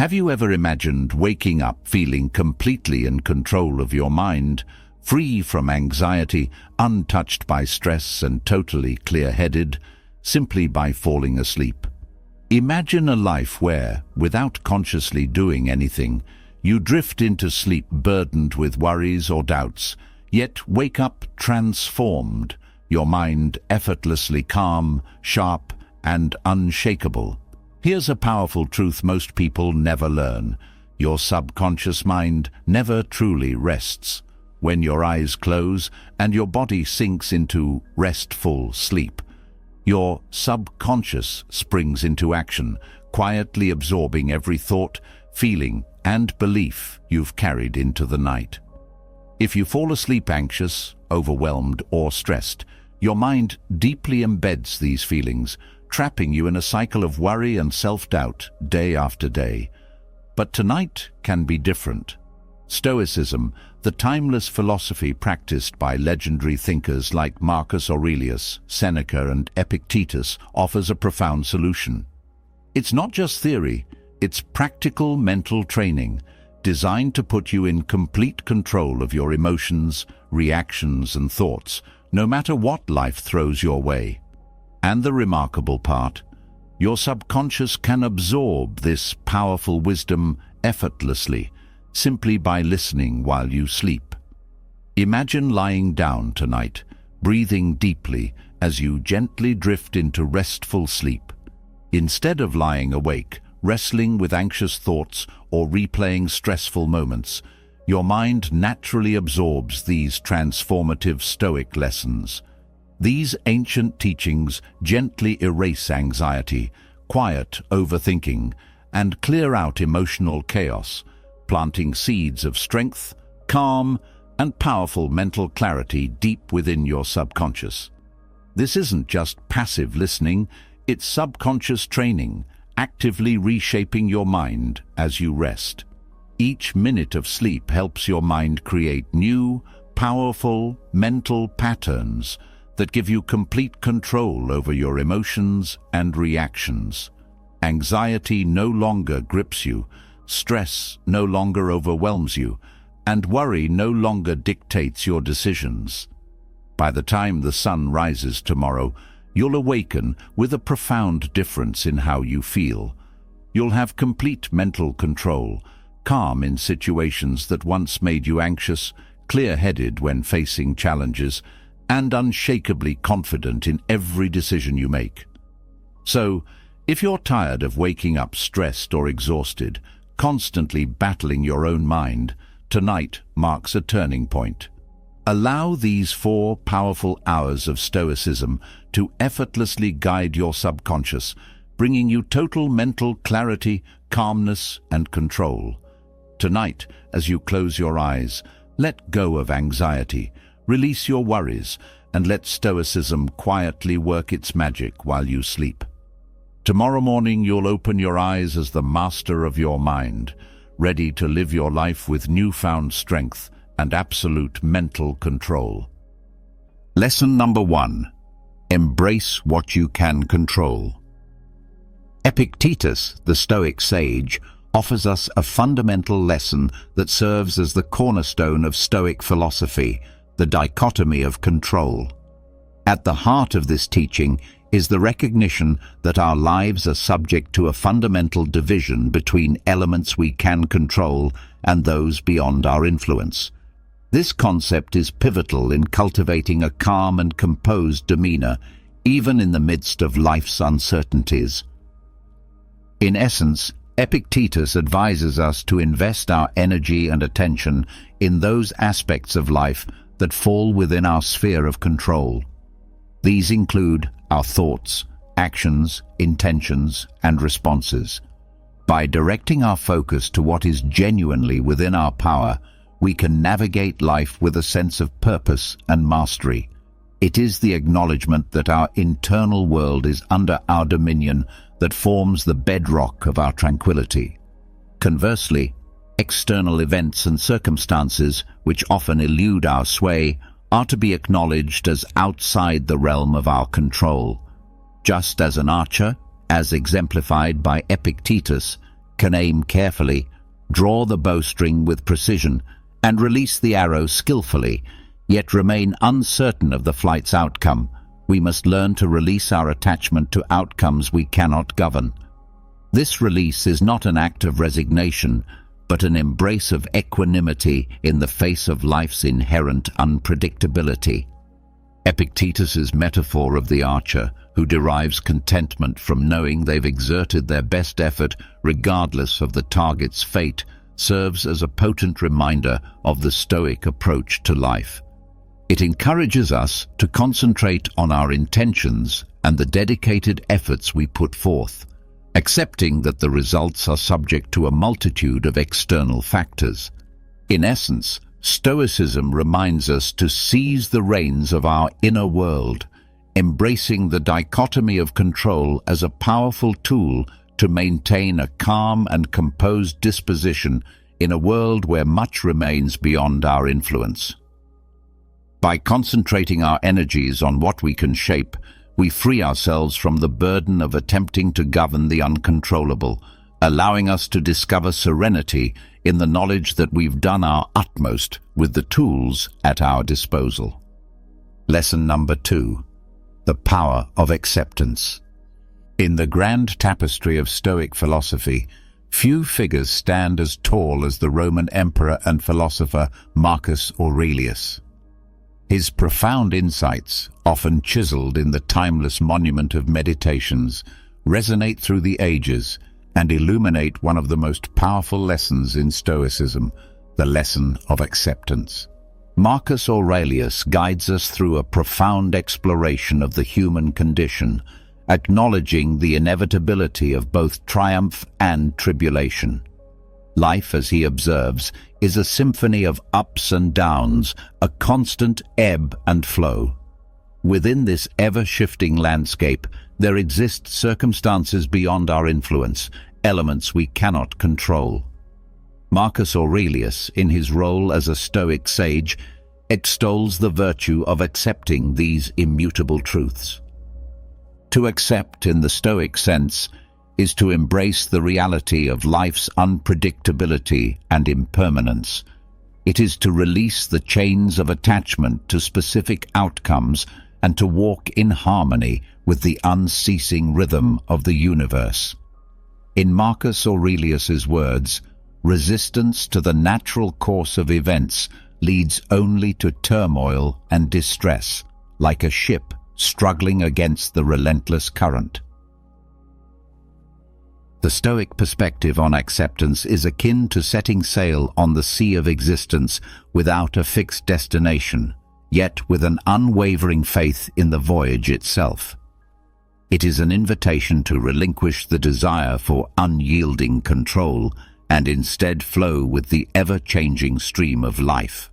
Have you ever imagined waking up feeling completely in control of your mind, free from anxiety, untouched by stress and totally clear-headed, simply by falling asleep? Imagine a life where, without consciously doing anything, you drift into sleep burdened with worries or doubts, yet wake up transformed, your mind effortlessly calm, sharp, and unshakable. Here's a powerful truth most people never learn. Your subconscious mind never truly rests. When your eyes close and your body sinks into restful sleep, your subconscious springs into action, quietly absorbing every thought, feeling, and belief you've carried into the night. If you fall asleep anxious, overwhelmed, or stressed, your mind deeply embeds these feelings, trapping you in a cycle of worry and self-doubt day after day. But tonight can be different. Stoicism, the timeless philosophy practiced by legendary thinkers like Marcus Aurelius, Seneca, and Epictetus, offers a profound solution. It's not just theory, it's practical mental training, designed to put you in complete control of your emotions, reactions, and thoughts, no matter what life throws your way. And the remarkable part, your subconscious can absorb this powerful wisdom effortlessly, simply by listening while you sleep. Imagine lying down tonight, breathing deeply as you gently drift into restful sleep. Instead of lying awake, wrestling with anxious thoughts or replaying stressful moments, your mind naturally absorbs these transformative Stoic lessons. These ancient teachings gently erase anxiety, quiet overthinking, and clear out emotional chaos, planting seeds of strength, calm, and powerful mental clarity deep within your subconscious. This isn't just passive listening, it's subconscious training, actively reshaping your mind as you rest. Each minute of sleep helps your mind create new, powerful mental patterns that give you complete control over your emotions and reactions. Anxiety no longer grips you, stress no longer overwhelms you, and worry no longer dictates your decisions. By the time the sun rises tomorrow, you'll awaken with a profound difference in how you feel. You'll have complete mental control, calm in situations that once made you anxious, clear-headed when facing challenges, and unshakably confident in every decision you make. So, if you're tired of waking up stressed or exhausted, constantly battling your own mind, tonight marks a turning point. Allow these 4 powerful hours of Stoicism to effortlessly guide your subconscious, bringing you total mental clarity, calmness, and control. Tonight, as you close your eyes, let go of anxiety, release your worries, and let Stoicism quietly work its magic while you sleep. Tomorrow morning you'll open your eyes as the master of your mind, ready to live your life with newfound strength and absolute mental control. Lesson number 1. Embrace what you can control. Epictetus, the Stoic sage, offers us a fundamental lesson that serves as the cornerstone of Stoic philosophy, the dichotomy of control. At the heart of this teaching is the recognition that our lives are subject to a fundamental division between elements we can control and those beyond our influence. This concept is pivotal in cultivating a calm and composed demeanor, even in the midst of life's uncertainties. In essence, Epictetus advises us to invest our energy and attention in those aspects of life that fall within our sphere of control. These include our thoughts, actions, intentions, and responses. By directing our focus to what is genuinely within our power, we can navigate life with a sense of purpose and mastery. It is the acknowledgement that our internal world is under our dominion that forms the bedrock of our tranquility. Conversely, external events and circumstances, which often elude our sway, are to be acknowledged as outside the realm of our control. Just as an archer, as exemplified by Epictetus, can aim carefully, draw the bowstring with precision, and release the arrow skillfully, yet remain uncertain of the flight's outcome, we must learn to release our attachment to outcomes we cannot govern. This release is not an act of resignation, but an embrace of equanimity in the face of life's inherent unpredictability. Epictetus's metaphor of the archer, who derives contentment from knowing they've exerted their best effort regardless of the target's fate, serves as a potent reminder of the Stoic approach to life. It encourages us to concentrate on our intentions and the dedicated efforts we put forth, accepting that the results are subject to a multitude of external factors. In essence, Stoicism reminds us to seize the reins of our inner world, embracing the dichotomy of control as a powerful tool to maintain a calm and composed disposition in a world where much remains beyond our influence. By concentrating our energies on what we can shape, we free ourselves from the burden of attempting to govern the uncontrollable, allowing us to discover serenity in the knowledge that we've done our utmost with the tools at our disposal. Lesson number 2. The power of acceptance. In the grand tapestry of Stoic philosophy, few figures stand as tall as the Roman emperor and philosopher Marcus Aurelius. His profound insights, often chiseled in the timeless monument of Meditations, resonate through the ages and illuminate one of the most powerful lessons in Stoicism, the lesson of acceptance. Marcus Aurelius guides us through a profound exploration of the human condition, acknowledging the inevitability of both triumph and tribulation. Life, as he observes, is a symphony of ups and downs, a constant ebb and flow. Within this ever-shifting landscape, there exist circumstances beyond our influence, elements we cannot control. Marcus Aurelius, in his role as a Stoic sage, extols the virtue of accepting these immutable truths. To accept, in the Stoic sense, is to embrace the reality of life's unpredictability and impermanence. It is to release the chains of attachment to specific outcomes and to walk in harmony with the unceasing rhythm of the universe. In Marcus Aurelius's words, resistance to the natural course of events leads only to turmoil and distress, like a ship struggling against the relentless current. The Stoic perspective on acceptance is akin to setting sail on the sea of existence without a fixed destination, yet with an unwavering faith in the voyage itself. It is an invitation to relinquish the desire for unyielding control and instead flow with the ever-changing stream of life.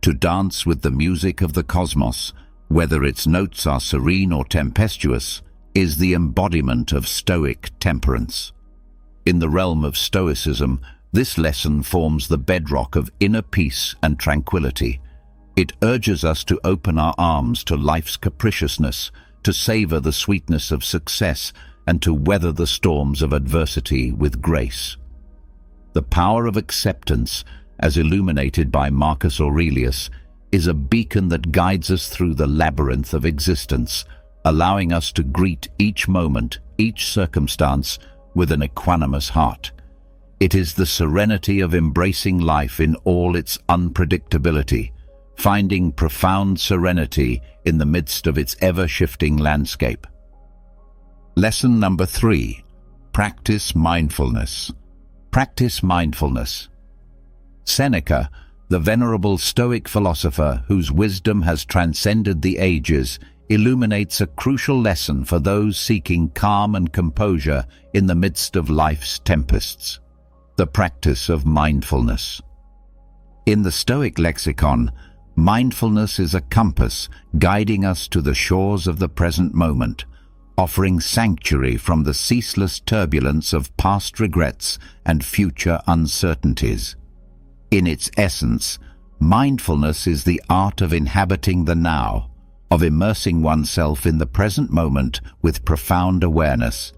To dance with the music of the cosmos, whether its notes are serene or tempestuous, is the embodiment of Stoic temperance. In the realm of Stoicism, this lesson forms the bedrock of inner peace and tranquility. It urges us to open our arms to life's capriciousness, to savor the sweetness of success, and to weather the storms of adversity with grace. The power of acceptance, as illuminated by Marcus Aurelius, is a beacon that guides us through the labyrinth of existence, allowing us to greet each moment, each circumstance, with an equanimous heart. It is the serenity of embracing life in all its unpredictability, finding profound serenity in the midst of its ever-shifting landscape. Lesson number 3. Practice mindfulness. Practice mindfulness. Seneca, the venerable Stoic philosopher whose wisdom has transcended the ages, illuminates a crucial lesson for those seeking calm and composure in the midst of life's tempests: the practice of mindfulness. In the Stoic lexicon, mindfulness is a compass guiding us to the shores of the present moment, offering sanctuary from the ceaseless turbulence of past regrets and future uncertainties. In its essence, mindfulness is the art of inhabiting the now, of immersing oneself in the present moment with profound awareness.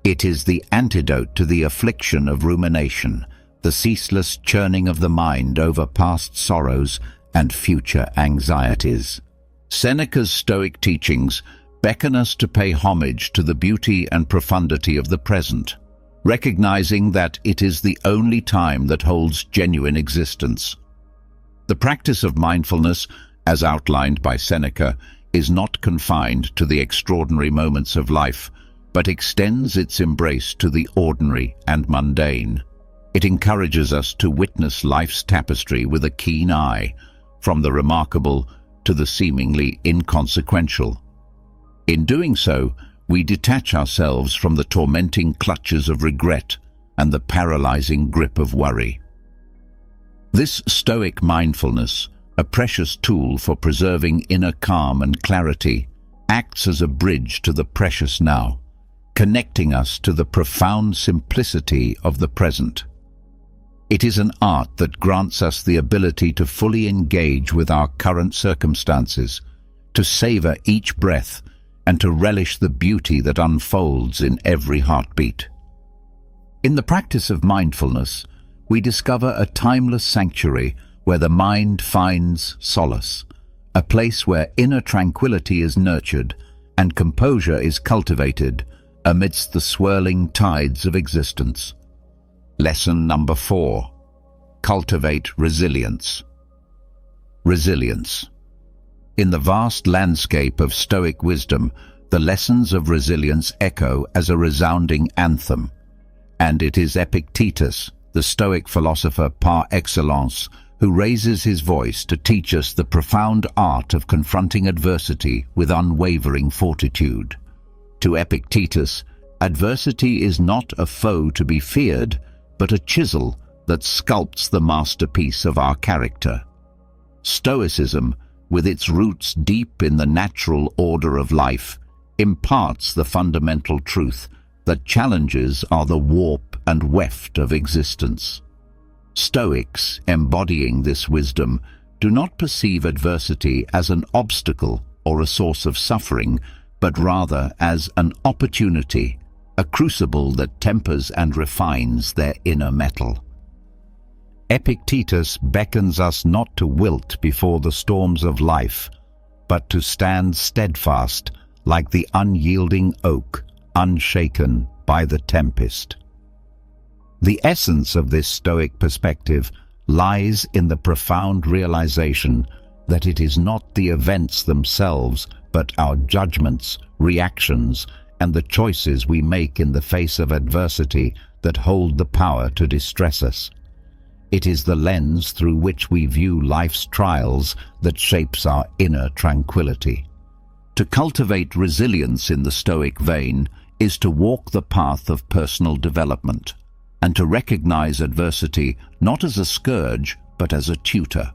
It is the antidote to the affliction of rumination, the ceaseless churning of the mind over past sorrows and future anxieties. Seneca's Stoic teachings beckon us to pay homage to the beauty and profundity of the present, recognizing that it is the only time that holds genuine existence. The practice of mindfulness, as outlined by Seneca, is not confined to the extraordinary moments of life, but extends its embrace to the ordinary and mundane. It encourages us to witness life's tapestry with a keen eye, from the remarkable to the seemingly inconsequential. In doing so, we detach ourselves from the tormenting clutches of regret and the paralyzing grip of worry. This Stoic mindfulness, a precious tool for preserving inner calm and clarity, acts as a bridge to the precious now, connecting us to the profound simplicity of the present. It is an art that grants us the ability to fully engage with our current circumstances, to savor each breath, and to relish the beauty that unfolds in every heartbeat. In the practice of mindfulness, we discover a timeless sanctuary where the mind finds solace, a place where inner tranquility is nurtured and composure is cultivated amidst the swirling tides of existence. Lesson number 4. Cultivate resilience. Resilience. In the vast landscape of Stoic wisdom, the lessons of resilience echo as a resounding anthem, and it is Epictetus, the Stoic philosopher par excellence, who raises his voice to teach us the profound art of confronting adversity with unwavering fortitude. To Epictetus, adversity is not a foe to be feared, but a chisel that sculpts the masterpiece of our character. Stoicism, with its roots deep in the natural order of life, imparts the fundamental truth that challenges are the warp and weft of existence. Stoics, embodying this wisdom, do not perceive adversity as an obstacle or a source of suffering, but rather as an opportunity, a crucible that tempers and refines their inner metal. Epictetus beckons us not to wilt before the storms of life, but to stand steadfast like the unyielding oak, unshaken by the tempest. The essence of this Stoic perspective lies in the profound realization that it is not the events themselves, but our judgments, reactions, and the choices we make in the face of adversity that hold the power to distress us. It is the lens through which we view life's trials that shapes our inner tranquility. To cultivate resilience in the Stoic vein is to walk the path of personal development, and to recognize adversity not as a scourge, but as a tutor.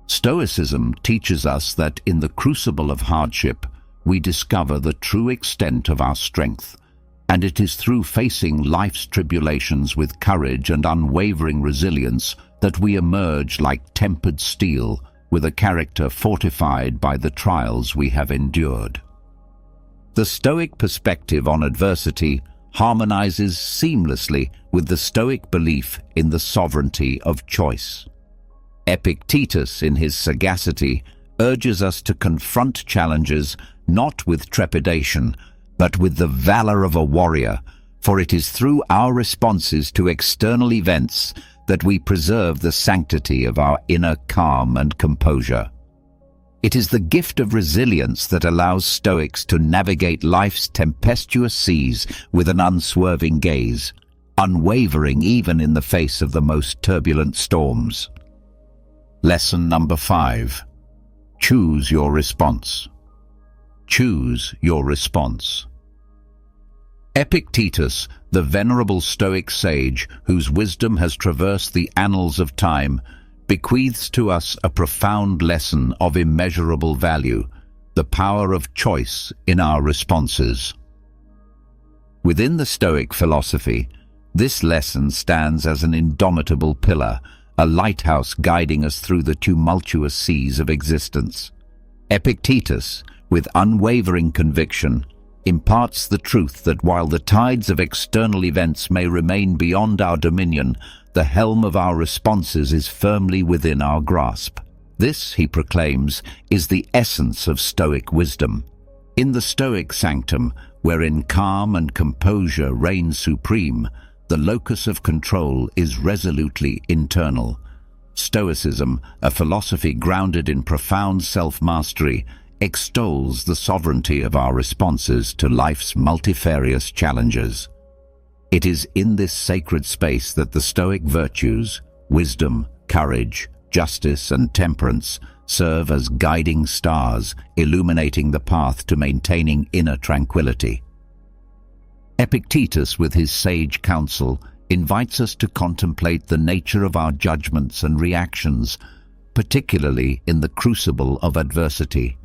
Stoicism teaches us that in the crucible of hardship, we discover the true extent of our strength, and it is through facing life's tribulations with courage and unwavering resilience that we emerge like tempered steel, with a character fortified by the trials we have endured. The Stoic perspective on adversity harmonizes seamlessly with the Stoic belief in the sovereignty of choice. Epictetus, in his sagacity, urges us to confront challenges not with trepidation, but with the valor of a warrior, for it is through our responses to external events that we preserve the sanctity of our inner calm and composure. It is the gift of resilience that allows Stoics to navigate life's tempestuous seas with an unswerving gaze, unwavering even in the face of the most turbulent storms. Lesson number 5. Choose your response. Choose your response. Epictetus, the venerable Stoic sage whose wisdom has traversed the annals of time, bequeaths to us a profound lesson of immeasurable value, the power of choice in our responses. Within the Stoic philosophy, this lesson stands as an indomitable pillar, a lighthouse guiding us through the tumultuous seas of existence. Epictetus, with unwavering conviction, imparts the truth that while the tides of external events may remain beyond our dominion, the helm of our responses is firmly within our grasp. This, he proclaims, is the essence of Stoic wisdom. In the Stoic sanctum, wherein calm and composure reign supreme, the locus of control is resolutely internal. Stoicism, a philosophy grounded in profound self-mastery, extols the sovereignty of our responses to life's multifarious challenges. It is in this sacred space that the Stoic virtues, wisdom, courage, justice, and temperance serve as guiding stars, illuminating the path to maintaining inner tranquility. Epictetus, with his sage counsel, invites us to contemplate the nature of our judgments and reactions, particularly in the crucible of adversity.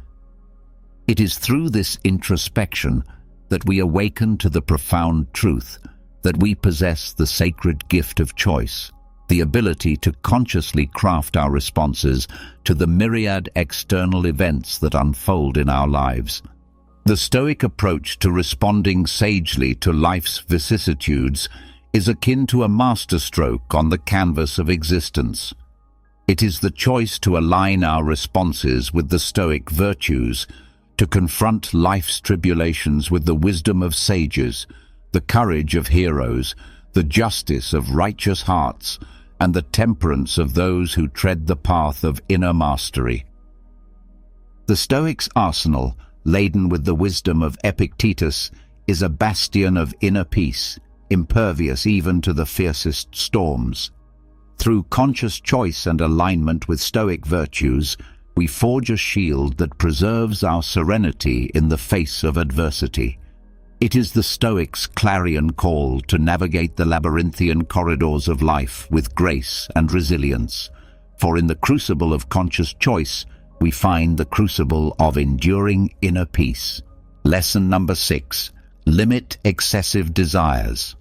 It is through this introspection that we awaken to the profound truth that we possess the sacred gift of choice, the ability to consciously craft our responses to the myriad external events that unfold in our lives. The Stoic approach to responding sagely to life's vicissitudes is akin to a masterstroke on the canvas of existence. It is the choice to align our responses with the Stoic virtues, to confront life's tribulations with the wisdom of sages, the courage of heroes, the justice of righteous hearts, and the temperance of those who tread the path of inner mastery. The Stoic's arsenal, laden with the wisdom of Epictetus, is a bastion of inner peace, impervious even to the fiercest storms. Through conscious choice and alignment with Stoic virtues, we forge a shield that preserves our serenity in the face of adversity. It is the Stoic's clarion call to navigate the labyrinthian corridors of life with grace and resilience, for in the crucible of conscious choice, we find the crucible of enduring inner peace. Lesson number 6. Limit excessive desires.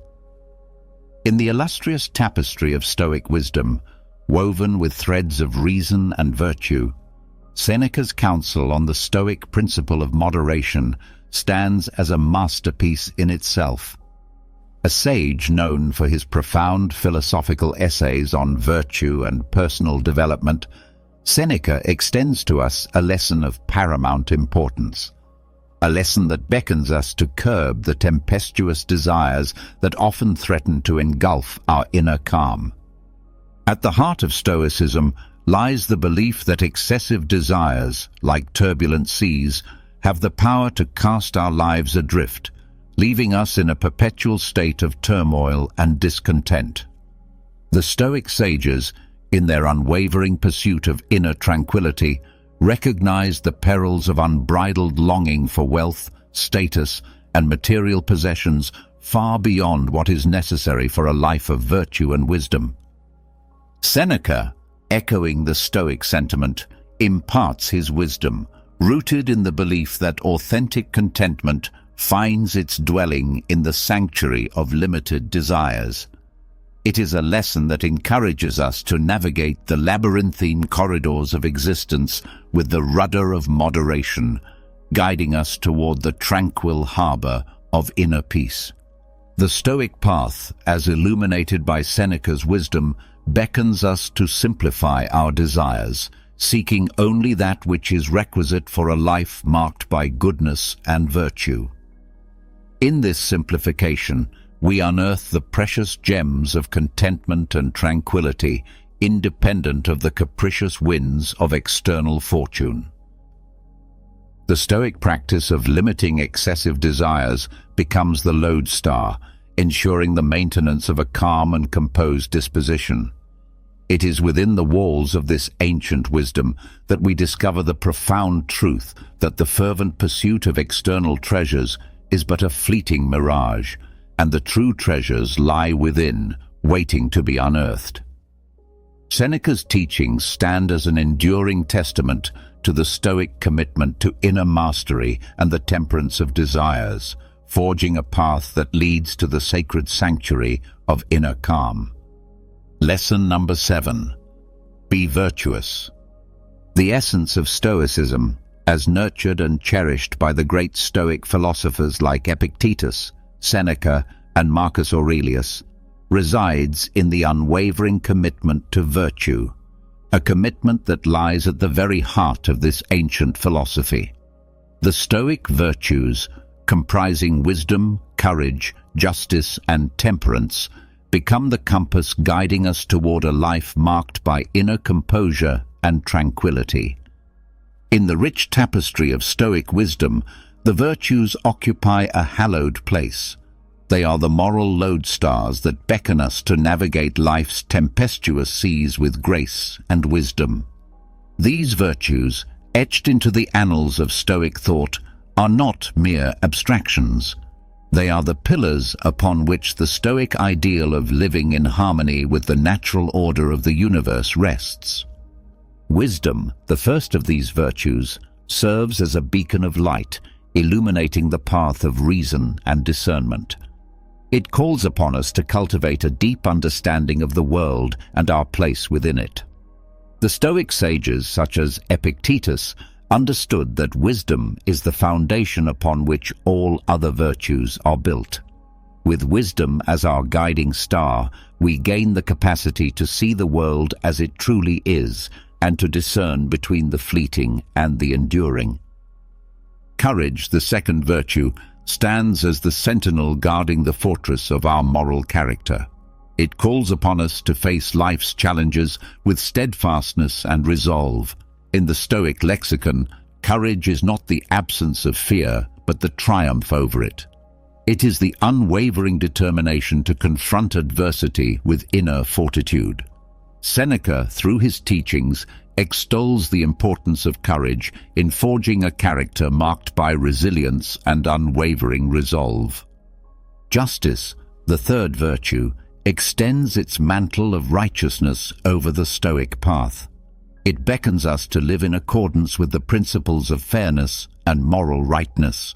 In the illustrious tapestry of Stoic wisdom, woven with threads of reason and virtue, Seneca's counsel on the Stoic principle of moderation stands as a masterpiece in itself. A sage known for his profound philosophical essays on virtue and personal development, Seneca extends to us a lesson of paramount importance. A lesson that beckons us to curb the tempestuous desires that often threaten to engulf our inner calm. At the heart of Stoicism lies the belief that excessive desires, like turbulent seas, have the power to cast our lives adrift, leaving us in a perpetual state of turmoil and discontent. The Stoic sages, in their unwavering pursuit of inner tranquility, recognized the perils of unbridled longing for wealth, status, and material possessions far beyond what is necessary for a life of virtue and wisdom. Seneca, echoing the Stoic sentiment, imparts his wisdom, rooted in the belief that authentic contentment finds its dwelling in the sanctuary of limited desires. It is a lesson that encourages us to navigate the labyrinthine corridors of existence with the rudder of moderation, guiding us toward the tranquil harbor of inner peace. The Stoic path, as illuminated by Seneca's wisdom, beckons us to simplify our desires, seeking only that which is requisite for a life marked by goodness and virtue. In this simplification, we unearth the precious gems of contentment and tranquility, independent of the capricious winds of external fortune. The Stoic practice of limiting excessive desires becomes the lodestar, ensuring the maintenance of a calm and composed disposition. It is within the walls of this ancient wisdom that we discover the profound truth that the fervent pursuit of external treasures is but a fleeting mirage, and the true treasures lie within, waiting to be unearthed. Seneca's teachings stand as an enduring testament to the Stoic commitment to inner mastery and the temperance of desires, forging a path that leads to the sacred sanctuary of inner calm. Lesson number 7. Be virtuous. The essence of Stoicism, as nurtured and cherished by the great Stoic philosophers like Epictetus, Seneca, and Marcus Aurelius, resides in the unwavering commitment to virtue, a commitment that lies at the very heart of this ancient philosophy. The Stoic virtues, comprising wisdom, courage, justice, and temperance, become the compass guiding us toward a life marked by inner composure and tranquility. In the rich tapestry of Stoic wisdom, the virtues occupy a hallowed place. They are the moral lodestars that beckon us to navigate life's tempestuous seas with grace and wisdom. These virtues, etched into the annals of Stoic thought, are not mere abstractions. They are the pillars upon which the Stoic ideal of living in harmony with the natural order of the universe rests. Wisdom, the first of these virtues, serves as a beacon of light, illuminating the path of reason and discernment. It calls upon us to cultivate a deep understanding of the world and our place within it. The Stoic sages, such as Epictetus, understood that wisdom is the foundation upon which all other virtues are built. With wisdom as our guiding star, we gain the capacity to see the world as it truly is and to discern between the fleeting and the enduring. Courage, the second virtue, stands as the sentinel guarding the fortress of our moral character. It calls upon us to face life's challenges with steadfastness and resolve. In the Stoic lexicon, courage is not the absence of fear, but the triumph over it. It is the unwavering determination to confront adversity with inner fortitude. Seneca, through his teachings, extols the importance of courage in forging a character marked by resilience and unwavering resolve. Justice, the third virtue, extends its mantle of righteousness over the Stoic path. It beckons us to live in accordance with the principles of fairness and moral rightness.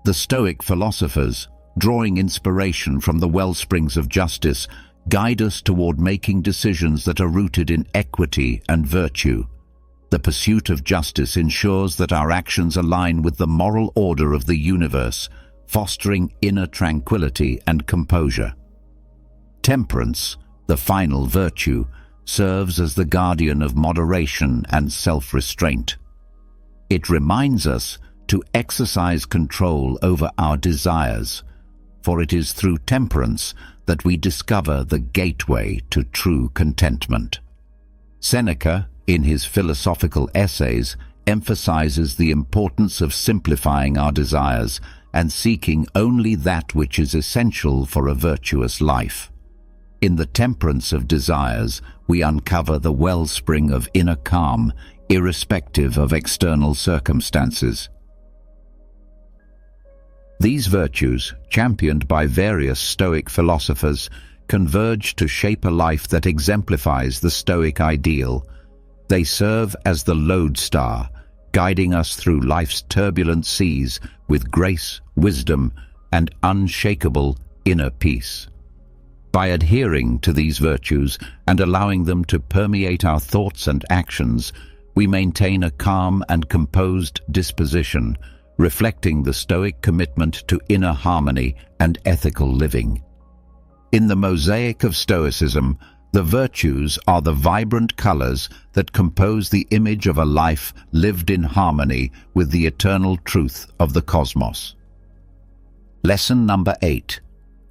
The Stoic philosophers, drawing inspiration from the wellsprings of justice, guide us toward making decisions that are rooted in equity and virtue. The pursuit of justice ensures that our actions align with the moral order of the universe, fostering inner tranquility and composure. Temperance, the final virtue, serves as the guardian of moderation and self-restraint. It reminds us to exercise control over our desires, for it is through temperance that we discover the gateway to true contentment. Seneca, in his philosophical essays, emphasizes the importance of simplifying our desires and seeking only that which is essential for a virtuous life. In the temperance of desires, we uncover the wellspring of inner calm, irrespective of external circumstances. These virtues, championed by various Stoic philosophers, converge to shape a life that exemplifies the Stoic ideal. They serve as the lodestar, guiding us through life's turbulent seas with grace, wisdom, and unshakable inner peace. By adhering to these virtues and allowing them to permeate our thoughts and actions, we maintain a calm and composed disposition, reflecting the Stoic commitment to inner harmony and ethical living. In the mosaic of Stoicism, the virtues are the vibrant colors that compose the image of a life lived in harmony with the eternal truth of the cosmos. Lesson number 8.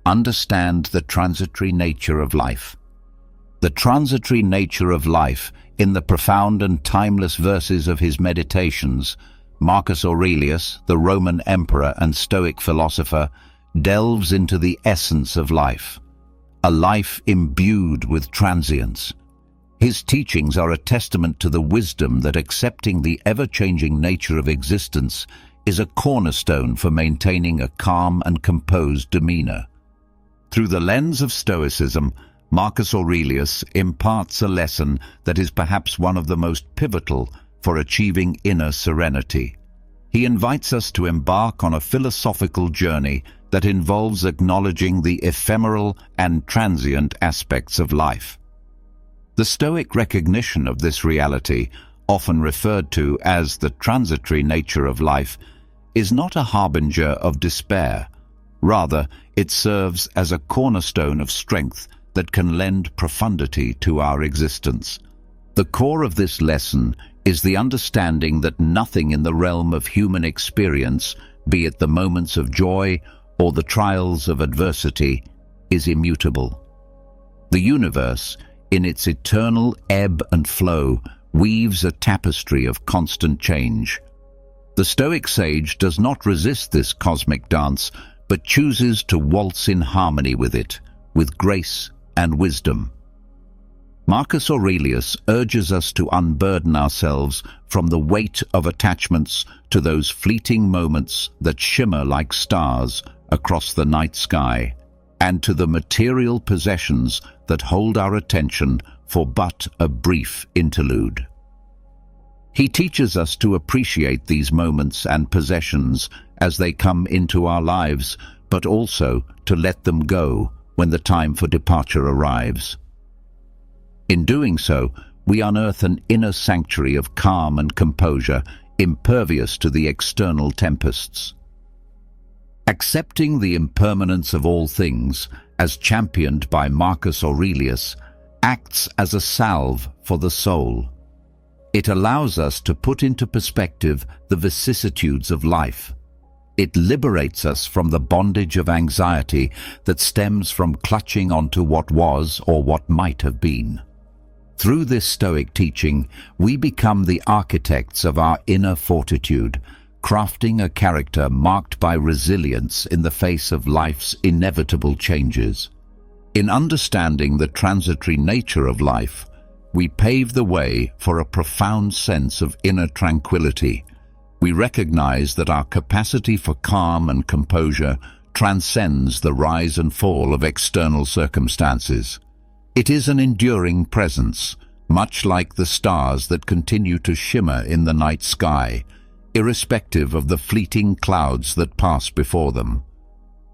Understand the transitory nature of life. The transitory nature of life, in the profound and timeless verses of his Meditations, Marcus Aurelius, the Roman emperor and Stoic philosopher, delves into the essence of life, a life imbued with transience. His teachings are a testament to the wisdom that accepting the ever-changing nature of existence is a cornerstone for maintaining a calm and composed demeanor. Through the lens of Stoicism, Marcus Aurelius imparts a lesson that is perhaps one of the most pivotal for achieving inner serenity. He invites us to embark on a philosophical journey that involves acknowledging the ephemeral and transient aspects of life. The Stoic recognition of this reality often referred to as the transitory nature of life, is not a harbinger of despair. Rather, it serves as a cornerstone of strength that can lend profundity to our existence. The core of this lesson is the understanding that nothing in the realm of human experience, be it the moments of joy or the trials of adversity, is immutable. The universe, in its eternal ebb and flow, weaves a tapestry of constant change. The Stoic sage does not resist this cosmic dance, but chooses to waltz in harmony with it, with grace and wisdom. Marcus Aurelius urges us to unburden ourselves from the weight of attachments to those fleeting moments that shimmer like stars across the night sky, and to the material possessions that hold our attention for but a brief interlude. He teaches us to appreciate these moments and possessions as they come into our lives, but also to let them go when the time for departure arrives. In doing so, we unearth an inner sanctuary of calm and composure, impervious to the external tempests. Accepting the impermanence of all things, as championed by Marcus Aurelius, acts as a salve for the soul. It allows us to put into perspective the vicissitudes of life. It liberates us from the bondage of anxiety that stems from clutching onto what was or what might have been. Through this Stoic teaching, we become the architects of our inner fortitude, crafting a character marked by resilience in the face of life's inevitable changes. In understanding the transitory nature of life, we pave the way for a profound sense of inner tranquility. We recognize that our capacity for calm and composure transcends the rise and fall of external circumstances. It is an enduring presence, much like the stars that continue to shimmer in the night sky, irrespective of the fleeting clouds that pass before them.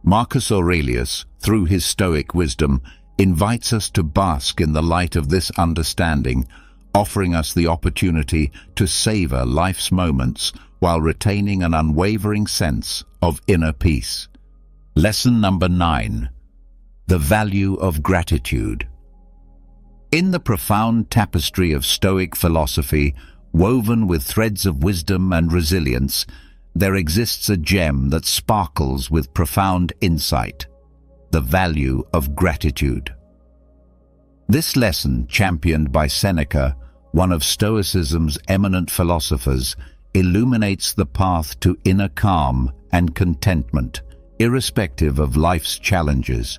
Marcus Aurelius, through his Stoic wisdom, invites us to bask in the light of this understanding, offering us the opportunity to savor life's moments while retaining an unwavering sense of inner peace. Lesson number 9. The value of gratitude. In the profound tapestry of Stoic philosophy, woven with threads of wisdom and resilience, there exists a gem that sparkles with profound insight: the value of gratitude. This lesson, championed by Seneca, one of Stoicism's eminent philosophers, illuminates the path to inner calm and contentment, irrespective of life's challenges.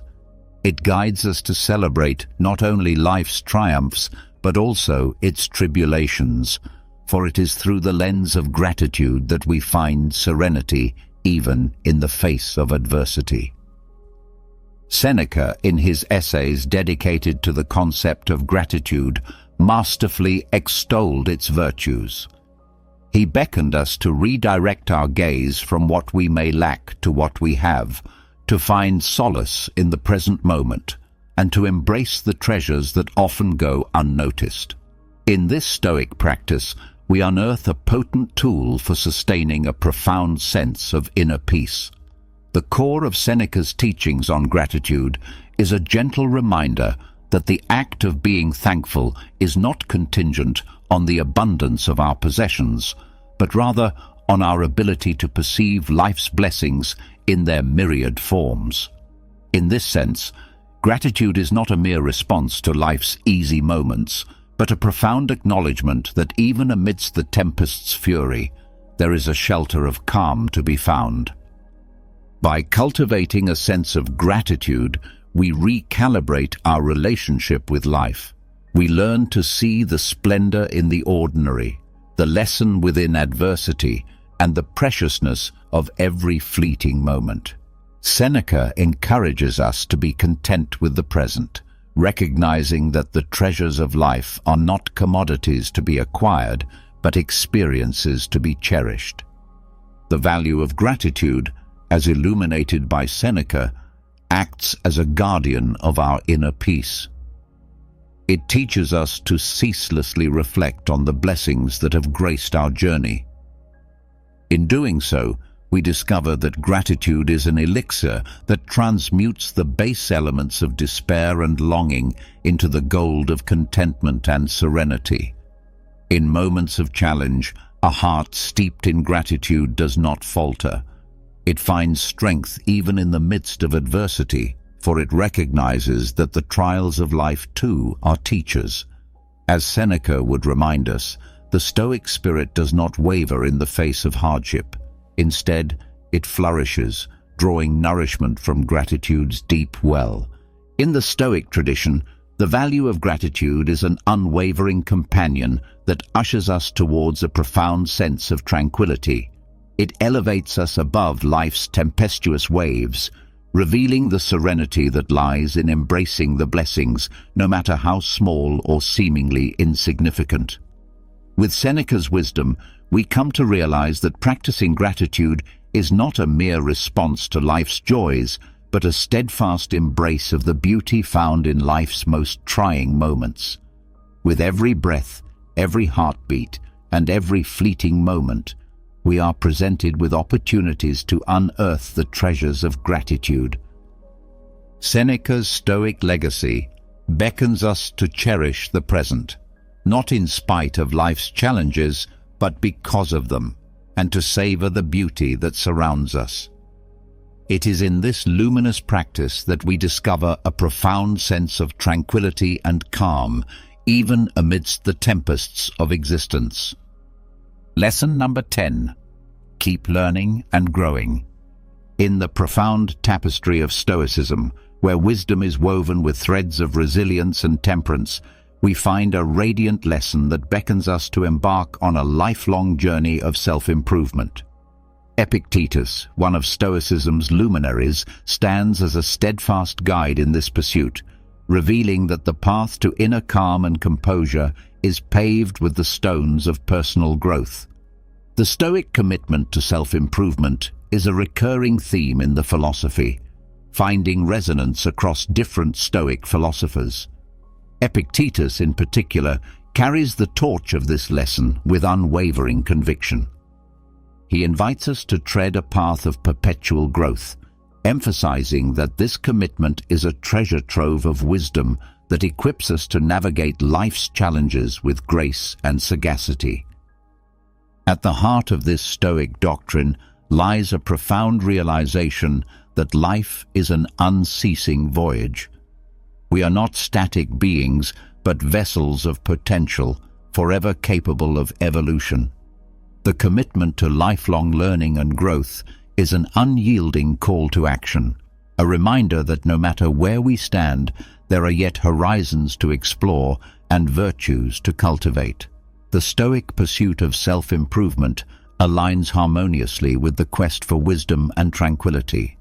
It guides us to celebrate not only life's triumphs, but also its tribulations, for it is through the lens of gratitude that we find serenity even in the face of adversity. Seneca, in his essays dedicated to the concept of gratitude, masterfully extolled its virtues. He beckoned us to redirect our gaze from what we may lack to what we have, to find solace in the present moment, and to embrace the treasures that often go unnoticed. In this Stoic practice, we unearth a potent tool for sustaining a profound sense of inner peace. The core of Seneca's teachings on gratitude is a gentle reminder that the act of being thankful is not contingent on the abundance of our possessions, but rather on our ability to perceive life's blessings in their myriad forms. In this sense, gratitude is not a mere response to life's easy moments, but a profound acknowledgement that even amidst the tempest's fury, there is a shelter of calm to be found. By cultivating a sense of gratitude, we recalibrate our relationship with life. We learn to see the splendor in the ordinary, the lesson within adversity, and the preciousness of every fleeting moment. Seneca encourages us to be content with the present, recognizing that the treasures of life are not commodities to be acquired, but experiences to be cherished. The value of gratitude, as illuminated by Seneca, acts as a guardian of our inner peace. It teaches us to ceaselessly reflect on the blessings that have graced our journey. In doing so, we discover that gratitude is an elixir that transmutes the base elements of despair and longing into the gold of contentment and serenity. In moments of challenge, a heart steeped in gratitude does not falter. It finds strength even in the midst of adversity, for it recognizes that the trials of life too are teachers. As Seneca would remind us, the Stoic spirit does not waver in the face of hardship. Instead, it flourishes, drawing nourishment from gratitude's deep well. In the Stoic tradition, the value of gratitude is an unwavering companion that ushers us towards a profound sense of tranquility. It elevates us above life's tempestuous waves, revealing the serenity that lies in embracing the blessings, no matter how small or seemingly insignificant. With Seneca's wisdom, we come to realize that practicing gratitude is not a mere response to life's joys, but a steadfast embrace of the beauty found in life's most trying moments. With every breath, every heartbeat, and every fleeting moment, we are presented with opportunities to unearth the treasures of gratitude. Seneca's Stoic legacy beckons us to cherish the present, not in spite of life's challenges, but because of them, and to savor the beauty that surrounds us. It is in this luminous practice that we discover a profound sense of tranquility and calm, even amidst the tempests of existence. Lesson number 10. Keep learning and growing. In the profound tapestry of Stoicism, where wisdom is woven with threads of resilience and temperance, we find a radiant lesson that beckons us to embark on a lifelong journey of self-improvement. Epictetus, one of Stoicism's luminaries, stands as a steadfast guide in this pursuit, revealing that the path to inner calm and composure is paved with the stones of personal growth. The Stoic commitment to self-improvement is a recurring theme in the philosophy, finding resonance across different Stoic philosophers. Epictetus, in particular, carries the torch of this lesson with unwavering conviction. He invites us to tread a path of perpetual growth, emphasizing that this commitment is a treasure trove of wisdom that equips us to navigate life's challenges with grace and sagacity. At the heart of this Stoic doctrine lies a profound realization that life is an unceasing voyage. We are not static beings, but vessels of potential, forever capable of evolution. The commitment to lifelong learning and growth is an unyielding call to action, a reminder that no matter where we stand, there are yet horizons to explore and virtues to cultivate. The Stoic pursuit of self-improvement aligns harmoniously with the quest for wisdom and tranquility.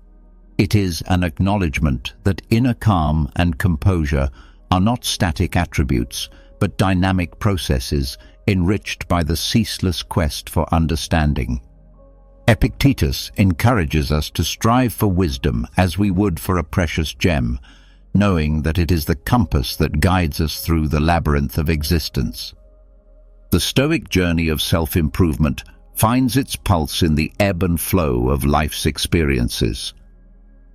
It is an acknowledgement that inner calm and composure are not static attributes, but dynamic processes enriched by the ceaseless quest for understanding. Epictetus encourages us to strive for wisdom as we would for a precious gem, knowing that it is the compass that guides us through the labyrinth of existence. The Stoic journey of self-improvement finds its pulse in the ebb and flow of life's experiences.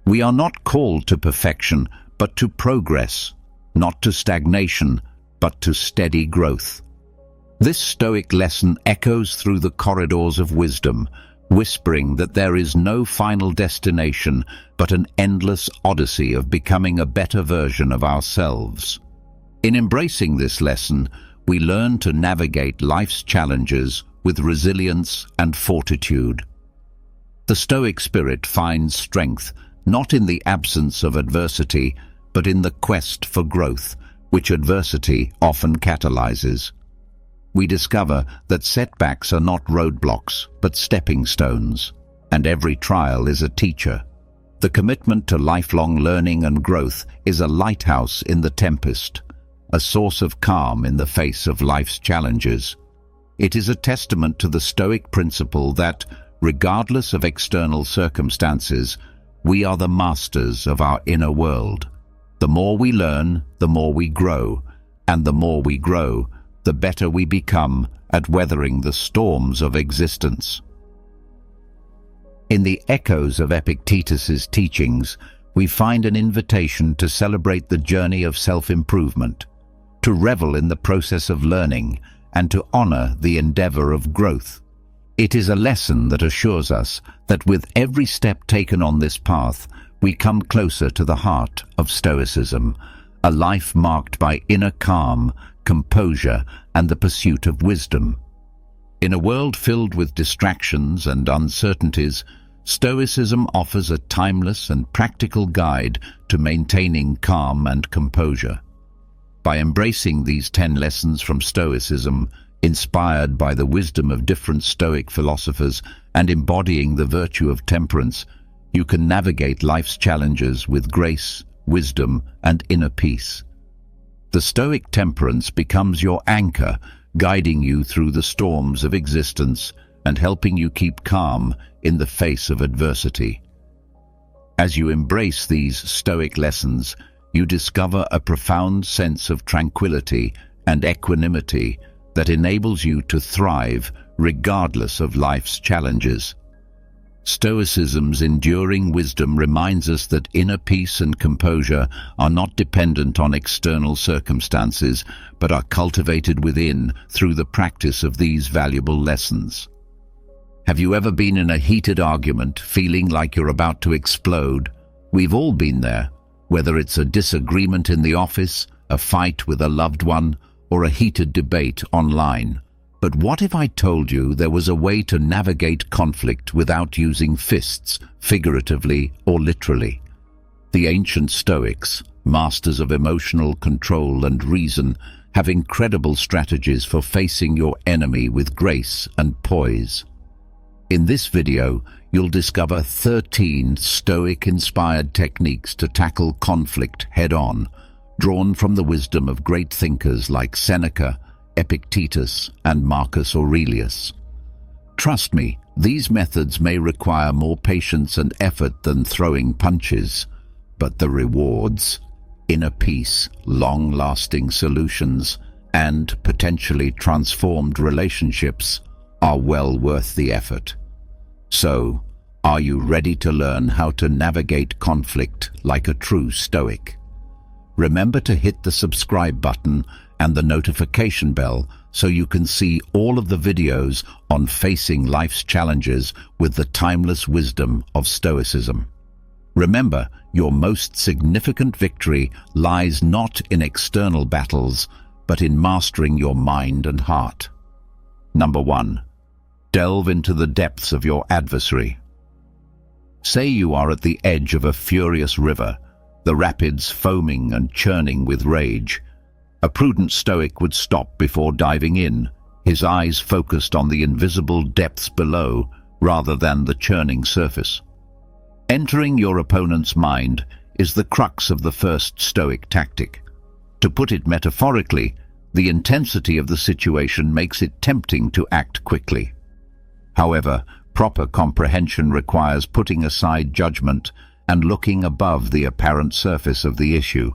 We are not called to perfection, but to progress, not to stagnation, but to steady growth. This Stoic lesson echoes through the corridors of wisdom, whispering that there is no final destination, but an endless odyssey of becoming a better version of ourselves. In embracing this lesson, we learn to navigate life's challenges with resilience and fortitude. The Stoic spirit finds strength not in the absence of adversity, but in the quest for growth, which adversity often catalyzes. We discover that setbacks are not roadblocks, but stepping stones, and every trial is a teacher. The commitment to lifelong learning and growth is a lighthouse in the tempest, a source of calm in the face of life's challenges. It is a testament to the Stoic principle that, regardless of external circumstances, we are the masters of our inner world. The more we learn, the more we grow, And the more we grow, the better we become at weathering the storms of existence. In the echoes of Epictetus's teachings, we find an invitation to celebrate the journey of self-improvement, to revel in the process of learning, and to honor the endeavor of growth. It is a lesson that assures us that with every step taken on this path, we come closer to the heart of Stoicism, a life marked by inner calm, composure, and the pursuit of wisdom. In a world filled with distractions and uncertainties, Stoicism offers a timeless and practical guide to maintaining calm and composure. By embracing these 10 lessons from Stoicism, inspired by the wisdom of different Stoic philosophers and embodying the virtue of temperance, you can navigate life's challenges with grace, wisdom, and inner peace. The Stoic temperance becomes your anchor, guiding you through the storms of existence and helping you keep calm in the face of adversity. As you embrace these Stoic lessons, you discover a profound sense of tranquility and equanimity that enables you to thrive regardless of life's challenges. Stoicism's enduring wisdom reminds us that inner peace and composure are not dependent on external circumstances, but are cultivated within through the practice of these valuable lessons. Have you ever been in a heated argument, feeling like you're about to explode? We've all been there, whether it's a disagreement in the office, a fight with a loved one, or a heated debate online. But what if I told you there was a way to navigate conflict without using fists, figuratively or literally? The ancient Stoics, masters of emotional control and reason, have incredible strategies for facing your enemy with grace and poise. In this video, you'll discover 13 Stoic-inspired techniques to tackle conflict head-on, drawn from the wisdom of great thinkers like Seneca, Epictetus, and Marcus Aurelius. Trust me, these methods may require more patience and effort than throwing punches, but the rewards, inner peace, long-lasting solutions, and potentially transformed relationships are well worth the effort. So, are you ready to learn how to navigate conflict like a true Stoic? Remember to hit the subscribe button and the notification bell so you can see all of the videos on facing life's challenges with the timeless wisdom of Stoicism. Remember, your most significant victory lies not in external battles, but in mastering your mind and heart. Number 1. Delve into the depths of your adversary. Say you are at the edge of a furious river, the rapids foaming and churning with rage. A prudent Stoic would stop before diving in, his eyes focused on the invisible depths below rather than the churning surface. Entering your opponent's mind is the crux of the first Stoic tactic. To put it metaphorically, the intensity of the situation makes it tempting to act quickly. However, proper comprehension requires putting aside judgment and looking above the apparent surface of the issue.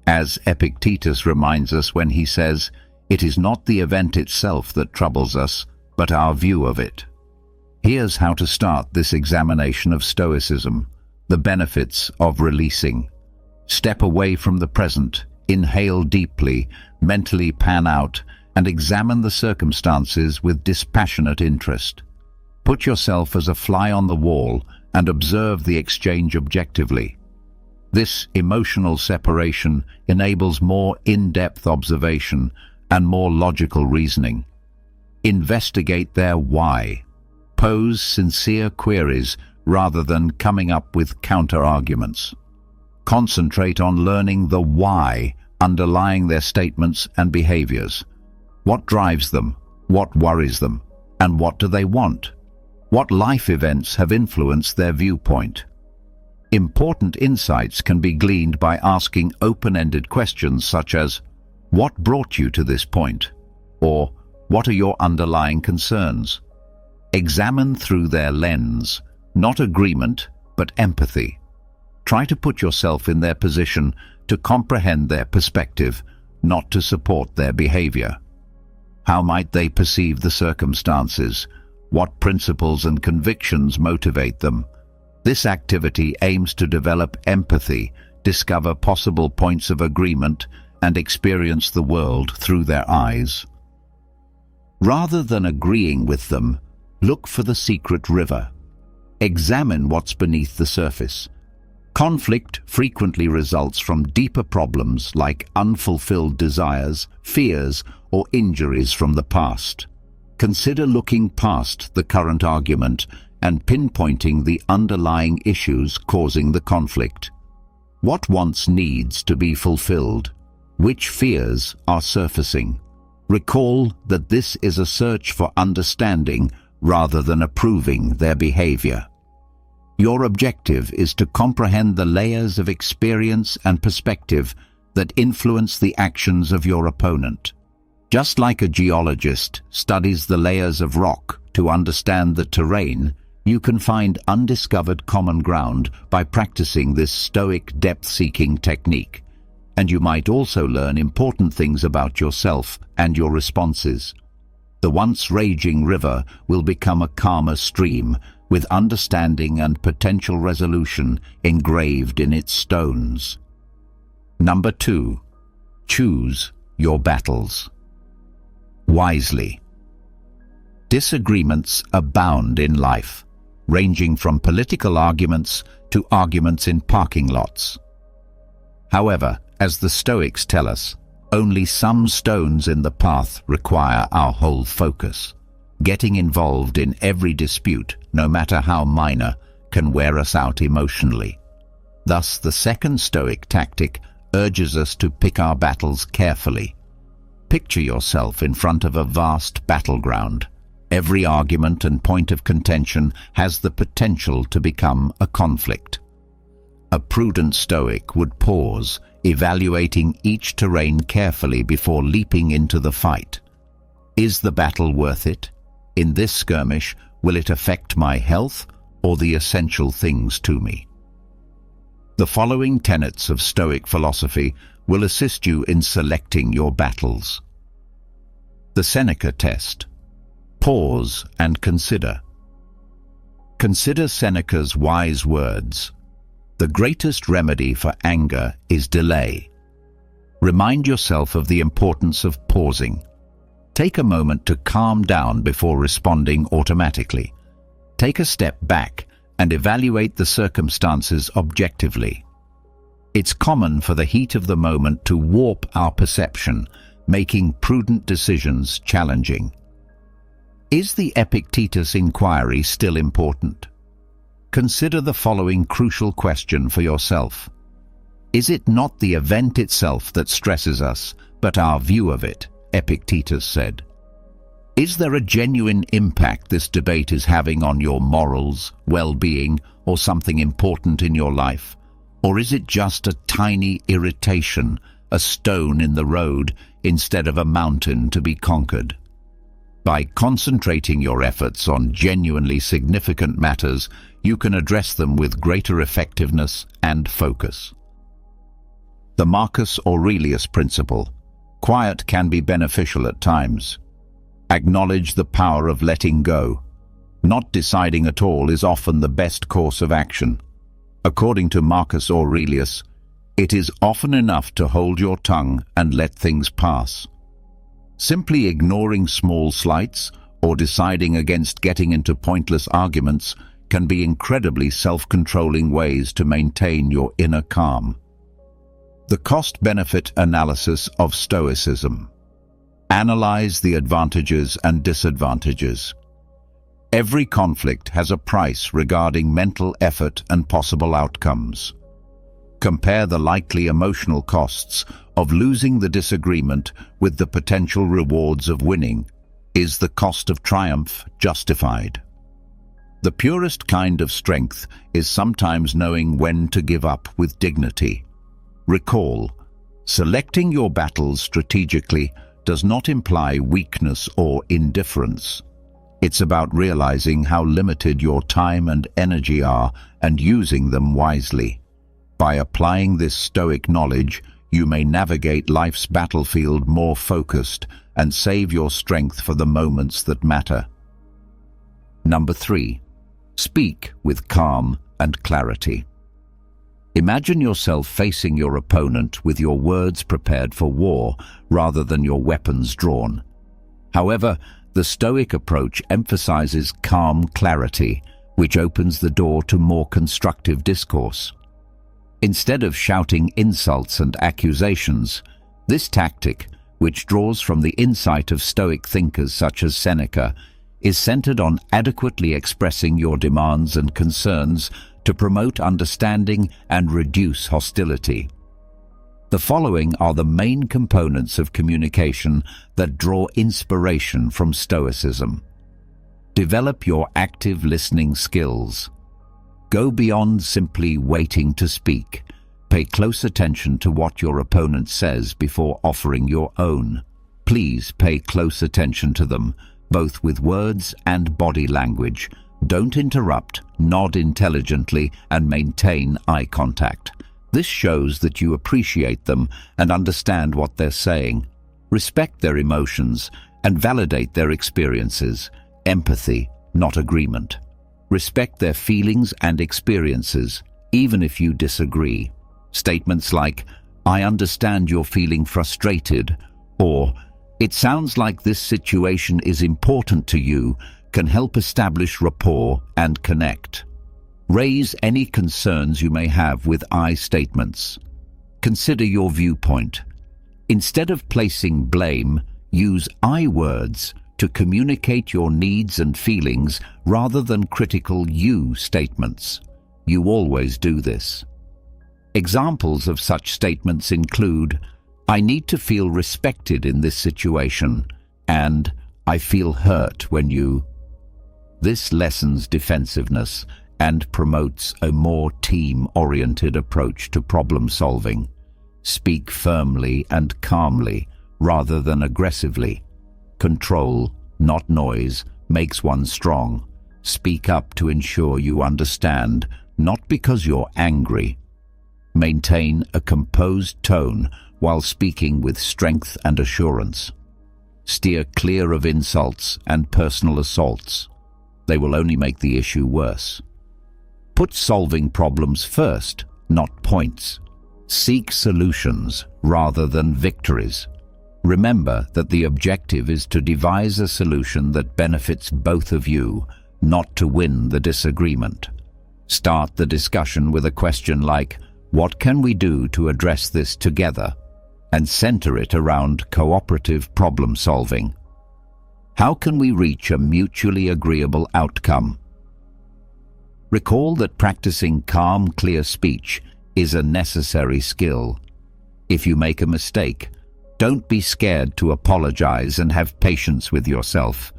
As Epictetus reminds us when he says, "It is not the event itself that troubles us, but our view of it." Here's how to start this examination of Stoicism, the benefits of releasing. Step away from the present, inhale deeply, mentally pan out, and examine the circumstances with dispassionate interest. Put yourself as a fly on the wall and observe the exchange objectively. This emotional separation enables more in-depth observation and more logical reasoning. Investigate their why. Pose sincere queries rather than coming up with counter-arguments. Concentrate on learning the why underlying their statements and behaviors. What drives them? What worries them? And what do they want? What life events have influenced their viewpoint? Important insights can be gleaned by asking open-ended questions such as, "What brought you to this point?" or "What are your underlying concerns?" Examine through their lens, not agreement, but empathy. Try to put yourself in their position to comprehend their perspective, not to support their behavior. How might they perceive the circumstances? What principles and convictions motivate them? This activity aims to develop empathy, discover possible points of agreement, and experience the world through their eyes. Rather than agreeing with them, look for the secret river. Examine what's beneath the surface. Conflict frequently results from deeper problems like unfulfilled desires, fears, or injuries from the past. Consider looking past the current argument and pinpointing the underlying issues causing the conflict. What wants needs to be fulfilled? Which fears are surfacing? Recall that this is a search for understanding rather than approving their behavior. Your objective is to comprehend the layers of experience and perspective that influence the actions of your opponent. Just like a geologist studies the layers of rock to understand the terrain, you can find undiscovered common ground by practicing this Stoic depth-seeking technique. And you might also learn important things about yourself and your responses. The once raging river will become a calmer stream, with understanding and potential resolution engraved in its stones. Number 2. Choose your battles wisely. Disagreements abound in life, ranging from political arguments to arguments in parking lots. However, as the Stoics tell us, only some stones in the path require our whole focus. Getting involved in every dispute, no matter how minor, can wear us out emotionally. Thus, the second Stoic tactic urges us to pick our battles carefully. Picture yourself in front of a vast battleground. Every argument and point of contention has the potential to become a conflict. A prudent Stoic would pause, evaluating each terrain carefully before leaping into the fight. Is the battle worth it? In this skirmish, will it affect my health or the essential things to me? The following tenets of Stoic philosophy will assist you in selecting your battles. The Seneca test. Pause and consider. Consider Seneca's wise words. The greatest remedy for anger is delay. Remind yourself of the importance of pausing. Take a moment to calm down before responding automatically. Take a step back and evaluate the circumstances objectively. It's common for the heat of the moment to warp our perception, making prudent decisions challenging. Is the Epictetus inquiry still important? Consider the following crucial question for yourself. Is it not the event itself that stresses us, but our view of it? Epictetus said. Is there a genuine impact this debate is having on your morals, well-being, or something important in your life? Or is it just a tiny irritation, a stone in the road, instead of a mountain to be conquered? By concentrating your efforts on genuinely significant matters, you can address them with greater effectiveness and focus. The Marcus Aurelius principle. Quiet can be beneficial at times. Acknowledge the power of letting go. Not deciding at all is often the best course of action. According to Marcus Aurelius, it is often enough to hold your tongue and let things pass. Simply ignoring small slights or deciding against getting into pointless arguments can be incredibly self-controlling ways to maintain your inner calm. The cost-benefit analysis of Stoicism. Analyze the advantages and disadvantages. Every conflict has a price regarding mental effort and possible outcomes. Compare the likely emotional costs of losing the disagreement with the potential rewards of winning. Is the cost of triumph justified? The purest kind of strength is sometimes knowing when to give up with dignity. Recall, selecting your battles strategically does not imply weakness or indifference. It's about realizing how limited your time and energy are and using them wisely. By applying this Stoic knowledge, you may navigate life's battlefield more focused and save your strength for the moments that matter. Number 3. Speak with calm and clarity. Imagine yourself facing your opponent with your words prepared for war rather than your weapons drawn. However, the Stoic approach emphasizes calm clarity, which opens the door to more constructive discourse. Instead of shouting insults and accusations, this tactic, which draws from the insight of Stoic thinkers such as Seneca, is centered on adequately expressing your demands and concerns to promote understanding and reduce hostility. The following are the main components of communication that draw inspiration from Stoicism. Develop your active listening skills. Go beyond simply waiting to speak. Pay close attention to what your opponent says before offering your own. Please pay close attention to them, both with words and body language. Don't interrupt, nod intelligently, and maintain eye contact. This shows that you appreciate them and understand what they're saying. Respect their emotions and validate their experiences. Empathy, not agreement. Respect their feelings and experiences, even if you disagree. Statements like, "I understand you're feeling frustrated," or "It sounds like this situation is important to you," can help establish rapport and connect. Raise any concerns you may have with I statements. Consider your viewpoint. Instead of placing blame, use I words to communicate your needs and feelings rather than critical you statements. You always do this. Examples of such statements include, "I need to feel respected in this situation," and "I feel hurt when you..." This lessens defensiveness and promotes a more team-oriented approach to problem-solving. Speak firmly and calmly rather than aggressively. Control, not noise, makes one strong. Speak up to ensure you understand, not because you're angry. Maintain a composed tone while speaking with strength and assurance. Steer clear of insults and personal assaults. They will only make the issue worse. Put solving problems first, not points. Seek solutions rather than victories. Remember that the objective is to devise a solution that benefits both of you, not to win the disagreement. Start the discussion with a question like, "What can we do to address this together?" and center it around cooperative problem solving. How can we reach a mutually agreeable outcome? Recall that practicing calm, clear speech is a necessary skill. If you make a mistake, don't be scared to apologize and have patience with yourself.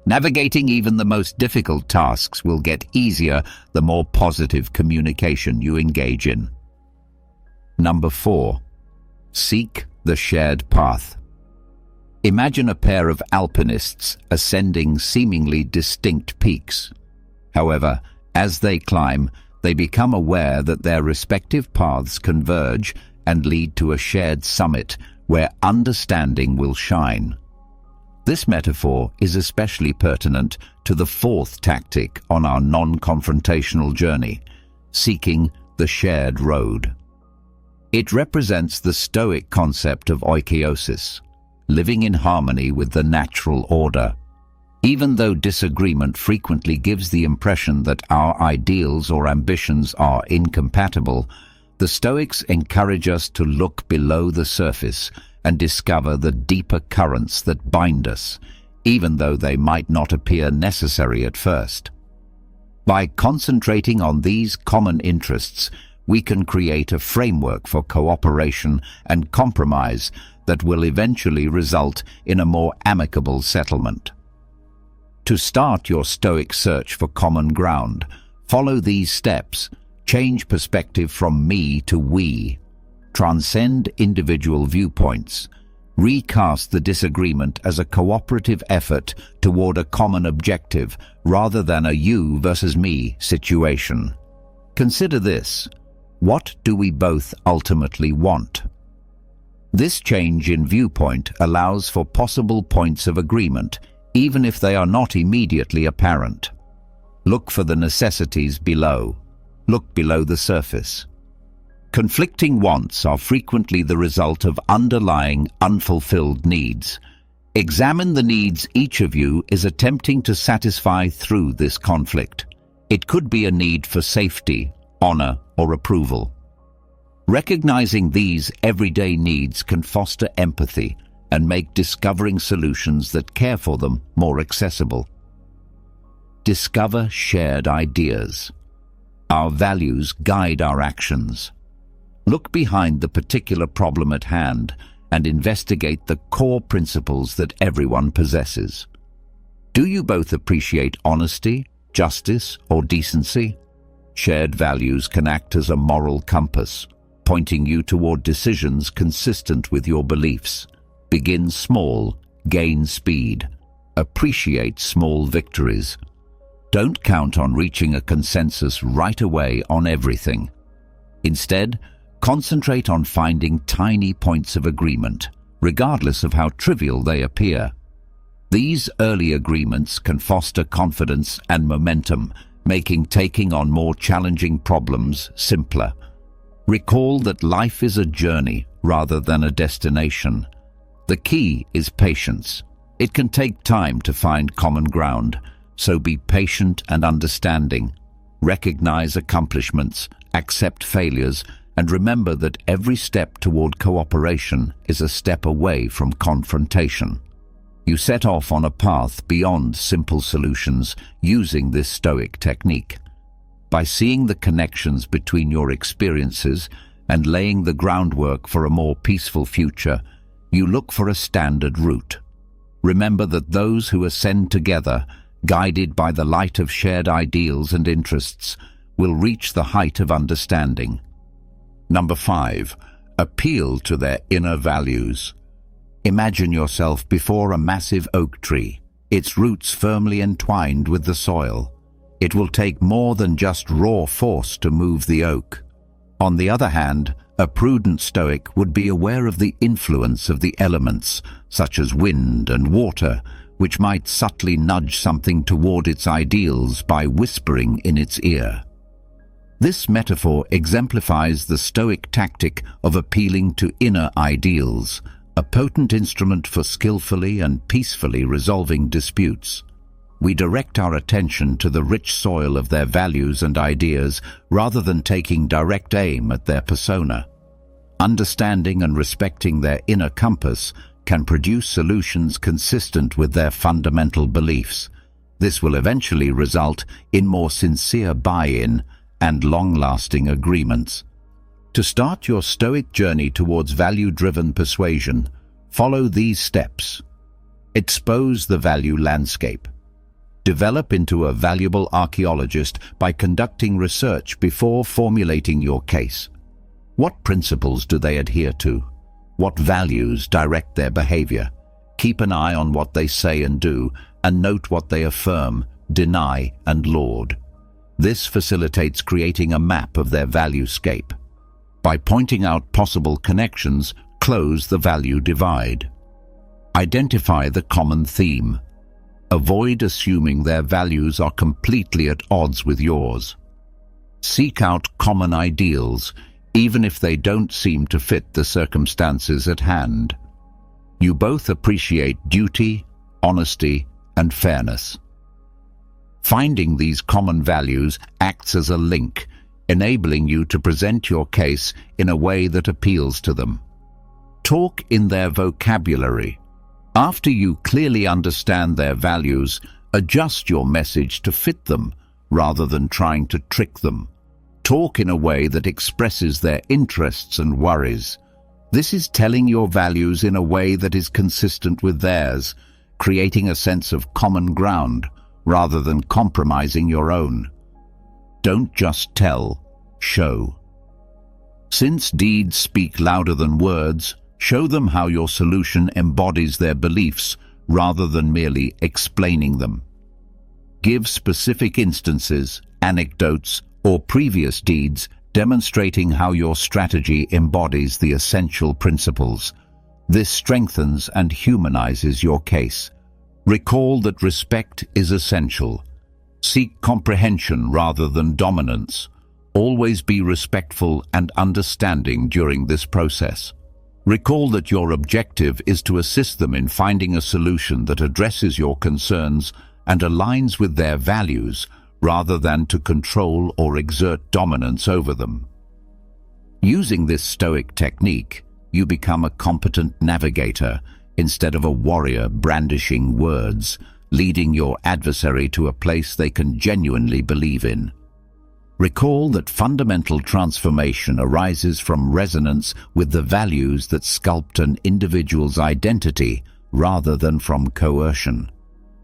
Navigating even the most difficult tasks will get easier the more positive communication you engage in. Number 4. Seek the shared path. Imagine a pair of alpinists ascending seemingly distinct peaks. However, as they climb, they become aware that their respective paths converge and lead to a shared summit where understanding will shine. This metaphor is especially pertinent to the 4th tactic on our non-confrontational journey, seeking the shared road. It represents the Stoic concept of oikeiosis, living in harmony with the natural order. Even though disagreement frequently gives the impression that our ideals or ambitions are incompatible, the Stoics encourage us to look below the surface and discover the deeper currents that bind us, even though they might not appear necessary at first. By concentrating on these common interests, we can create a framework for cooperation and compromise that will eventually result in a more amicable settlement. To start your Stoic search for common ground, follow these steps. Change perspective from me to we. Transcend individual viewpoints. Recast the disagreement as a cooperative effort toward a common objective rather than a you versus me situation. Consider this. What do we both ultimately want? This change in viewpoint allows for possible points of agreement, even if they are not immediately apparent. Look for the necessities below. Look below the surface. Conflicting wants are frequently the result of underlying, unfulfilled needs. Examine the needs each of you is attempting to satisfy through this conflict. It could be a need for safety, honor, or approval. Recognizing these everyday needs can foster empathy and make discovering solutions that care for them more accessible. Discover shared ideas. Our values guide our actions. Look behind the particular problem at hand and investigate the core principles that everyone possesses. Do you both appreciate honesty, justice, or decency? Shared values can act as a moral compass, pointing you toward decisions consistent with your beliefs. Begin small, gain speed. Appreciate small victories. Don't count on reaching a consensus right away on everything. Instead, concentrate on finding tiny points of agreement, regardless of how trivial they appear. These early agreements can foster confidence and momentum, making taking on more challenging problems simpler. Recall that life is a journey rather than a destination. The key is patience. It can take time to find common ground, so be patient and understanding. Recognize accomplishments, accept failures, and remember that every step toward cooperation is a step away from confrontation. You set off on a path beyond simple solutions using this Stoic technique. By seeing the connections between your experiences and laying the groundwork for a more peaceful future, you look for a standard route. Remember that those who ascend together, guided by the light of shared ideals and interests, will reach the height of understanding. Number 5. Appeal to their inner values. Imagine yourself before a massive oak tree, its roots firmly entwined with the soil. It will take more than just raw force to move the oak. On the other hand, a prudent Stoic would be aware of the influence of the elements, such as wind and water, which might subtly nudge something toward its ideals by whispering in its ear. This metaphor exemplifies the Stoic tactic of appealing to inner ideals, a potent instrument for skillfully and peacefully resolving disputes. We direct our attention to the rich soil of their values and ideas rather than taking direct aim at their persona. Understanding and respecting their inner compass can produce solutions consistent with their fundamental beliefs. This will eventually result in more sincere buy-in and long-lasting agreements. To start your Stoic journey towards value-driven persuasion, follow these steps. Expose the value landscape. Develop into a valuable archaeologist by conducting research before formulating your case. What principles do they adhere to? What values direct their behavior? Keep an eye on what they say and do, and note what they affirm, deny, and laud. This facilitates creating a map of their valuescape. By pointing out possible connections, close the value divide. Identify the common theme. Avoid assuming their values are completely at odds with yours. Seek out common ideals, even if they don't seem to fit the circumstances at hand. You both appreciate duty, honesty, and fairness. Finding these common values acts as a link, enabling you to present your case in a way that appeals to them. Talk in their vocabulary. After you clearly understand their values, adjust your message to fit them rather than trying to trick them. Talk in a way that expresses their interests and worries. This is telling your values in a way that is consistent with theirs, creating a sense of common ground rather than compromising your own. Don't just tell, show. Since deeds speak louder than words, show them how your solution embodies their beliefs rather than merely explaining them. Give specific instances, anecdotes, or previous deeds demonstrating how your strategy embodies the essential principles. This strengthens and humanizes your case. Recall that respect is essential. Seek comprehension rather than dominance. Always be respectful and understanding during this process. Recall that your objective is to assist them in finding a solution that addresses your concerns and aligns with their values, rather than to control or exert dominance over them. Using this Stoic technique, you become a competent navigator instead of a warrior brandishing words, leading your adversary to a place they can genuinely believe in. Recall that fundamental transformation arises from resonance with the values that sculpt an individual's identity rather than from coercion.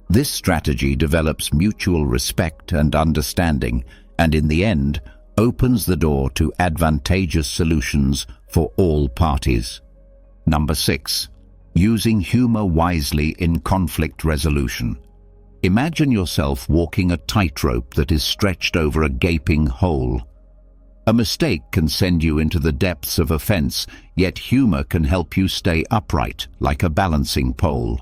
This strategy develops mutual respect and understanding, and in the end, opens the door to advantageous solutions for all parties. Number 6. Using humor wisely in conflict resolution. Imagine yourself walking a tightrope that is stretched over a gaping hole. A mistake can send you into the depths of offense, yet humor can help you stay upright, like a balancing pole.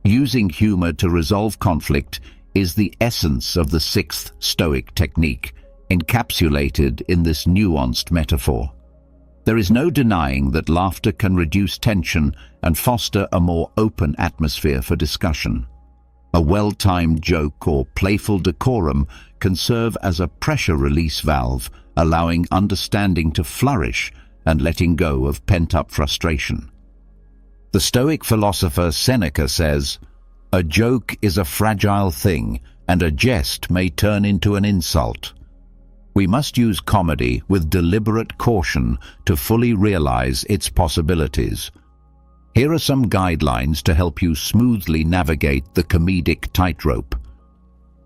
Using humor to resolve conflict is the essence of the 6th Stoic technique, encapsulated in this nuanced metaphor. There is no denying that laughter can reduce tension and foster a more open atmosphere for discussion. A well-timed joke or playful decorum can serve as a pressure release valve, allowing understanding to flourish and letting go of pent-up frustration. The Stoic philosopher Seneca says, "A joke is a fragile thing, and a jest may turn into an insult." We must use comedy with deliberate caution to fully realize its possibilities. Here are some guidelines to help you smoothly navigate the comedic tightrope.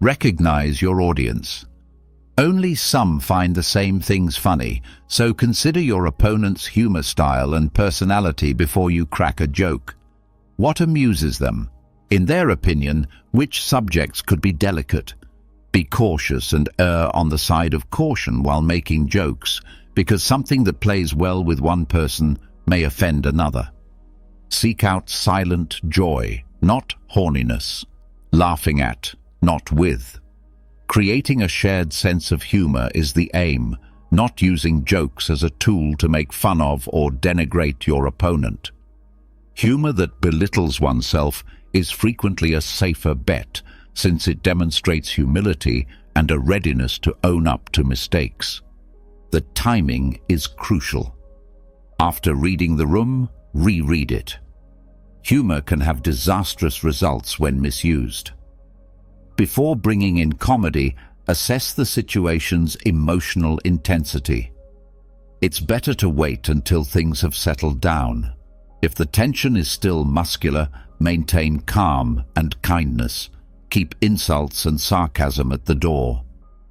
Recognize your audience. Only some find the same things funny, so consider your opponent's humor style and personality before you crack a joke. What amuses them? In their opinion, which subjects could be delicate? Be cautious and err on the side of caution while making jokes, because something that plays well with one person may offend another. Seek out silent joy, not horniness. Laughing at, not with. Creating a shared sense of humor is the aim, not using jokes as a tool to make fun of or denigrate your opponent. Humor that belittles oneself is frequently a safer bet, since it demonstrates humility and a readiness to own up to mistakes. The timing is crucial. After reading the room, reread it. Humor can have disastrous results when misused. Before bringing in comedy, assess the situation's emotional intensity. It's better to wait until things have settled down. If the tension is still muscular, maintain calm and kindness. Keep insults and sarcasm at the door.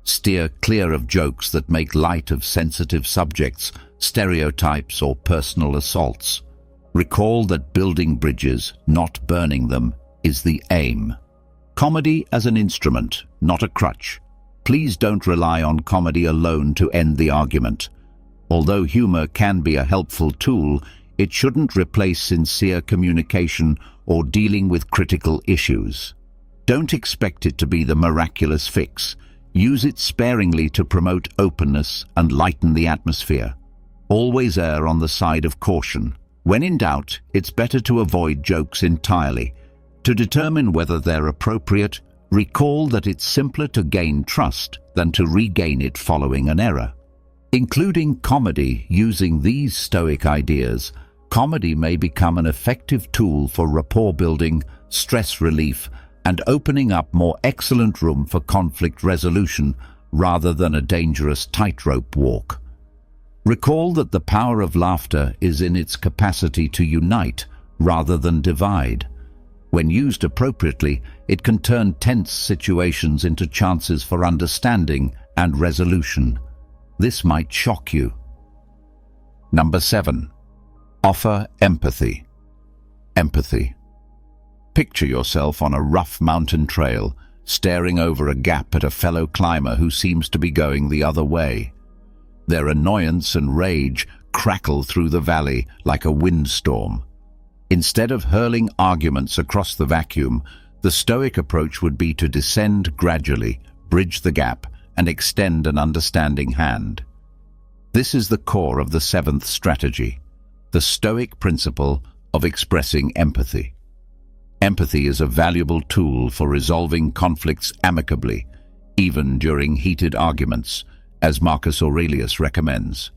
Steer clear of jokes that make light of sensitive subjects, stereotypes, or personal assaults. Recall that building bridges, not burning them, is the aim. Comedy as an instrument, not a crutch. Please don't rely on comedy alone to end the argument. Although humor can be a helpful tool, it shouldn't replace sincere communication or dealing with critical issues. Don't expect it to be the miraculous fix. Use it sparingly to promote openness and lighten the atmosphere. Always err on the side of caution. When in doubt, it's better to avoid jokes entirely. To determine whether they're appropriate, recall that it's simpler to gain trust than to regain it following an error. Including comedy using these Stoic ideas, comedy may become an effective tool for rapport building, stress relief, and opening up more excellent room for conflict resolution rather than a dangerous tightrope walk. Recall that the power of laughter is in its capacity to unite rather than divide. When used appropriately, it can turn tense situations into chances for understanding and resolution. This might shock you. Number 7. Offer empathy. Empathy. Picture yourself on a rough mountain trail, staring over a gap at a fellow climber who seems to be going the other way. Their annoyance and rage crackle through the valley like a windstorm. Instead of hurling arguments across the vacuum, the Stoic approach would be to descend gradually, bridge the gap, and extend an understanding hand. This is the core of the seventh strategy, the Stoic principle of expressing empathy. Empathy is a valuable tool for resolving conflicts amicably, even during heated arguments, as Marcus Aurelius recommends.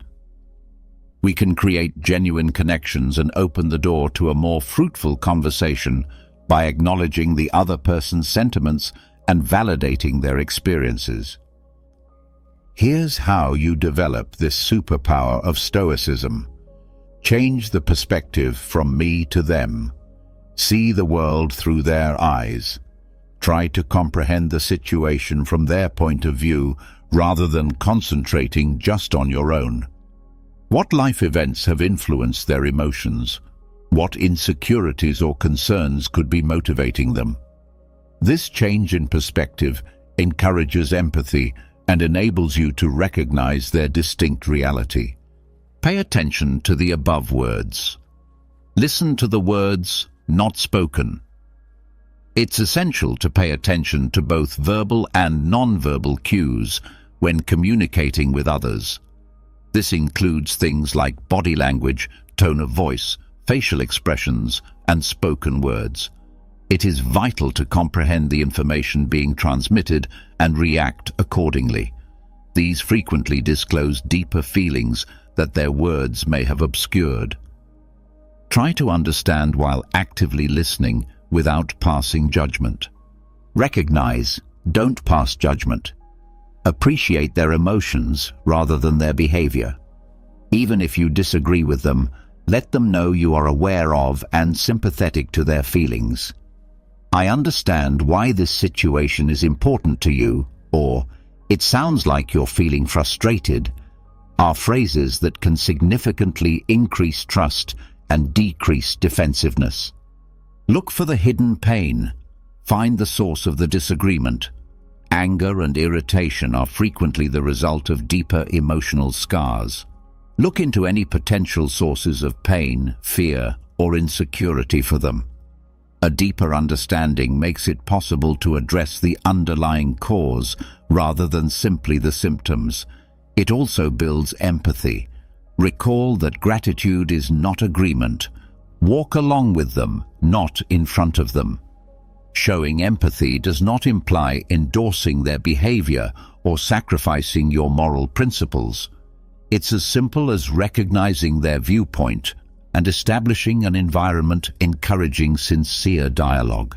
We can create genuine connections and open the door to a more fruitful conversation by acknowledging the other person's sentiments and validating their experiences. Here's how you develop this superpower of Stoicism. Change the perspective from me to them. See the world through their eyes. Try to comprehend the situation from their point of view rather than concentrating just on your own. What life events have influenced their emotions? What insecurities or concerns could be motivating them? This change in perspective encourages empathy and enables you to recognize their distinct reality. Pay attention to the above words. Listen to the words not spoken. It's essential to pay attention to both verbal and non-verbal cues when communicating with others. This includes things like body language, tone of voice, facial expressions, and spoken words. It is vital to comprehend the information being transmitted and react accordingly. These frequently disclose deeper feelings that their words may have obscured. Try to understand while actively listening without passing judgment. Recognize, don't pass judgment. Appreciate their emotions rather than their behavior. Even if you disagree with them, let them know you are aware of and sympathetic to their feelings. I understand why this situation is important to you, or it sounds like you're feeling frustrated, are phrases that can significantly increase trust and decrease defensiveness. Look for the hidden pain. Find the source of the disagreement. Anger and irritation are frequently the result of deeper emotional scars. Look into any potential sources of pain, fear, or insecurity for them. A deeper understanding makes it possible to address the underlying cause rather than simply the symptoms. It also builds empathy. Recall that gratitude is not agreement. Walk along with them, not in front of them. Showing empathy does not imply endorsing their behavior or sacrificing your moral principles. It's as simple as recognizing their viewpoint and establishing an environment encouraging sincere dialogue.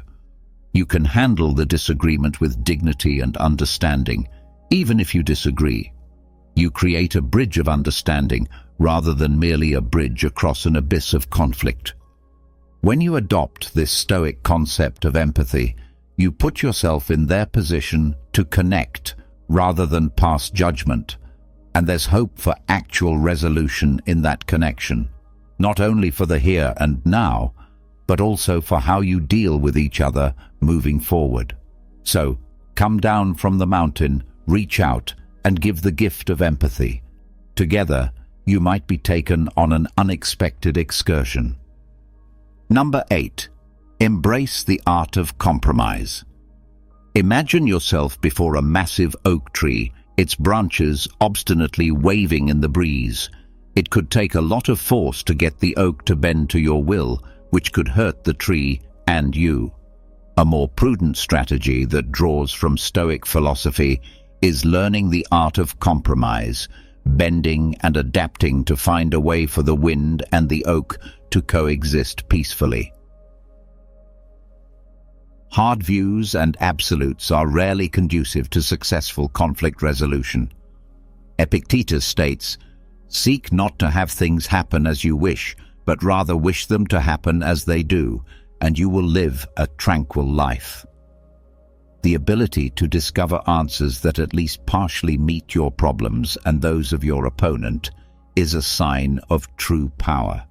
You can handle the disagreement with dignity and understanding, even if you disagree. You create a bridge of understanding rather than merely a bridge across an abyss of conflict. When you adopt this Stoic concept of empathy, you put yourself in their position to connect rather than pass judgment, and there's hope for actual resolution in that connection, not only for the here and now, but also for how you deal with each other moving forward. So, come down from the mountain, reach out, and give the gift of empathy. Together, you might be taken on an unexpected excursion. Number 8. Embrace the art of compromise. Imagine yourself before a massive oak tree, its branches obstinately waving in the breeze. It could take a lot of force to get the oak to bend to your will, which could hurt the tree and you. A more prudent strategy that draws from Stoic philosophy is learning the art of compromise, bending and adapting to find a way for the wind and the oak to coexist peacefully. Hard views and absolutes are rarely conducive to successful conflict resolution. Epictetus states, "Seek not to have things happen as you wish, but rather wish them to happen as they do, and you will live a tranquil life." The ability to discover answers that at least partially meet your problems and those of your opponent is a sign of true power.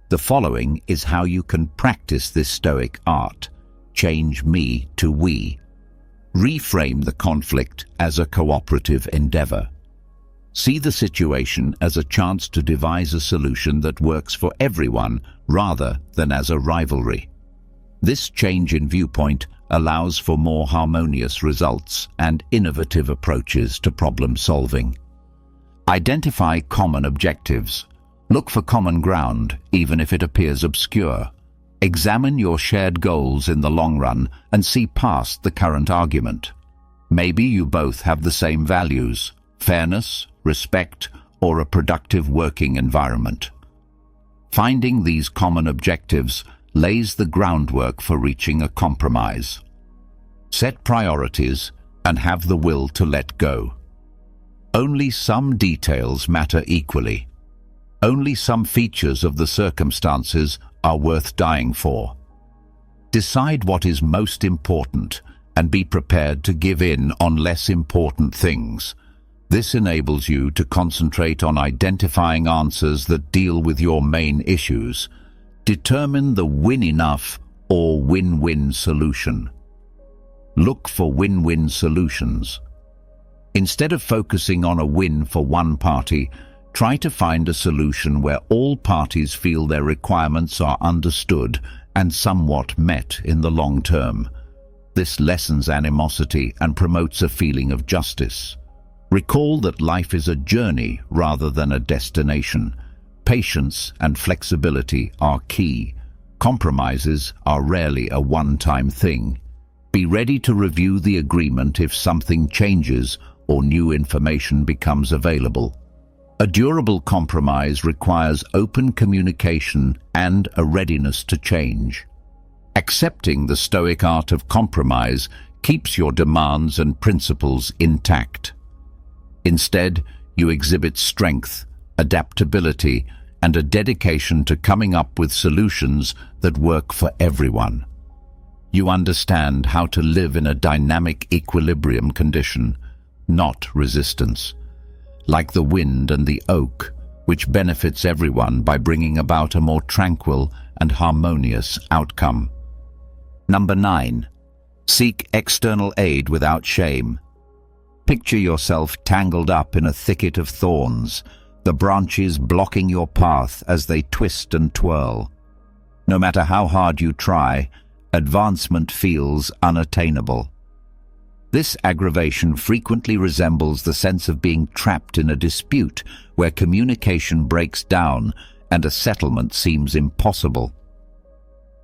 The following is how you can practice this Stoic art. Change me to we. Reframe the conflict as a cooperative endeavor. See the situation as a chance to devise a solution that works for everyone rather than as a rivalry. This change in viewpoint allows for more harmonious results and innovative approaches to problem solving. Identify common objectives. Look for common ground, even if it appears obscure. Examine your shared goals in the long run and see past the current argument. Maybe you both have the same values: fairness, respect, or a productive working environment. Finding these common objectives lays the groundwork for reaching a compromise. Set priorities and have the will to let go. Only some details matter equally. Only some features of the circumstances are worth dying for. Decide what is most important and be prepared to give in on less important things. This enables you to concentrate on identifying answers that deal with your main issues. Determine the win-enough or win-win solution. Look for win-win solutions. Instead of focusing on a win for one party, try to find a solution where all parties feel their requirements are understood and somewhat met in the long term. This lessens animosity and promotes a feeling of justice. Recall that life is a journey rather than a destination. Patience and flexibility are key. Compromises are rarely a one-time thing. Be ready to review the agreement if something changes or new information becomes available. A durable compromise requires open communication and a readiness to change. Accepting the Stoic art of compromise keeps your demands and principles intact. Instead, you exhibit strength, adaptability, and a dedication to coming up with solutions that work for everyone. You understand how to live in a dynamic equilibrium condition, not resistance. Like the wind and the oak, which benefits everyone by bringing about a more tranquil and harmonious outcome. Number 9. Seek external aid without shame. Picture yourself tangled up in a thicket of thorns, the branches blocking your path as they twist and twirl. No matter how hard you try, advancement feels unattainable. This aggravation frequently resembles the sense of being trapped in a dispute where communication breaks down and a settlement seems impossible.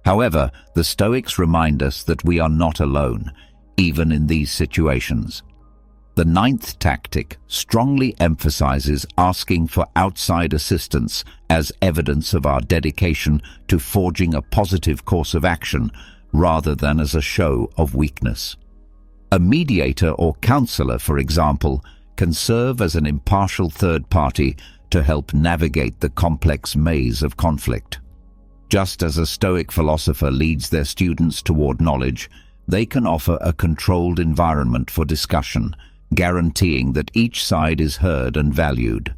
However, the Stoics remind us that we are not alone, even in these situations. The 9th tactic strongly emphasizes asking for outside assistance as evidence of our dedication to forging a positive course of action rather than as a show of weakness. A mediator or counselor, for example, can serve as an impartial third party to help navigate the complex maze of conflict. Just as a Stoic philosopher leads their students toward knowledge, they can offer a controlled environment for discussion, guaranteeing that each side is heard and valued.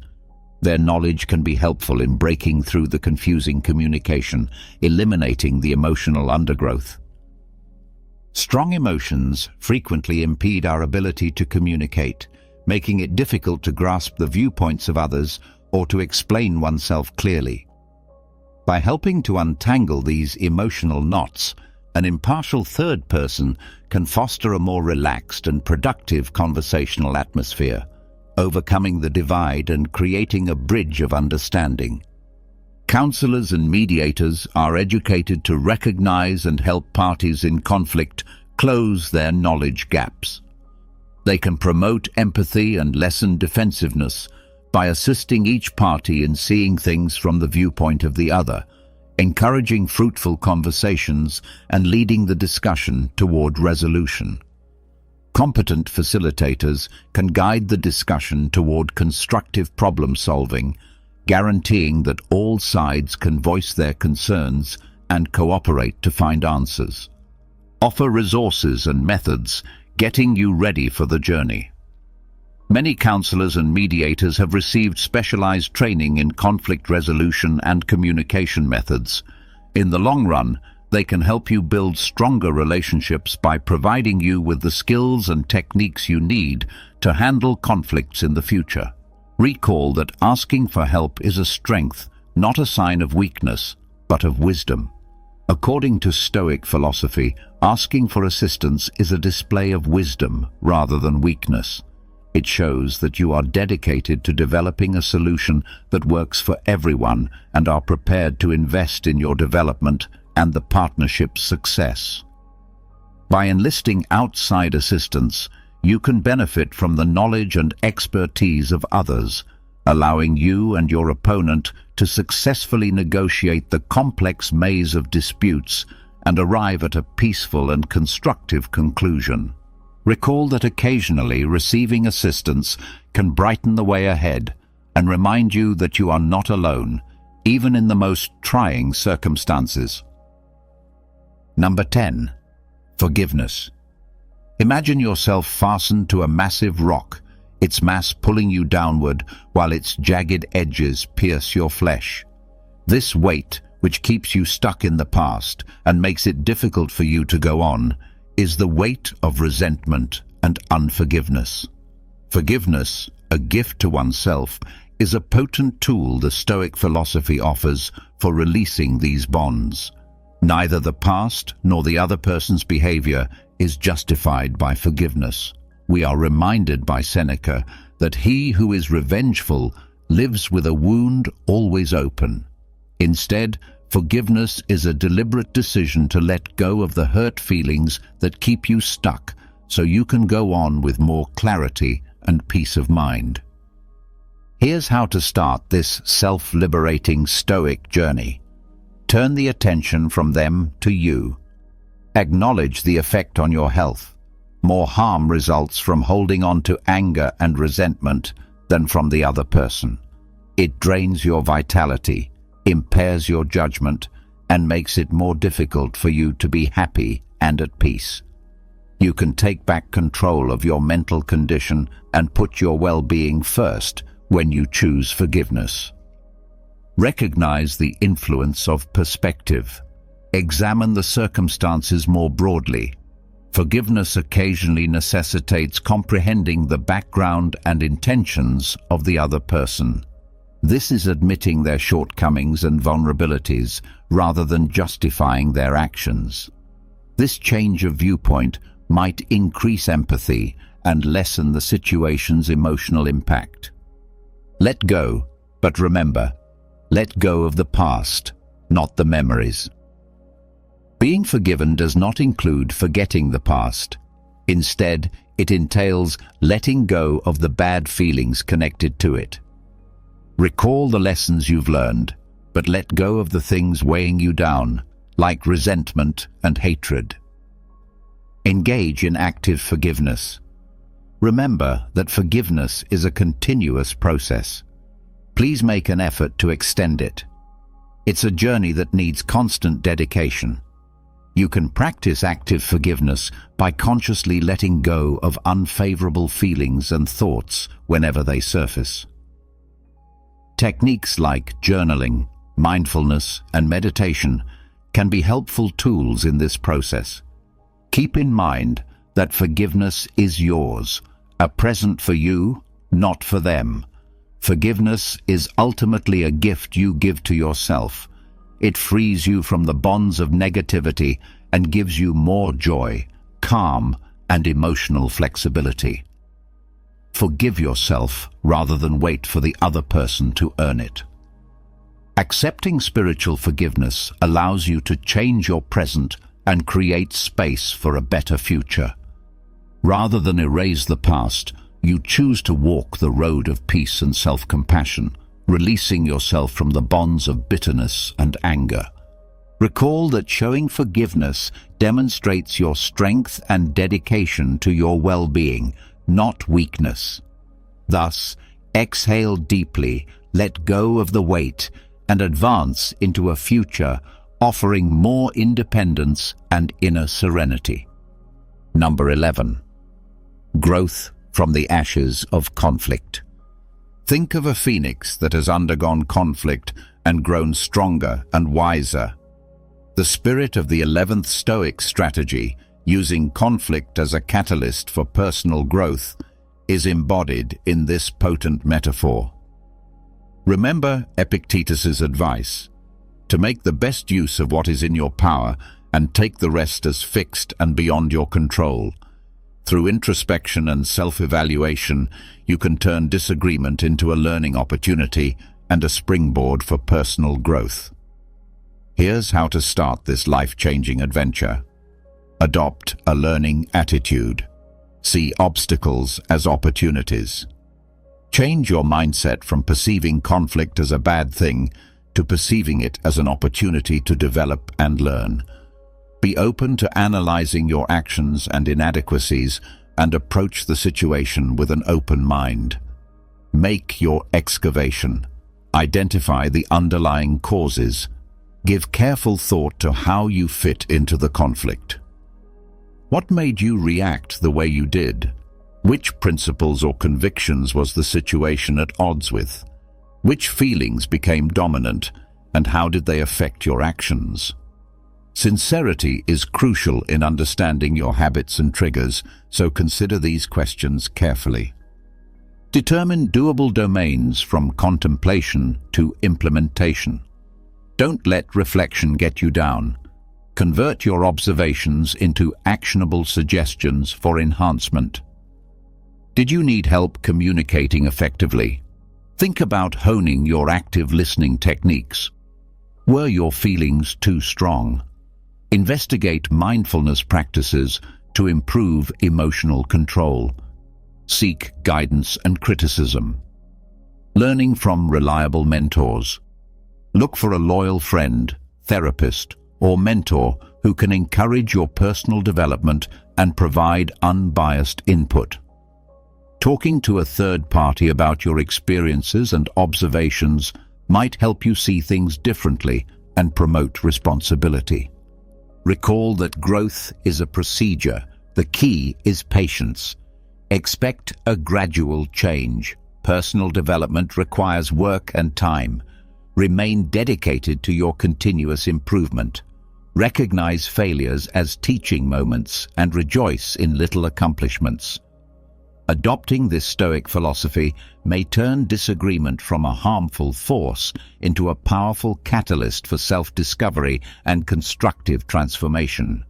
Their knowledge can be helpful in breaking through the confusing communication, eliminating the emotional undergrowth. Strong emotions frequently impede our ability to communicate, making it difficult to grasp the viewpoints of others or to explain oneself clearly. By helping to untangle these emotional knots, an impartial third person can foster a more relaxed and productive conversational atmosphere, overcoming the divide and creating a bridge of understanding. Counselors and mediators are educated to recognize and help parties in conflict close their knowledge gaps. They can promote empathy and lessen defensiveness by assisting each party in seeing things from the viewpoint of the other, encouraging fruitful conversations and leading the discussion toward resolution. Competent facilitators can guide the discussion toward constructive problem-solving, guaranteeing that all sides can voice their concerns and cooperate to find answers. Offer resources and methods, getting you ready for the journey. Many counselors and mediators have received specialized training in conflict resolution and communication methods. In the long run, they can help you build stronger relationships by providing you with the skills and techniques you need to handle conflicts in the future. Recall that asking for help is a strength, not a sign of weakness, but of wisdom. According to Stoic philosophy, asking for assistance is a display of wisdom rather than weakness. It shows that you are dedicated to developing a solution that works for everyone and are prepared to invest in your development and the partnership's success. By enlisting outside assistance, you can benefit from the knowledge and expertise of others, allowing you and your opponent to successfully negotiate the complex maze of disputes and arrive at a peaceful and constructive conclusion. Recall that occasionally receiving assistance can brighten the way ahead and remind you that you are not alone, even in the most trying circumstances. Number 10. Forgiveness. Imagine yourself fastened to a massive rock, its mass pulling you downward while its jagged edges pierce your flesh. This weight, which keeps you stuck in the past and makes it difficult for you to go on, is the weight of resentment and unforgiveness. Forgiveness, a gift to oneself, is a potent tool the Stoic philosophy offers for releasing these bonds. Neither the past nor the other person's behavior is justified by forgiveness. We are reminded by Seneca that he who is revengeful lives with a wound always open. Instead, forgiveness is a deliberate decision to let go of the hurt feelings that keep you stuck so you can go on with more clarity and peace of mind. Here's how to start this self-liberating Stoic journey. Turn the attention from them to you. Acknowledge the effect on your health. More harm results from holding on to anger and resentment than from the other person. It drains your vitality, impairs your judgment, and makes it more difficult for you to be happy and at peace. You can take back control of your mental condition and put your well-being first when you choose forgiveness. Recognize the influence of perspective. Examine the circumstances more broadly. Forgiveness occasionally necessitates comprehending the background and intentions of the other person. This is admitting their shortcomings and vulnerabilities rather than justifying their actions. This change of viewpoint might increase empathy and lessen the situation's emotional impact. Let go, but remember, let go of the past, not the memories. Being forgiven does not include forgetting the past. Instead, it entails letting go of the bad feelings connected to it. Recall the lessons you've learned, but let go of the things weighing you down, like resentment and hatred. Engage in active forgiveness. Remember that forgiveness is a continuous process. Please make an effort to extend it. It's a journey that needs constant dedication. You can practice active forgiveness by consciously letting go of unfavorable feelings and thoughts whenever they surface. Techniques like journaling, mindfulness, and meditation can be helpful tools in this process. Keep in mind that forgiveness is yours, a present for you, not for them. Forgiveness is ultimately a gift you give to yourself. It frees you from the bonds of negativity and gives you more joy, calm, and emotional flexibility. Forgive yourself rather than wait for the other person to earn it. Accepting spiritual forgiveness allows you to change your present and create space for a better future. Rather than erase the past, you choose to walk the road of peace and self-compassion, releasing yourself from the bonds of bitterness and anger. Recall that showing forgiveness demonstrates your strength and dedication to your well-being, not weakness. Thus, exhale deeply, let go of the weight, and advance into a future offering more independence and inner serenity. Number 11. Growth from the ashes of conflict. Think of a phoenix that has undergone conflict and grown stronger and wiser. The spirit of the 11th Stoic strategy, using conflict as a catalyst for personal growth, is embodied in this potent metaphor. Remember Epictetus's advice, to make the best use of what is in your power and take the rest as fixed and beyond your control. Through introspection and self-evaluation, you can turn disagreement into a learning opportunity and a springboard for personal growth. Here's how to start this life-changing adventure. Adopt a learning attitude. See obstacles as opportunities. Change your mindset from perceiving conflict as a bad thing to perceiving it as an opportunity to develop and learn. Be open to analyzing your actions and inadequacies and approach the situation with an open mind. Make your excavation. Identify the underlying causes. Give careful thought to how you fit into the conflict. What made you react the way you did? Which principles or convictions was the situation at odds with? Which feelings became dominant, and how did they affect your actions? Sincerity is crucial in understanding your habits and triggers, so consider these questions carefully. Determine doable domains from contemplation to implementation. Don't let reflection get you down. Convert your observations into actionable suggestions for enhancement. Did you need help communicating effectively? Think about honing your active listening techniques. Were your feelings too strong? Investigate mindfulness practices to improve emotional control. Seek guidance and criticism. Learning from reliable mentors. Look for a loyal friend, therapist, or mentor who can encourage your personal development and provide unbiased input. Talking to a third party about your experiences and observations might help you see things differently and promote responsibility. Recall that growth is a procedure. The key is patience. Expect a gradual change. Personal development requires work and time. Remain dedicated to your continuous improvement. Recognize failures as teaching moments and rejoice in little accomplishments. Adopting this Stoic philosophy may turn disagreement from a harmful force into a powerful catalyst for self-discovery and constructive transformation.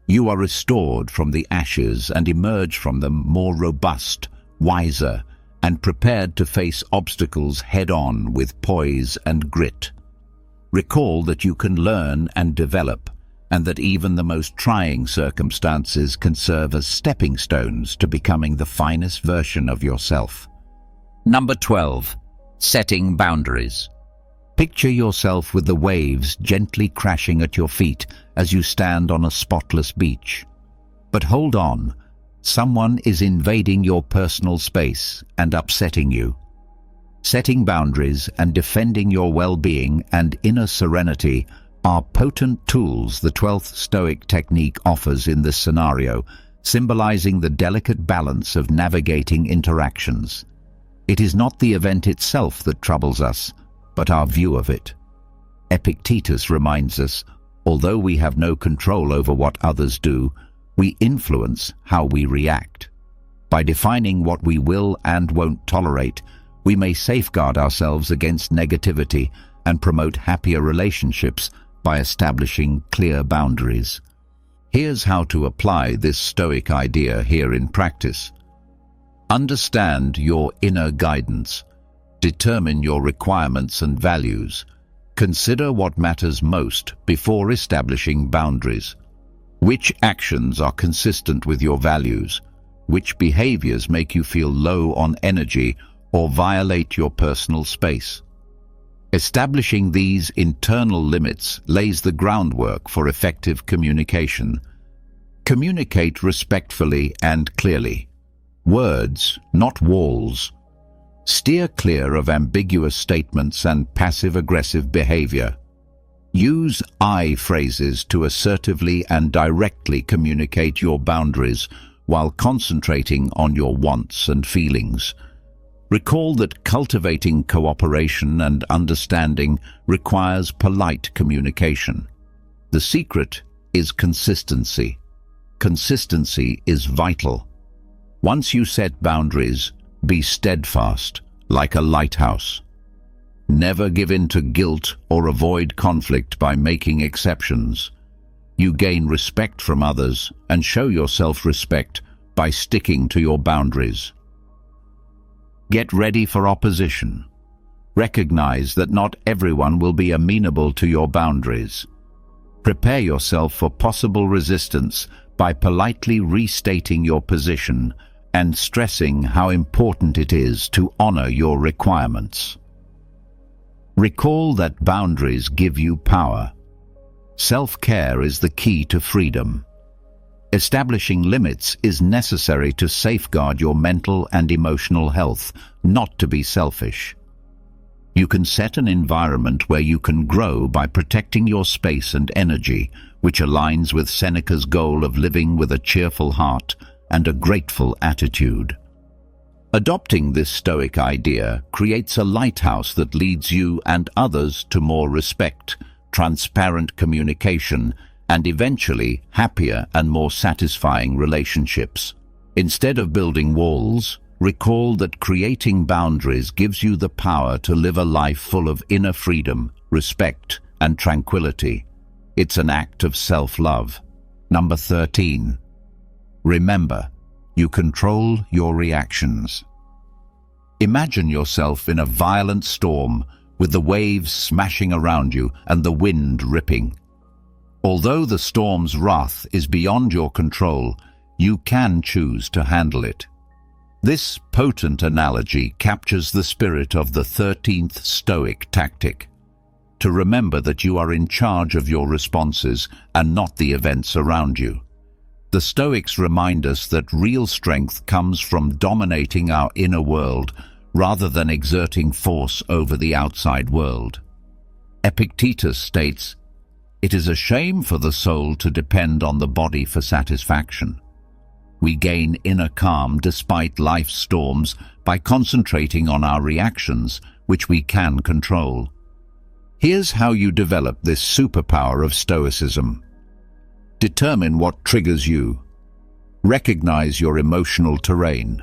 You are restored from the ashes and emerge from them more robust, wiser, and prepared to face obstacles head-on with poise and grit. Recall that you can learn and develop, and that even the most trying circumstances can serve as stepping stones to becoming the finest version of yourself. Number 12. Setting boundaries. Picture yourself with the waves gently crashing at your feet as you stand on a spotless beach. But hold on, someone is invading your personal space and upsetting you. Setting boundaries and defending your well-being and inner serenity are potent tools the 12th Stoic technique offers in this scenario, symbolizing the delicate balance of navigating interactions. It is not the event itself that troubles us, but our view of it. Epictetus reminds us, although we have no control over what others do, we influence how we react. By defining what we will and won't tolerate, we may safeguard ourselves against negativity and promote happier relationships by establishing clear boundaries. Here's how to apply this Stoic idea here in practice. Understand your inner guidance. Determine your requirements and values. Consider what matters most before establishing boundaries. Which actions are consistent with your values? Which behaviors make you feel low on energy or violate your personal space? Establishing these internal limits lays the groundwork for effective communication. Communicate respectfully and clearly. Words, not walls. Steer clear of ambiguous statements and passive-aggressive behavior. Use I phrases to assertively and directly communicate your boundaries while concentrating on your wants and feelings. Recall that cultivating cooperation and understanding requires polite communication. The secret is consistency. Consistency is vital. Once you set boundaries, be steadfast, like a lighthouse. Never give in to guilt or avoid conflict by making exceptions. You gain respect from others and show your self-respect by sticking to your boundaries. Get ready for opposition. Recognize that not everyone will be amenable to your boundaries. Prepare yourself for possible resistance by politely restating your position and stressing how important it is to honor your requirements. Recall that boundaries give you power. Self-care is the key to freedom. Establishing limits is necessary to safeguard your mental and emotional health, not to be selfish. You can set an environment where you can grow by protecting your space and energy, which aligns with Seneca's goal of living with a cheerful heart and a grateful attitude. Adopting this Stoic idea creates a lighthouse that leads you and others to more respect, transparent communication, and eventually happier and more satisfying relationships. Instead of building walls, recall that creating boundaries gives you the power to live a life full of inner freedom, respect, and tranquility. It's an act of self-love. Number 13. Remember, you control your reactions. Imagine yourself in a violent storm with the waves smashing around you and the wind ripping. Although the storm's wrath is beyond your control, you can choose to handle it. This potent analogy captures the spirit of the 13th Stoic tactic: to remember that you are in charge of your responses and not the events around you. The Stoics remind us that real strength comes from dominating our inner world rather than exerting force over the outside world. Epictetus states, "It is a shame for the soul to depend on the body for satisfaction." We gain inner calm despite life's storms by concentrating on our reactions, which we can control. Here's how you develop this superpower of Stoicism. Determine what triggers you. Recognize your emotional terrain.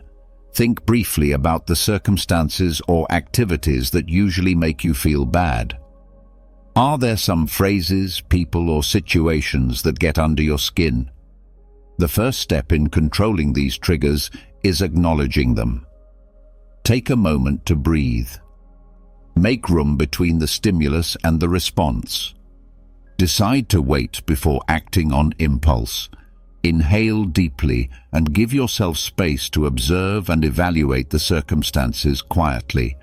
Think briefly about the circumstances or activities that usually make you feel bad. Are there some phrases, people, or situations that get under your skin? The first step in controlling these triggers is acknowledging them. Take a moment to breathe. Make room between the stimulus and the response. Decide to wait before acting on impulse. Inhale deeply and give yourself space to observe and evaluate the circumstances quietly.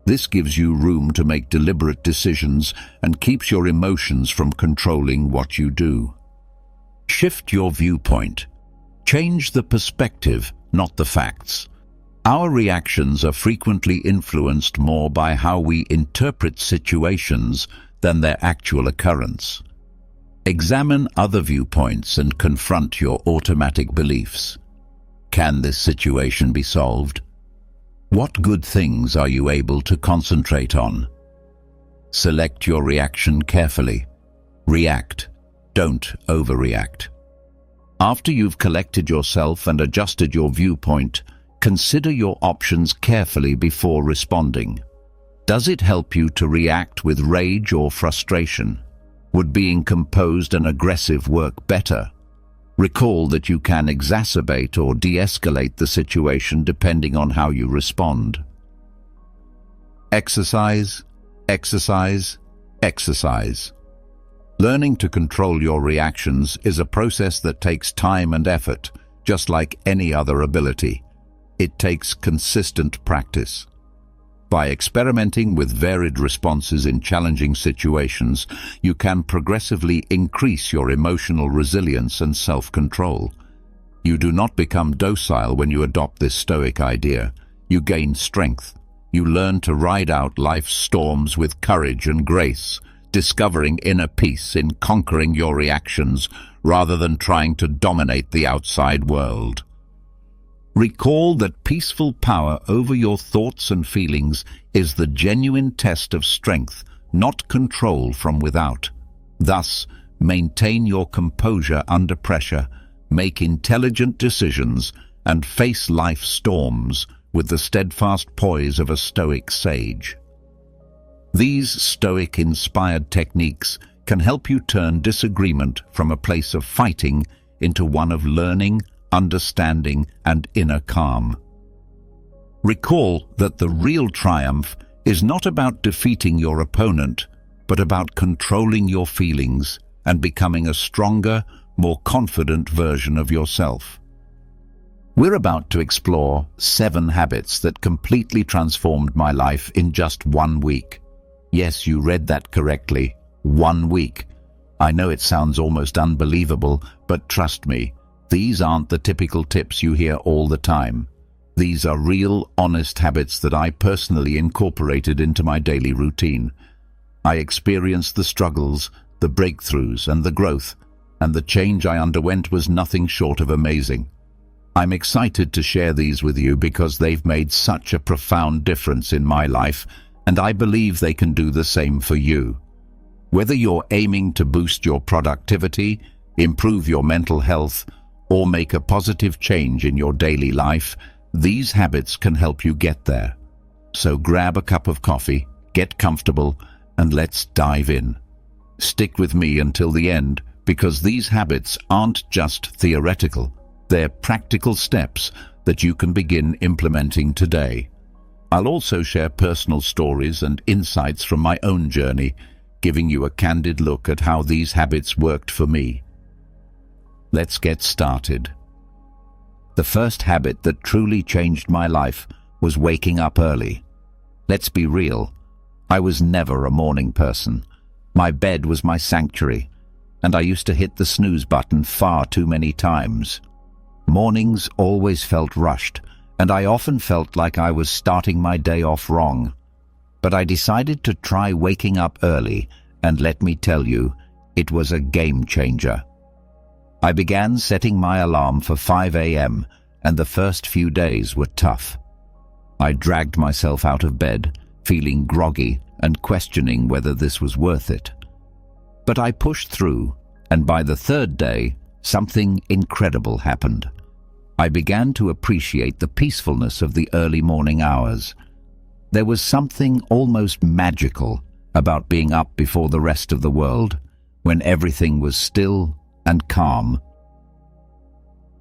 This gives you room to make deliberate decisions and keeps your emotions from controlling what you do. Shift your viewpoint. Change the perspective, not the facts. Our reactions are frequently influenced more by how we interpret situations than their actual occurrence. Examine other viewpoints and confront your automatic beliefs. Can this situation be solved? What good things are you able to concentrate on? Select your reaction carefully. React. Don't overreact. After you've collected yourself and adjusted your viewpoint, consider your options carefully before responding. Does it help you to react with rage or frustration? Would being composed and aggressive work better? Recall that you can exacerbate or de-escalate the situation depending on how you respond. Exercise, exercise, exercise. Learning to control your reactions is a process that takes time and effort, just like any other ability. It takes consistent practice. By experimenting with varied responses in challenging situations, you can progressively increase your emotional resilience and self-control. You do not become docile when you adopt this Stoic idea. You gain strength. You learn to ride out life's storms with courage and grace, discovering inner peace in conquering your reactions rather than trying to dominate the outside world. Recall that peaceful power over your thoughts and feelings is the genuine test of strength, not control from without. Thus, maintain your composure under pressure, make intelligent decisions, and face life's storms with the steadfast poise of a Stoic sage. These Stoic-inspired techniques can help you turn disagreement from a place of fighting into one of learning, understanding, and inner calm. Recall that the real triumph is not about defeating your opponent, but about controlling your feelings and becoming a stronger, more confident version of yourself. We're about to explore 7 habits that completely transformed my life in just 1 week. Yes, you read that correctly. 1 week. I know it sounds almost unbelievable, but trust me, these aren't the typical tips you hear all the time. These are real, honest habits that I personally incorporated into my daily routine. I experienced the struggles, the breakthroughs, and the growth, and the change I underwent was nothing short of amazing. I'm excited to share these with you because they've made such a profound difference in my life, and I believe they can do the same for you. Whether you're aiming to boost your productivity, improve your mental health, or make a positive change in your daily life, these habits can help you get there. So grab a cup of coffee, get comfortable, and let's dive in. Stick with me until the end, because these habits aren't just theoretical. They're practical steps that you can begin implementing today. I'll also share personal stories and insights from my own journey, giving you a candid look at how these habits worked for me. Let's get started. The first habit that truly changed my life was waking up early. Let's be real, I was never a morning person. My bed was my sanctuary, and I used to hit the snooze button far too many times. Mornings always felt rushed, and I often felt like I was starting my day off wrong. But I decided to try waking up early, and let me tell you, it was a game changer. I began setting my alarm for 5 a.m., and the first few days were tough. I dragged myself out of bed, feeling groggy and questioning whether this was worth it. But I pushed through, and by the 3rd day, something incredible happened. I began to appreciate the peacefulness of the early morning hours. There was something almost magical about being up before the rest of the world, when everything was still and calm.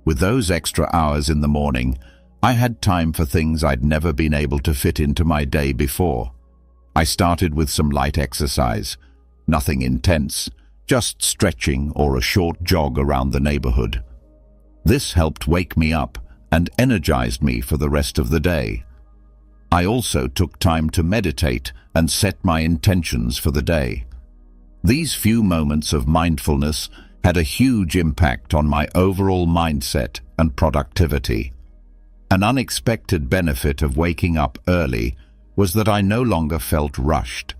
With those extra hours in the morning, I had time for things I'd never been able to fit into my day before. I started with some light exercise, nothing intense, just stretching or a short jog around the neighborhood. This helped wake me up and energized me for the rest of the day. I also took time to meditate and set my intentions for the day. These few moments of mindfulness had a huge impact on my overall mindset and productivity. An unexpected benefit of waking up early was that I no longer felt rushed.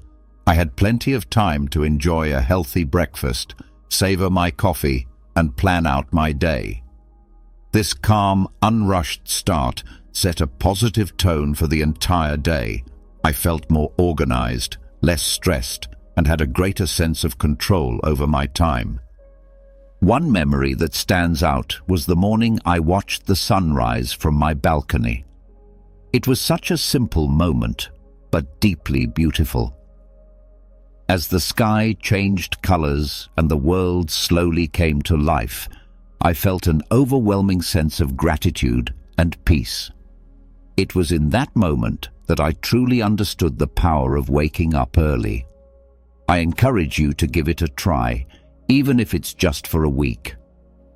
I had plenty of time to enjoy a healthy breakfast, savor my coffee, and plan out my day. This calm, unrushed start set a positive tone for the entire day. I felt more organized, less stressed, and had a greater sense of control over my time. One memory that stands out was the morning I watched the sunrise from my balcony. It was such a simple moment, but deeply beautiful. As the sky changed colors and the world slowly came to life, I felt an overwhelming sense of gratitude and peace. It was in that moment that I truly understood the power of waking up early. I encourage you to give it a try, even if it's just for a week.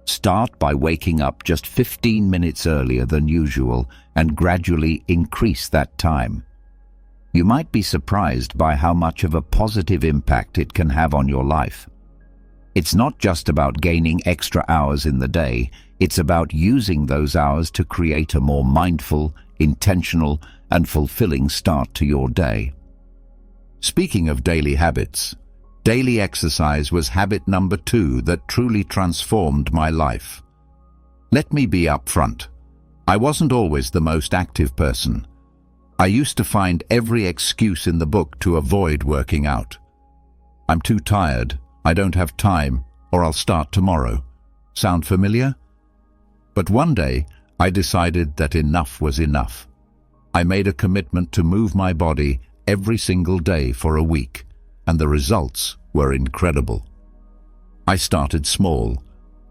Start by waking up just 15 minutes earlier than usual and gradually increase that time. You might be surprised by how much of a positive impact it can have on your life. It's not just about gaining extra hours in the day, it's about using those hours to create a more mindful, intentional, and fulfilling start to your day. Speaking of daily habits, daily exercise was habit number 2 that truly transformed my life. Let me be upfront. I wasn't always the most active person. I used to find every excuse in the book to avoid working out. I'm too tired, I don't have time, or I'll start tomorrow. Sound familiar? But one day, I decided that enough was enough. I made a commitment to move my body every single day for a week, and the results were incredible. I started small,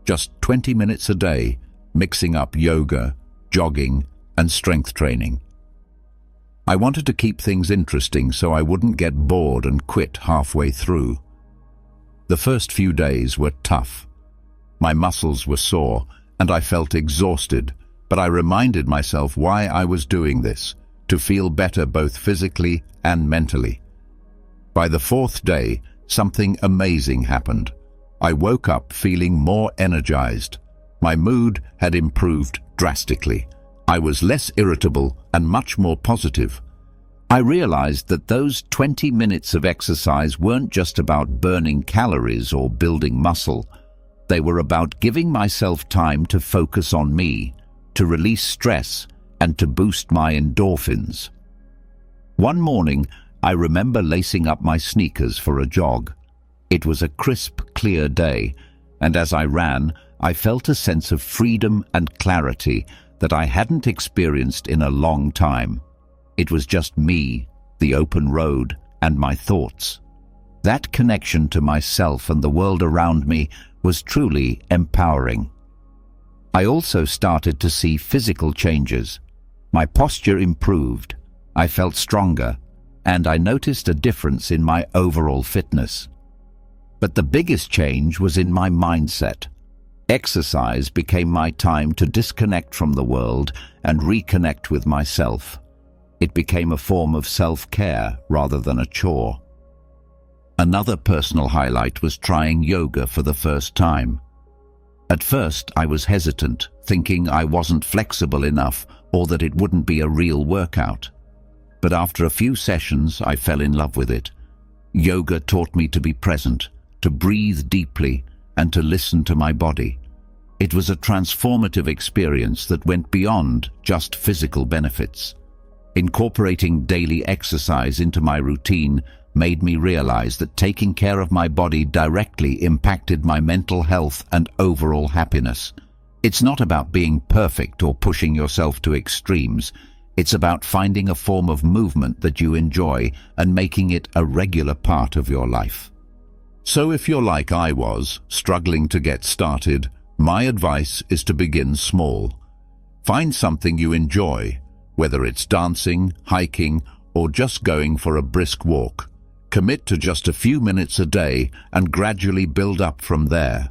just 20 minutes a day, mixing up yoga, jogging, and strength training. I wanted to keep things interesting so I wouldn't get bored and quit halfway through. The first few days were tough. My muscles were sore, and I felt exhausted, but I reminded myself why I was doing this, to feel better both physically and mentally. By the fourth day, something amazing happened. I woke up feeling more energized. My mood had improved drastically. I was less irritable and much more positive. I realized that those 20 minutes of exercise weren't just about burning calories or building muscle. They were about giving myself time to focus on me, to release stress, and to boost my endorphins. One morning, I remember lacing up my sneakers for a jog. It was a crisp, clear day, and as I ran, I felt a sense of freedom and clarity that I hadn't experienced in a long time. It was just me, the open road, and my thoughts. That connection to myself and the world around me was truly empowering. I also started to see physical changes. My posture improved, I felt stronger, and I noticed a difference in my overall fitness. But the biggest change was in my mindset. Exercise became my time to disconnect from the world and reconnect with myself. It became a form of self-care rather than a chore. Another personal highlight was trying yoga for the first time. At first, I was hesitant, thinking I wasn't flexible enough or that it wouldn't be a real workout. But after a few sessions, I fell in love with it. Yoga taught me to be present, to breathe deeply, and to listen to my body. It was a transformative experience that went beyond just physical benefits. Incorporating daily exercise into my routine made me realize that taking care of my body directly impacted my mental health and overall happiness. It's not about being perfect or pushing yourself to extremes. It's about finding a form of movement that you enjoy and making it a regular part of your life. So if you're like I was, struggling to get started, my advice is to begin small. Find something you enjoy, whether it's dancing, hiking, or just going for a brisk walk. Commit to just a few minutes a day and gradually build up from there.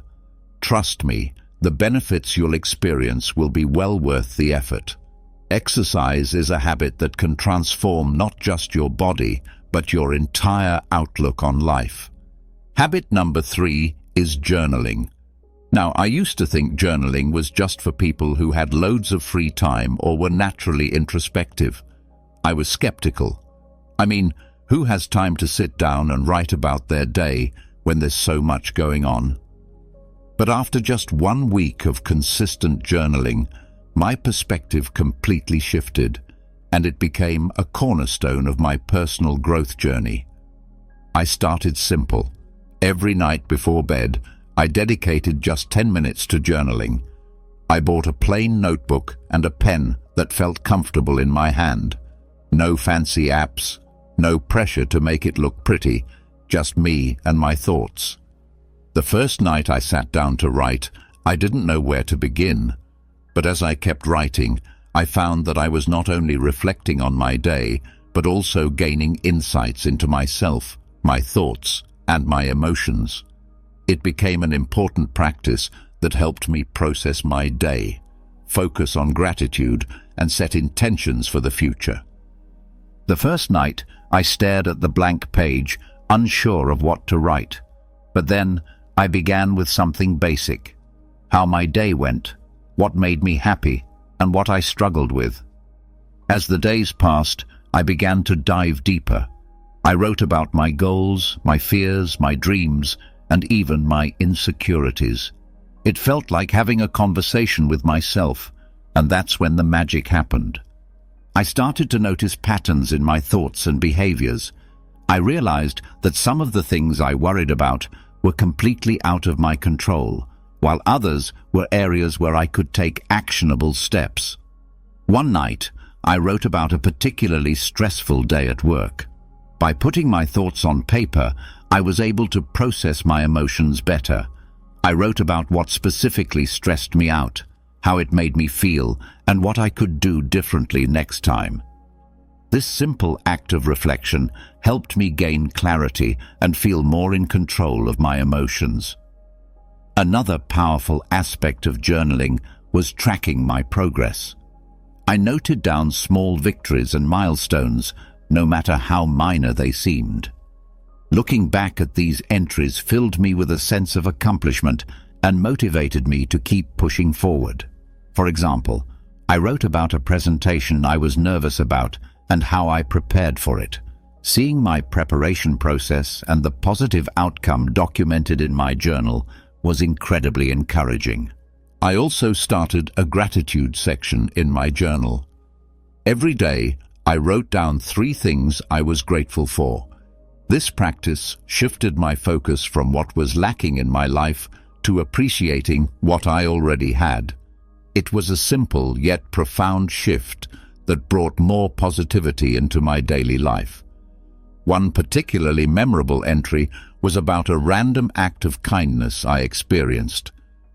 Trust me, the benefits you'll experience will be well worth the effort. Exercise is a habit that can transform not just your body, but your entire outlook on life. Habit number 3 is journaling. Now, I used to think journaling was just for people who had loads of free time or were naturally introspective. I was skeptical. I mean, who has time to sit down and write about their day when there's so much going on? But after just 1 week of consistent journaling, my perspective completely shifted, and it became a cornerstone of my personal growth journey. I started simple. Every night before bed, I dedicated just 10 minutes to journaling. I bought a plain notebook and a pen that felt comfortable in my hand. No fancy apps, no pressure to make it look pretty, just me and my thoughts. The first night I sat down to write, I didn't know where to begin. But as I kept writing, I found that I was not only reflecting on my day, but also gaining insights into myself, my thoughts, and my emotions. It became an important practice that helped me process my day, focus on gratitude, and set intentions for the future. The first night, I stared at the blank page, unsure of what to write. But then, I began with something basic: how my day went, what made me happy, and what I struggled with. As the days passed, I began to dive deeper. I wrote about my goals, my fears, my dreams, and even my insecurities. It felt like having a conversation with myself, and that's when the magic happened. I started to notice patterns in my thoughts and behaviors. I realized that some of the things I worried about were completely out of my control, while others were areas where I could take actionable steps. One night, I wrote about a particularly stressful day at work. By putting my thoughts on paper, I was able to process my emotions better. I wrote about what specifically stressed me out, how it made me feel, and what I could do differently next time. This simple act of reflection helped me gain clarity and feel more in control of my emotions. Another powerful aspect of journaling was tracking my progress. I noted down small victories and milestones, no matter how minor they seemed. Looking back at these entries filled me with a sense of accomplishment and motivated me to keep pushing forward. For example, I wrote about a presentation I was nervous about and how I prepared for it. Seeing my preparation process and the positive outcome documented in my journal was incredibly encouraging. I also started a gratitude section in my journal. Every day, I wrote down 3 things I was grateful for. This practice shifted my focus from what was lacking in my life to appreciating what I already had. It was a simple yet profound shift that brought more positivity into my daily life. One particularly memorable entry was about a random act of kindness I experienced.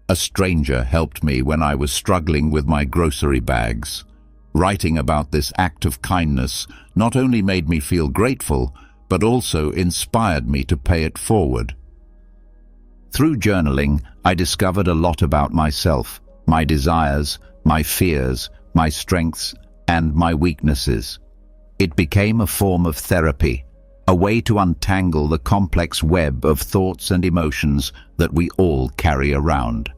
A stranger helped me when I was struggling with my grocery bags. Writing about this act of kindness not only made me feel grateful, but also inspired me to pay it forward. Through journaling, I discovered a lot about myself, my desires, my fears, my strengths, and my weaknesses. It became a form of therapy, a way to untangle the complex web of thoughts and emotions that we all carry around.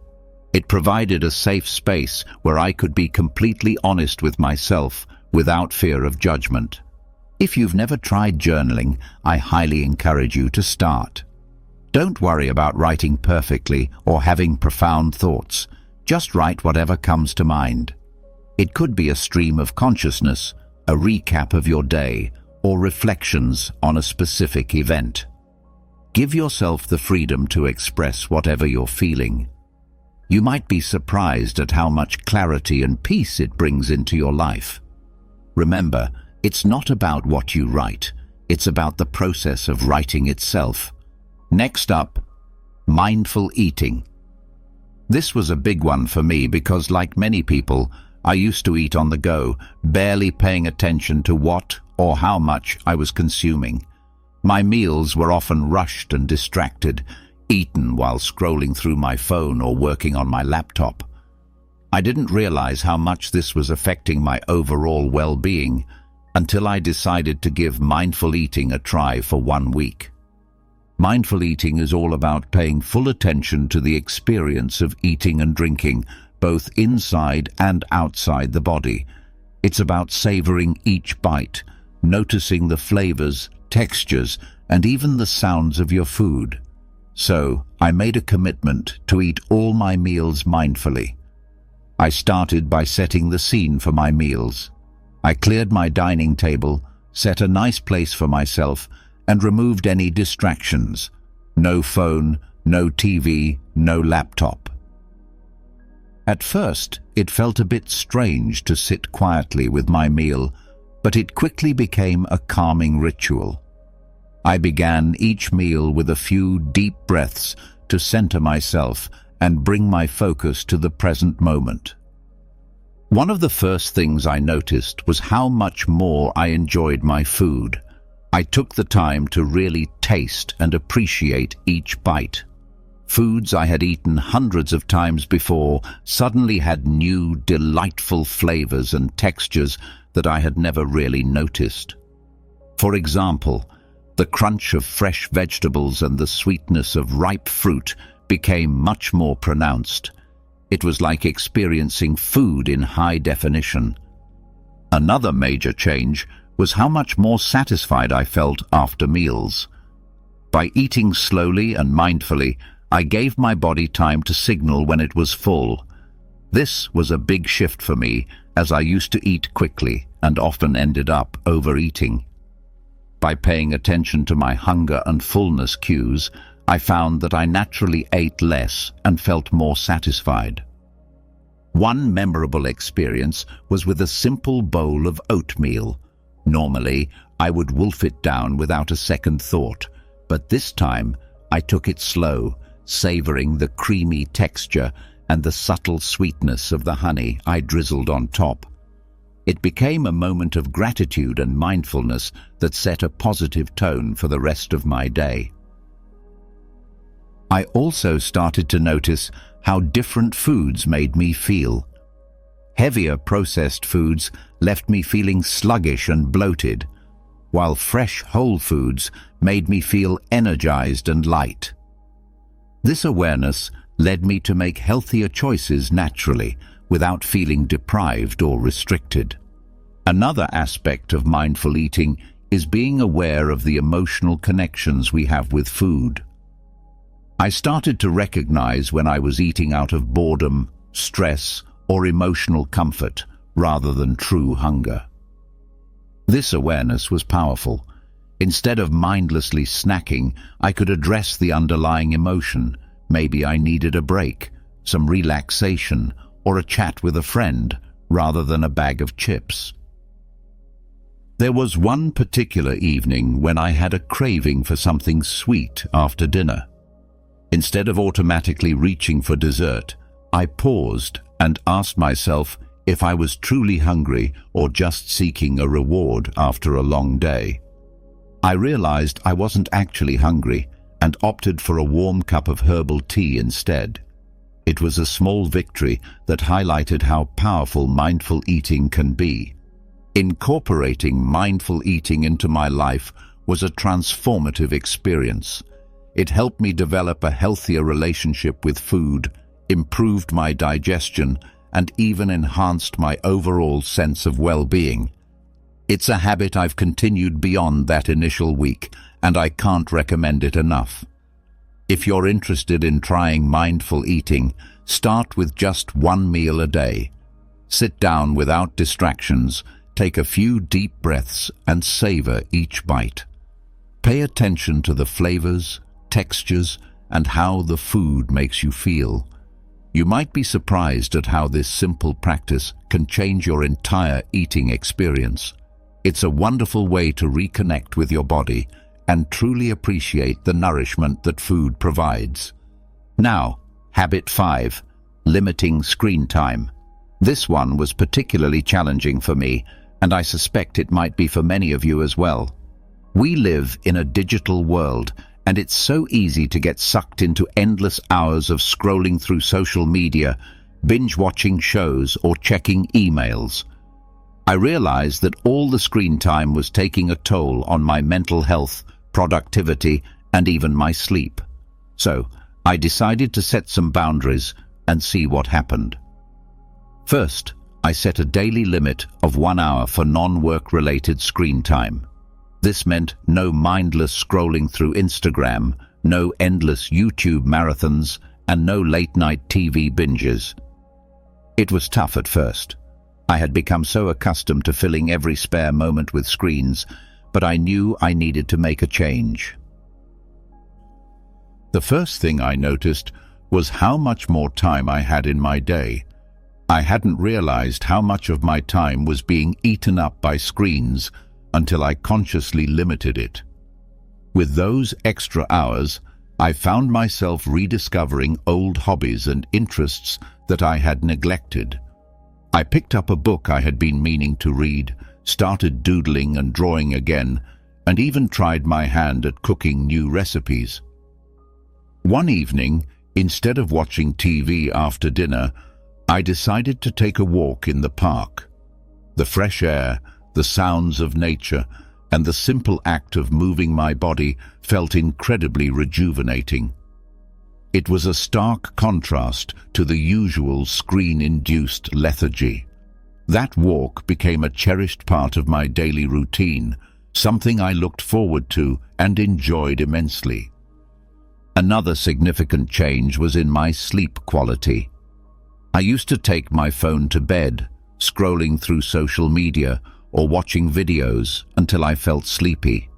It provided a safe space where I could be completely honest with myself without fear of judgment. If you've never tried journaling, I highly encourage you to start. Don't worry about writing perfectly or having profound thoughts. Just write whatever comes to mind. It could be a stream of consciousness, a recap of your day, or reflections on a specific event. Give yourself the freedom to express whatever you're feeling. You might be surprised at how much clarity and peace it brings into your life. Remember, it's not about what you write, it's about the process of writing itself. Next up, mindful eating. This was a big one for me because, like many people, I used to eat on the go, barely paying attention to what or how much I was consuming. My meals were often rushed and distracted, eaten while scrolling through my phone or working on my laptop. I didn't realize how much this was affecting my overall well-being until I decided to give mindful eating a try for 1 week. Mindful eating is all about paying full attention to the experience of eating and drinking, both inside and outside the body. It's about savoring each bite, noticing the flavors, textures, and even the sounds of your food. So, I made a commitment to eat all my meals mindfully. I started by setting the scene for my meals. I cleared my dining table, set a nice place for myself, and removed any distractions. No phone, no TV, no laptop. At first, it felt a bit strange to sit quietly with my meal, but it quickly became a calming ritual. I began each meal with a few deep breaths to center myself and bring my focus to the present moment. One of the first things I noticed was how much more I enjoyed my food. I took the time to really taste and appreciate each bite. Foods I had eaten hundreds of times before suddenly had new, delightful flavors and textures that I had never really noticed. For example, the crunch of fresh vegetables and the sweetness of ripe fruit became much more pronounced. It was like experiencing food in high definition. Another major change was how much more satisfied I felt after meals. By eating slowly and mindfully, I gave my body time to signal when it was full. This was a big shift for me, as I used to eat quickly and often ended up overeating. By paying attention to my hunger and fullness cues, I found that I naturally ate less and felt more satisfied. One memorable experience was with a simple bowl of oatmeal. Normally, I would wolf it down without a second thought, but this time I took it slow, savoring the creamy texture and the subtle sweetness of the honey I drizzled on top. It became a moment of gratitude and mindfulness that set a positive tone for the rest of my day. I also started to notice how different foods made me feel. Heavier processed foods left me feeling sluggish and bloated, while fresh whole foods made me feel energized and light. This awareness led me to make healthier choices naturally, without feeling deprived or restricted. Another aspect of mindful eating is being aware of the emotional connections we have with food. I started to recognize when I was eating out of boredom, stress, or emotional comfort, rather than true hunger. This awareness was powerful. Instead of mindlessly snacking, I could address the underlying emotion. Maybe I needed a break, some relaxation, or a chat with a friend, rather than a bag of chips. There was one particular evening when I had a craving for something sweet after dinner. Instead of automatically reaching for dessert, I paused and asked myself if I was truly hungry or just seeking a reward after a long day. I realized I wasn't actually hungry and opted for a warm cup of herbal tea instead. It was a small victory that highlighted how powerful mindful eating can be. Incorporating mindful eating into my life was a transformative experience. It helped me develop a healthier relationship with food, improved my digestion, and even enhanced my overall sense of well-being. It's a habit I've continued beyond that initial week, and I can't recommend it enough. If you're interested in trying mindful eating, start with just one meal a day. Sit down without distractions, take a few deep breaths, and savor each bite. Pay attention to the flavors, textures, and how the food makes you feel. You might be surprised at how this simple practice can change your entire eating experience. It's a wonderful way to reconnect with your body and truly appreciate the nourishment that food provides. Now, habit 5, limiting screen time. This one was particularly challenging for me, and I suspect it might be for many of you as well. We live in a digital world, and it's so easy to get sucked into endless hours of scrolling through social media, binge-watching shows, or checking emails. I realized that all the screen time was taking a toll on my mental health, productivity, and even my sleep. So, I decided to set some boundaries and see what happened. First, I set a daily limit of 1 hour for non-work-related screen time. This meant no mindless scrolling through Instagram, no endless YouTube marathons, and no late-night TV binges. It was tough at first. I had become so accustomed to filling every spare moment with screens, but I knew I needed to make a change. The first thing I noticed was how much more time I had in my day. I hadn't realized how much of my time was being eaten up by screens until I consciously limited it. With those extra hours, I found myself rediscovering old hobbies and interests that I had neglected. I picked up a book I had been meaning to read, started doodling and drawing again, and even tried my hand at cooking new recipes. One evening, instead of watching TV after dinner, I decided to take a walk in the park. The fresh air, the sounds of nature, and the simple act of moving my body felt incredibly rejuvenating. It was a stark contrast to the usual screen-induced lethargy. That walk became a cherished part of my daily routine, something I looked forward to and enjoyed immensely. Another significant change was in my sleep quality. I used to take my phone to bed, scrolling through social media or watching videos until I felt sleepy.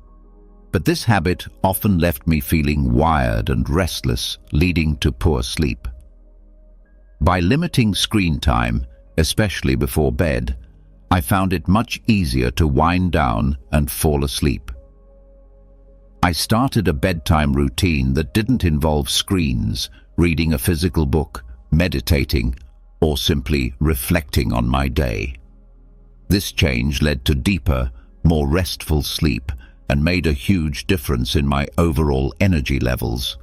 But this habit often left me feeling wired and restless, leading to poor sleep. By limiting screen time, especially before bed, I found it much easier to wind down and fall asleep. I started a bedtime routine that didn't involve screens, reading a physical book, meditating, or simply reflecting on my day. This change led to deeper, more restful sleep and made a huge difference in my overall energy levels.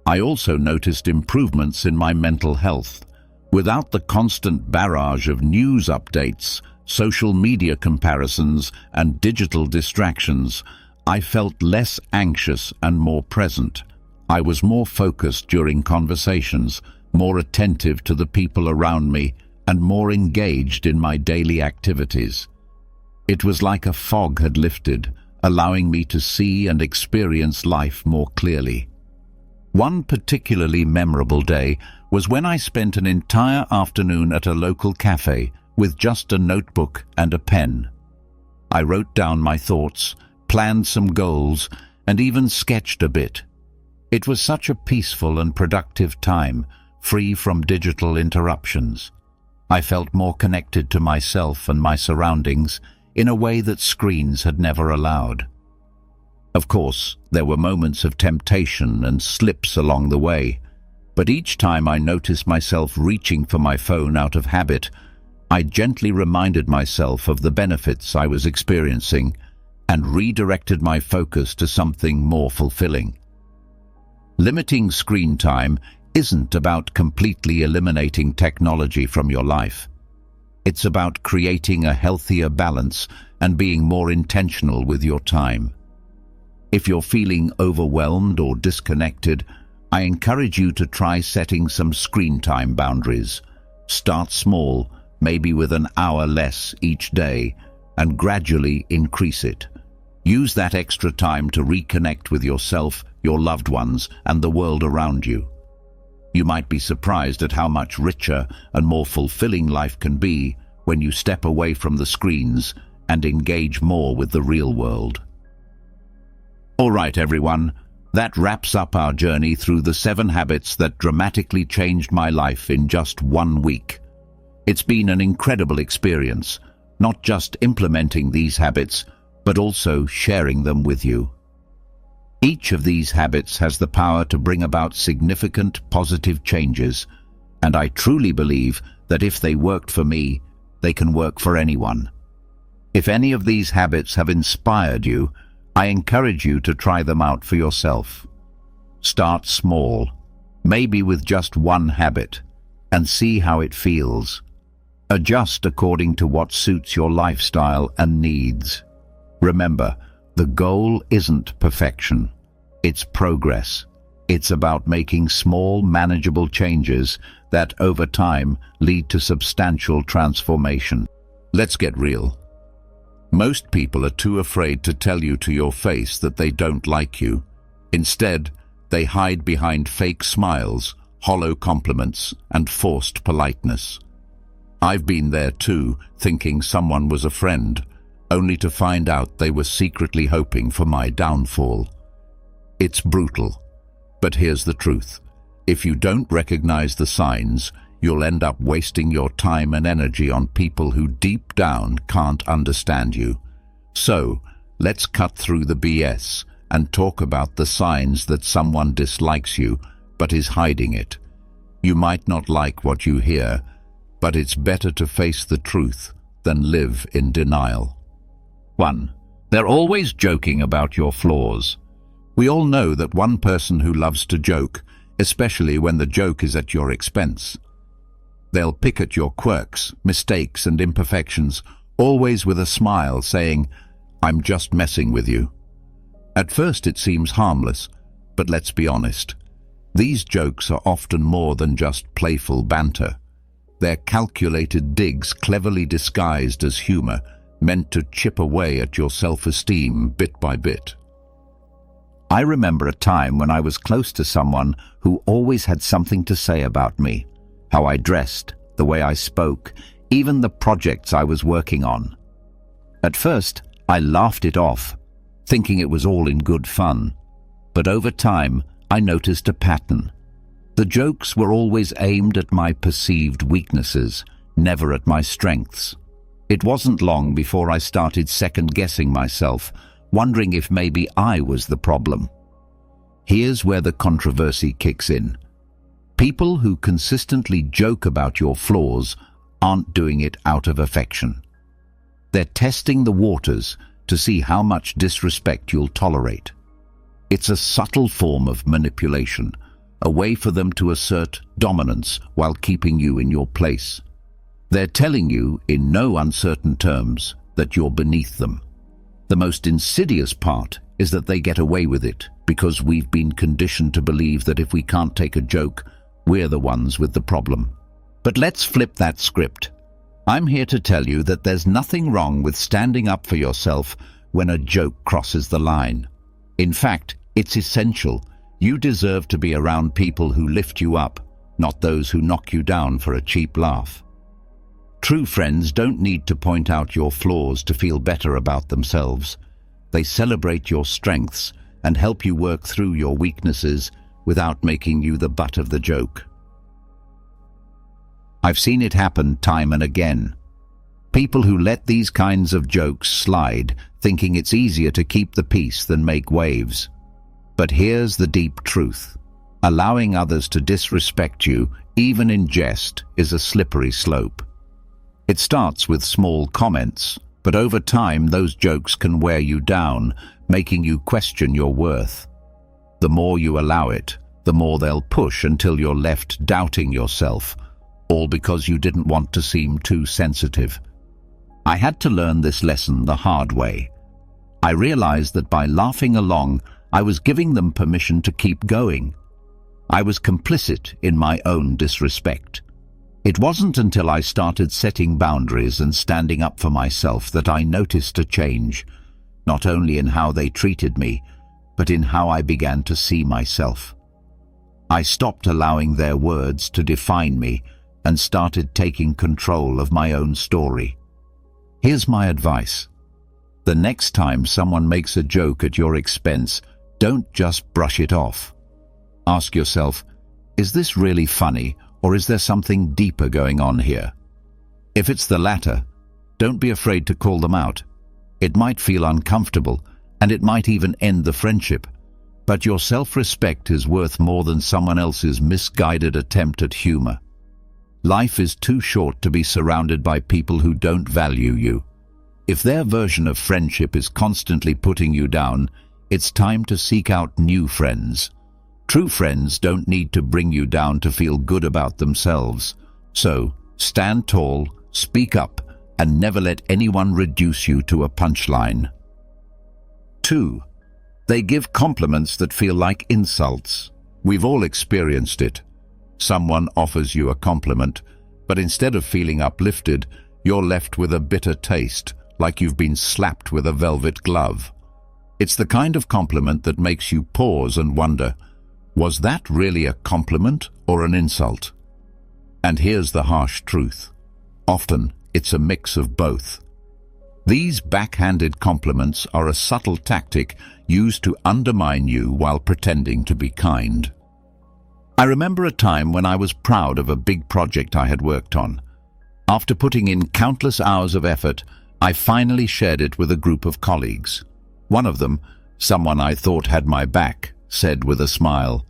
I also noticed improvements in my mental health. Without the constant barrage of news updates, social media comparisons, and digital distractions, I felt less anxious and more present. I was more focused during conversations, more attentive to the people around me, and more engaged in my daily activities. It was like a fog had lifted, allowing me to see and experience life more clearly. One particularly memorable day was when I spent an entire afternoon at a local cafe with just a notebook and a pen. I wrote down my thoughts, planned some goals, and even sketched a bit. It was such a peaceful and productive time, free from digital interruptions. I felt more connected to myself and my surroundings in a way that screens had never allowed. Of course, there were moments of temptation and slips along the way, but each time I noticed myself reaching for my phone out of habit, I gently reminded myself of the benefits I was experiencing and redirected my focus to something more fulfilling. Limiting screen time isn't about completely eliminating technology from your life. It's about creating a healthier balance and being more intentional with your time. If you're feeling overwhelmed or disconnected, I encourage you to try setting some screen time boundaries. Start small, maybe with an hour less each day, and gradually increase it. Use that extra time to reconnect with yourself, your loved ones, and the world around you. You might be surprised at how much richer and more fulfilling life can be when you step away from the screens and engage more with the real world. All right, everyone, that wraps up our journey through the 7 habits that dramatically changed my life in just 1 week. It's been an incredible experience, not just implementing these habits, but also sharing them with you. Each of these habits has the power to bring about significant positive changes, and I truly believe that if they worked for me, they can work for anyone. If any of these habits have inspired you, I encourage you to try them out for yourself. Start small, maybe with just 1 habit, and see how it feels. Adjust according to what suits your lifestyle and needs. Remember, the goal isn't perfection. It's progress. It's about making small, manageable changes that, over time, lead to substantial transformation. Let's get real. Most people are too afraid to tell you to your face that they don't like you. Instead, they hide behind fake smiles, hollow compliments, and forced politeness. I've been there too, thinking someone was a friend, only to find out they were secretly hoping for my downfall. It's brutal, but here's the truth. If you don't recognize the signs, you'll end up wasting your time and energy on people who deep down can't understand you. So, let's cut through the BS and talk about the signs that someone dislikes you but is hiding it. You might not like what you hear, but it's better to face the truth than live in denial. 1. They're always joking about your flaws. We all know that one person who loves to joke, especially when the joke is at your expense. They'll pick at your quirks, mistakes, and imperfections, always with a smile, saying, "I'm just messing with you." At first it seems harmless, but let's be honest. These jokes are often more than just playful banter. They're calculated digs cleverly disguised as humor, meant to chip away at your self-esteem bit by bit. I remember a time when I was close to someone who always had something to say about me. How I dressed, the way I spoke, even the projects I was working on. At first, I laughed it off, thinking it was all in good fun. But over time, I noticed a pattern. The jokes were always aimed at my perceived weaknesses, never at my strengths. It wasn't long before I started second-guessing myself, wondering if maybe I was the problem. Here's where the controversy kicks in. People who consistently joke about your flaws aren't doing it out of affection. They're testing the waters to see how much disrespect you'll tolerate. It's a subtle form of manipulation, a way for them to assert dominance while keeping you in your place. They're telling you, in no uncertain terms, that you're beneath them. The most insidious part is that they get away with it because we've been conditioned to believe that if we can't take a joke, we're the ones with the problem. But let's flip that script. I'm here to tell you that there's nothing wrong with standing up for yourself when a joke crosses the line. In fact, it's essential. You deserve to be around people who lift you up, not those who knock you down for a cheap laugh. True friends don't need to point out your flaws to feel better about themselves. They celebrate your strengths and help you work through your weaknesses without making you the butt of the joke. I've seen it happen time and again. People who let these kinds of jokes slide, thinking it's easier to keep the peace than make waves. But here's the deep truth. Allowing others to disrespect you, even in jest, is a slippery slope. It starts with small comments, but over time those jokes can wear you down, making you question your worth. The more you allow it, the more they'll push until you're left doubting yourself, all because you didn't want to seem too sensitive. I had to learn this lesson the hard way. I realized that by laughing along, I was giving them permission to keep going. I was complicit in my own disrespect. It wasn't until I started setting boundaries and standing up for myself that I noticed a change, not only in how they treated me, but in how I began to see myself. I stopped allowing their words to define me and started taking control of my own story. Here's my advice. The next time someone makes a joke at your expense, don't just brush it off. Ask yourself, is this really funny, or is there something deeper going on here? If it's the latter, don't be afraid to call them out. It might feel uncomfortable, and it might even end the friendship, but your self-respect is worth more than someone else's misguided attempt at humor. Life is too short to be surrounded by people who don't value you. If their version of friendship is constantly putting you down, it's time to seek out new friends. True friends don't need to bring you down to feel good about themselves. So, stand tall, speak up, and never let anyone reduce you to a punchline. 2. They give compliments that feel like insults. We've all experienced it. Someone offers you a compliment, but instead of feeling uplifted, you're left with a bitter taste, like you've been slapped with a velvet glove. It's the kind of compliment that makes you pause and wonder, was that really a compliment or an insult? And here's the harsh truth. Often, it's a mix of both. These backhanded compliments are a subtle tactic used to undermine you while pretending to be kind. I remember a time when I was proud of a big project I had worked on. After putting in countless hours of effort, I finally shared it with a group of colleagues. One of them, someone I thought had my back, said with a smile,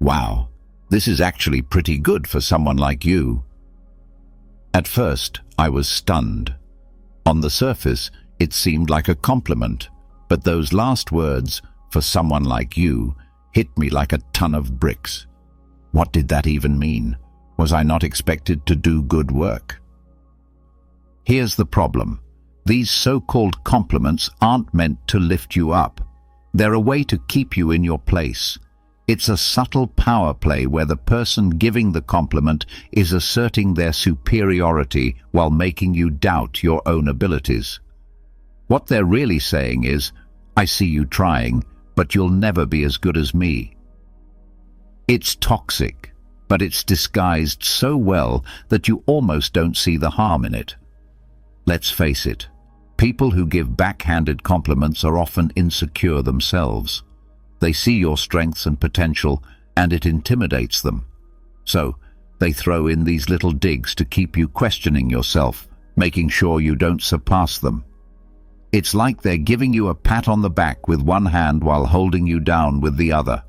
"Wow, this is actually pretty good for someone like you." At first, I was stunned. On the surface, it seemed like a compliment, but those last words, "for someone like you," hit me like a ton of bricks. What did that even mean? Was I not expected to do good work? Here's the problem. These so-called compliments aren't meant to lift you up. They're a way to keep you in your place. It's a subtle power play where the person giving the compliment is asserting their superiority while making you doubt your own abilities. What they're really saying is, "I see you trying, but you'll never be as good as me." It's toxic, but it's disguised so well that you almost don't see the harm in it. Let's face it, People who give backhanded compliments are often insecure themselves. They see your strengths and potential, and it intimidates them. So, they throw in these little digs to keep you questioning yourself, making sure you don't surpass them. It's like they're giving you a pat on the back with one hand while holding you down with the other.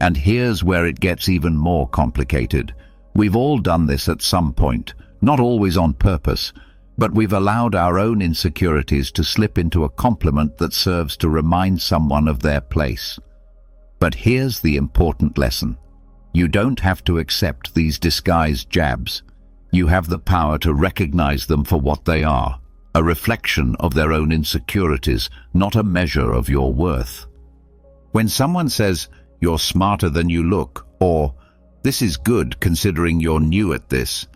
And here's where it gets even more complicated. We've all done this at some point, not always on purpose, but we've allowed our own insecurities to slip into a compliment that serves to remind someone of their place. But here's the important lesson. You don't have to accept these disguised jabs. You have the power to recognize them for what they are, a reflection of their own insecurities, not a measure of your worth. When someone says, "You're smarter than you look," or "This is good considering you're new at this,"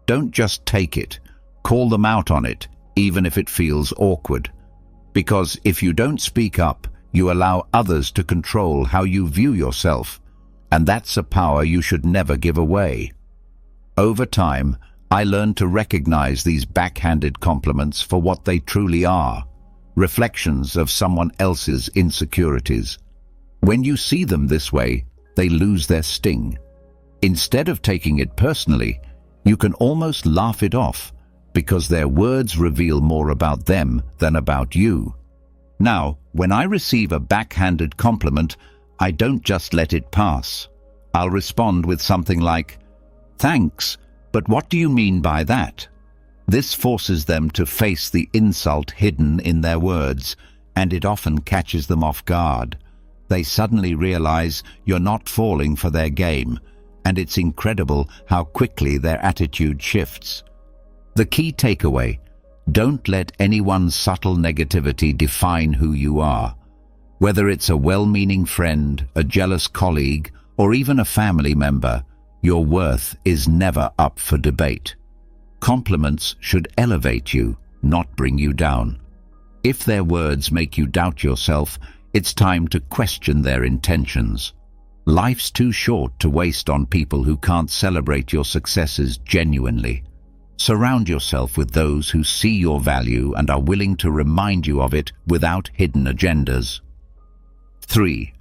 don't just take it. Call them out on it, even if it feels awkward. Because if you don't speak up, you allow others to control how you view yourself, and that's a power you should never give away. Over time, I learned to recognize these backhanded compliments for what they truly are, reflections of someone else's insecurities. When you see them this way, they lose their sting. Instead of taking it personally, you can almost laugh it off, because their words reveal more about them than about you. Now, when I receive a backhanded compliment, I don't just let it pass. I'll respond with something like, "Thanks, but what do you mean by that?" This forces them to face the insult hidden in their words, and it often catches them off guard. They suddenly realize you're not falling for their game, and it's incredible how quickly their attitude shifts. The key takeaway: don't let anyone's subtle negativity define who you are. Whether it's a well-meaning friend, a jealous colleague, or even a family member, your worth is never up for debate. Compliments should elevate you, not bring you down. If their words make you doubt yourself, it's time to question their intentions. Life's too short to waste on people who can't celebrate your successes genuinely. Surround yourself with those who see your value and are willing to remind you of it without hidden agendas. 3.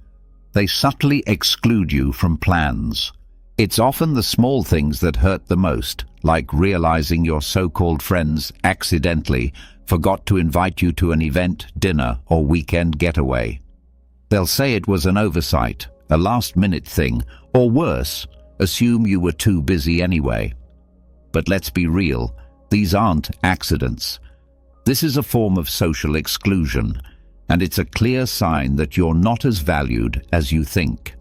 They subtly exclude you from plans. It's often the small things that hurt the most, like realizing your so-called friends accidentally forgot to invite you to an event, dinner, or weekend getaway. They'll say it was an oversight, a last-minute thing, or worse, assume you were too busy anyway. But let's be real, these aren't accidents. This is a form of social exclusion, and it's a clear sign that you're not as valued as you think.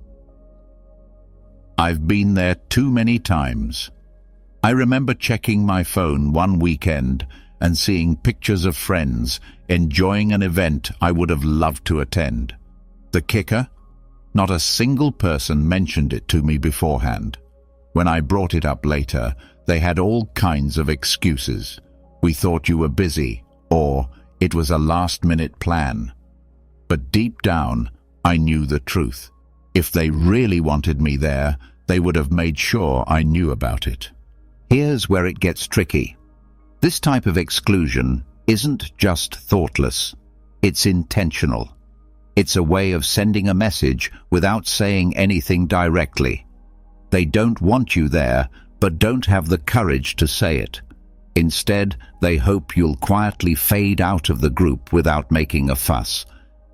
I've been there too many times. I remember checking my phone one weekend and seeing pictures of friends enjoying an event I would have loved to attend. The kicker? Not a single person mentioned it to me beforehand. When I brought it up later, they had all kinds of excuses. "We thought you were busy," or "It was a last-minute plan." But deep down, I knew the truth. If they really wanted me there, they would have made sure I knew about it. Here's where it gets tricky. This type of exclusion isn't just thoughtless, it's intentional. It's a way of sending a message without saying anything directly. They don't want you there, but don't have the courage to say it. Instead, they hope you'll quietly fade out of the group without making a fuss.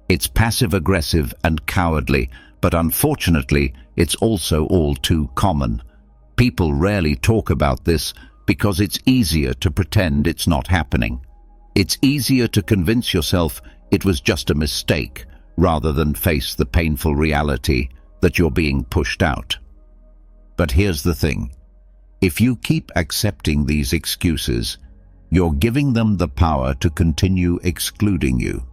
It's passive-aggressive and cowardly, but unfortunately, it's also all too common. People rarely talk about this because it's easier to pretend it's not happening. It's easier to convince yourself it was just a mistake, rather than face the painful reality that you're being pushed out. But here's the thing. If you keep accepting these excuses, you're giving them the power to continue excluding you.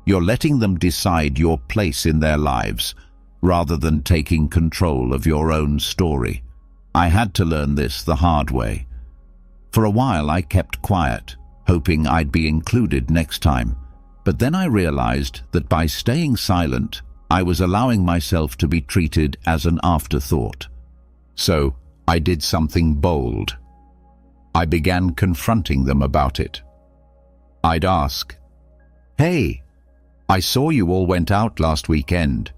You're letting them decide your place in their lives, rather than taking control of your own story. I had to learn this the hard way. For a while I kept quiet, hoping I'd be included next time. But then I realized that by staying silent, I was allowing myself to be treated as an afterthought. So I did something bold. I began confronting them about it. I'd ask, "Hey, I saw you all went out last weekend.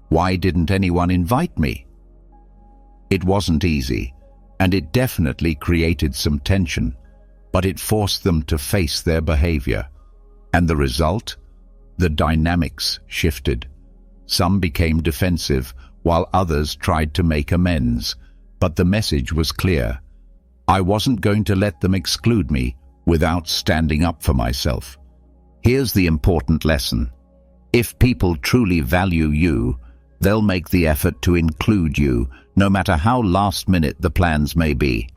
Why didn't anyone invite me?" It wasn't easy, and it definitely created some tension, but it forced them to face their behavior. And the result? The dynamics shifted. Some became defensive, while others tried to make amends. But the message was clear. I wasn't going to let them exclude me without standing up for myself. Here's the important lesson. If people truly value you, they'll make the effort to include you, no matter how last-minute the plans may be.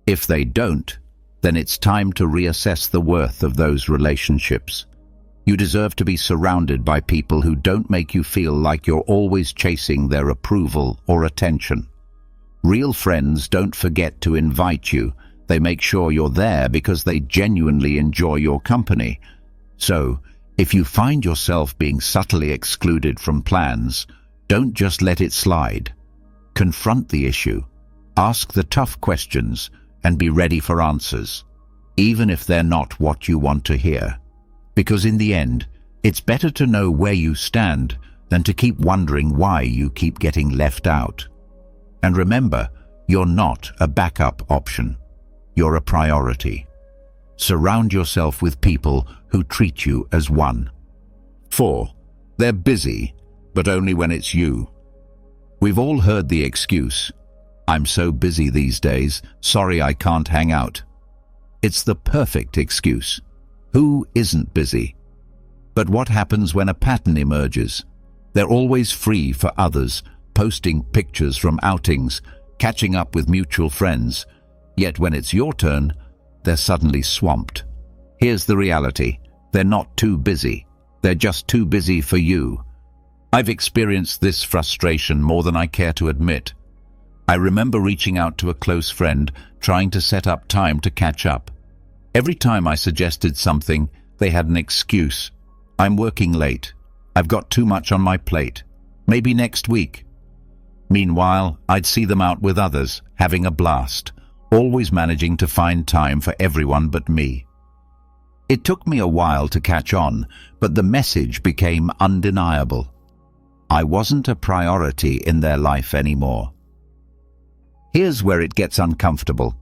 If they don't, then it's time to reassess the worth of those relationships. You deserve to be surrounded by people who don't make you feel like you're always chasing their approval or attention. Real friends don't forget to invite you. They make sure you're there because they genuinely enjoy your company. So, if you find yourself being subtly excluded from plans, don't just let it slide. Confront the issue, ask the tough questions, and be ready for answers, even if they're not what you want to hear. Because in the end, it's better to know where you stand than to keep wondering why you keep getting left out. And remember, you're not a backup option. You're a priority. Surround yourself with people who treat you as one. 4. They're busy, but only when it's you. We've all heard the excuse, "I'm so busy these days, sorry I can't hang out." It's the perfect excuse. Who isn't busy? But what happens when a pattern emerges? They're always free for others, posting pictures from outings, catching up with mutual friends. Yet when it's your turn, they're suddenly swamped. Here's the reality. They're not too busy. They're just too busy for you. I've experienced this frustration more than I care to admit. I remember reaching out to a close friend, trying to set up time to catch up. Every time I suggested something, they had an excuse. "I'm working late. I've got too much on my plate. Maybe next week." Meanwhile, I'd see them out with others, having a blast, always managing to find time for everyone but me. It took me a while to catch on, but the message became undeniable. I wasn't a priority in their life anymore. Here's where it gets uncomfortable.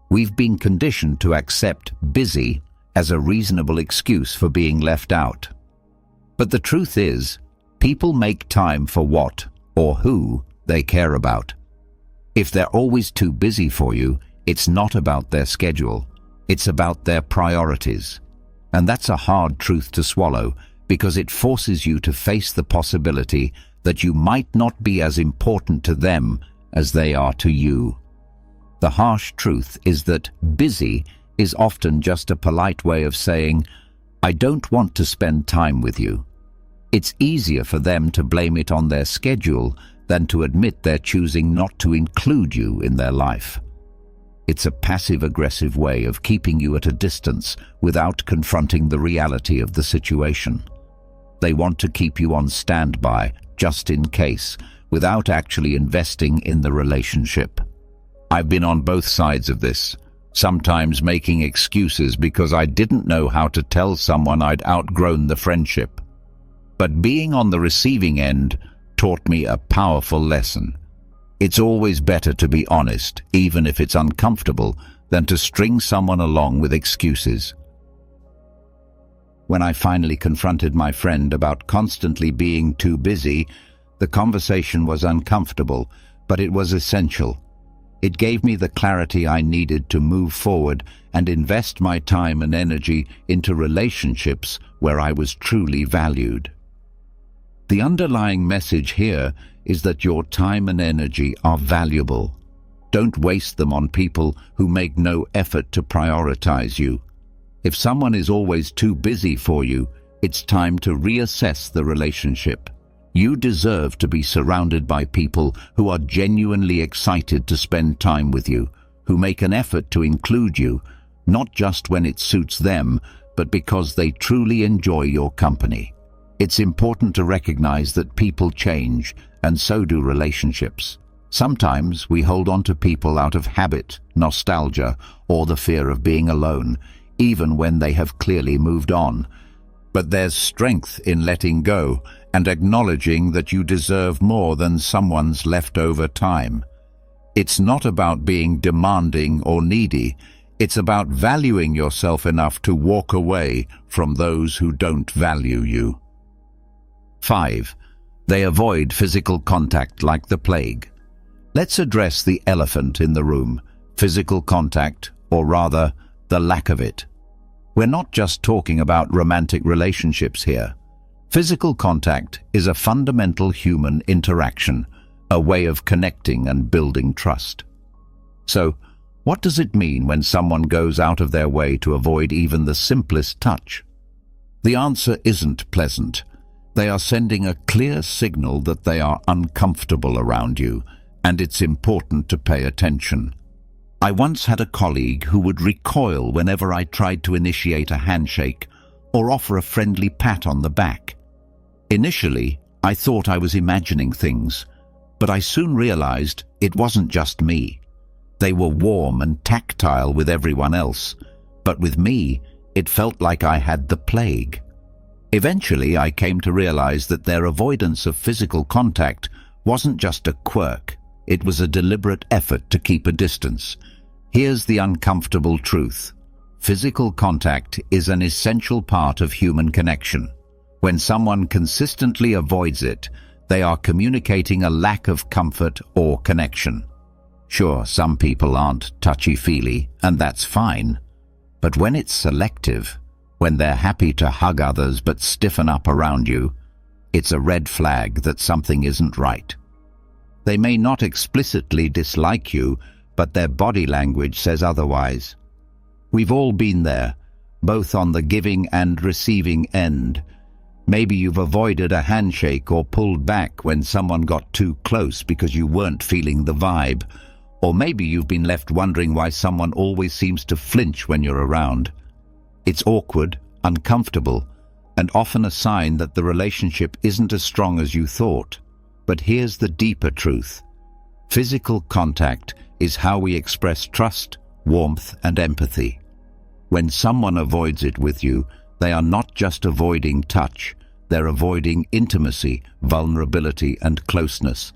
We've been conditioned to accept busy as a reasonable excuse for being left out. But the truth is, people make time for what or who they care about. If they're always too busy for you, it's not about their schedule, it's about their priorities. And that's a hard truth to swallow, because it forces you to face the possibility that you might not be as important to them as they are to you. The harsh truth is that busy is often just a polite way of saying, "I don't want to spend time with you." It's easier for them to blame it on their schedule than to admit they're choosing not to include you in their life. It's a passive-aggressive way of keeping you at a distance without confronting the reality of the situation. They want to keep you on standby, just in case, without actually investing in the relationship. I've been on both sides of this, sometimes making excuses because I didn't know how to tell someone I'd outgrown the friendship. But being on the receiving end taught me a powerful lesson. It's always better to be honest, even if it's uncomfortable, than to string someone along with excuses. When I finally confronted my friend about constantly being too busy, the conversation was uncomfortable, but it was essential. It gave me the clarity I needed to move forward and invest my time and energy into relationships where I was truly valued. The underlying message here is that your time and energy are valuable. Don't waste them on people who make no effort to prioritize you. If someone is always too busy for you, it's time to reassess the relationship. You deserve to be surrounded by people who are genuinely excited to spend time with you, who make an effort to include you, not just when it suits them, but because they truly enjoy your company. It's important to recognize that people change, and so do relationships. Sometimes we hold on to people out of habit, nostalgia, or the fear of being alone, even when they have clearly moved on. But there's strength in letting go and acknowledging that you deserve more than someone's leftover time. It's not about being demanding or needy. It's about valuing yourself enough to walk away from those who don't value you. 5. They avoid physical contact like the plague. Let's address the elephant in the room, physical contact, or rather, the lack of it. We're not just talking about romantic relationships here. Physical contact is a fundamental human interaction, a way of connecting and building trust. So, what does it mean when someone goes out of their way to avoid even the simplest touch? The answer isn't pleasant. They are sending a clear signal that they are uncomfortable around you, and it's important to pay attention. I once had a colleague who would recoil whenever I tried to initiate a handshake or offer a friendly pat on the back. Initially, I thought I was imagining things, but I soon realized it wasn't just me. They were warm and tactile with everyone else, but with me, it felt like I had the plague. Eventually, I came to realize that their avoidance of physical contact wasn't just a quirk. It was a deliberate effort to keep a distance. Here's the uncomfortable truth. Physical contact is an essential part of human connection. When someone consistently avoids it, they are communicating a lack of comfort or connection. Sure, some people aren't touchy-feely, and that's fine. But when it's selective, when they're happy to hug others but stiffen up around you, it's a red flag that something isn't right. They may not explicitly dislike you, but their body language says otherwise. We've all been there, both on the giving and receiving end. Maybe you've avoided a handshake or pulled back when someone got too close because you weren't feeling the vibe. Or maybe you've been left wondering why someone always seems to flinch when you're around. It's awkward, uncomfortable, and often a sign that the relationship isn't as strong as you thought. But here's the deeper truth. Physical contact is how we express trust, warmth, and empathy. When someone avoids it with you, they are not just avoiding touch, they're avoiding intimacy, vulnerability, and closeness.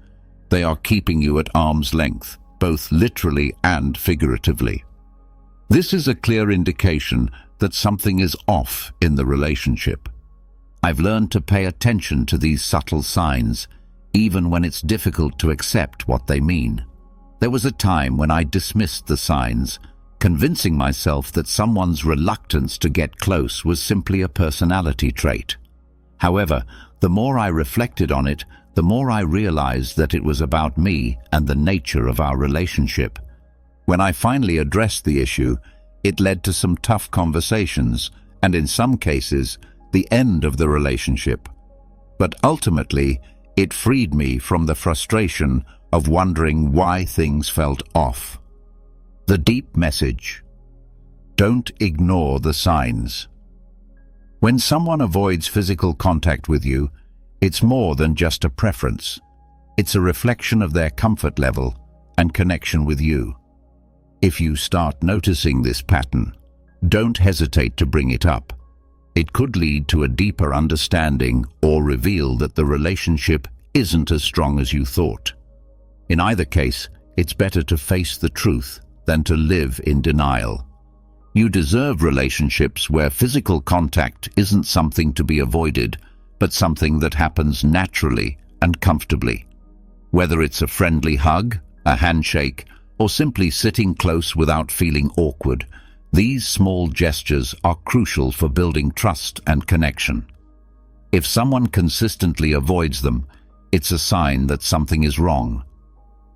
They are keeping you at arm's length, both literally and figuratively. This is a clear indication that something is off in the relationship. I've learned to pay attention to these subtle signs, even when it's difficult to accept what they mean. There was a time when I dismissed the signs, convincing myself that someone's reluctance to get close was simply a personality trait. However, the more I reflected on it, the more I realized that it was about me and the nature of our relationship. When I finally addressed the issue, it led to some tough conversations, and in some cases, the end of the relationship. But ultimately, it freed me from the frustration of wondering why things felt off. The deep message: don't ignore the signs. When someone avoids physical contact with you, it's more than just a preference. It's a reflection of their comfort level and connection with you. If you start noticing this pattern, don't hesitate to bring it up. It could lead to a deeper understanding or reveal that the relationship isn't as strong as you thought. In either case, it's better to face the truth than to live in denial. You deserve relationships where physical contact isn't something to be avoided, but something that happens naturally and comfortably. Whether it's a friendly hug, a handshake, or simply sitting close without feeling awkward, these small gestures are crucial for building trust and connection. If someone consistently avoids them, it's a sign that something is wrong.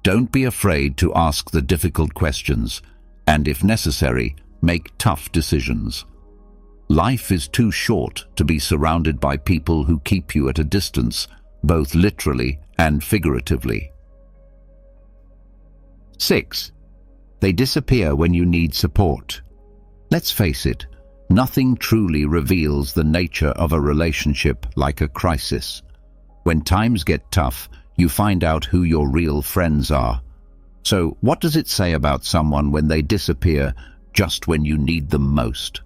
Don't be afraid to ask the difficult questions, and if necessary, make tough decisions. Life is too short to be surrounded by people who keep you at a distance, both literally and figuratively. 6. They disappear when you need support. Let's face it, nothing truly reveals the nature of a relationship like a crisis. When times get tough, you find out who your real friends are. So, what does it say about someone when they disappear just when you need them most?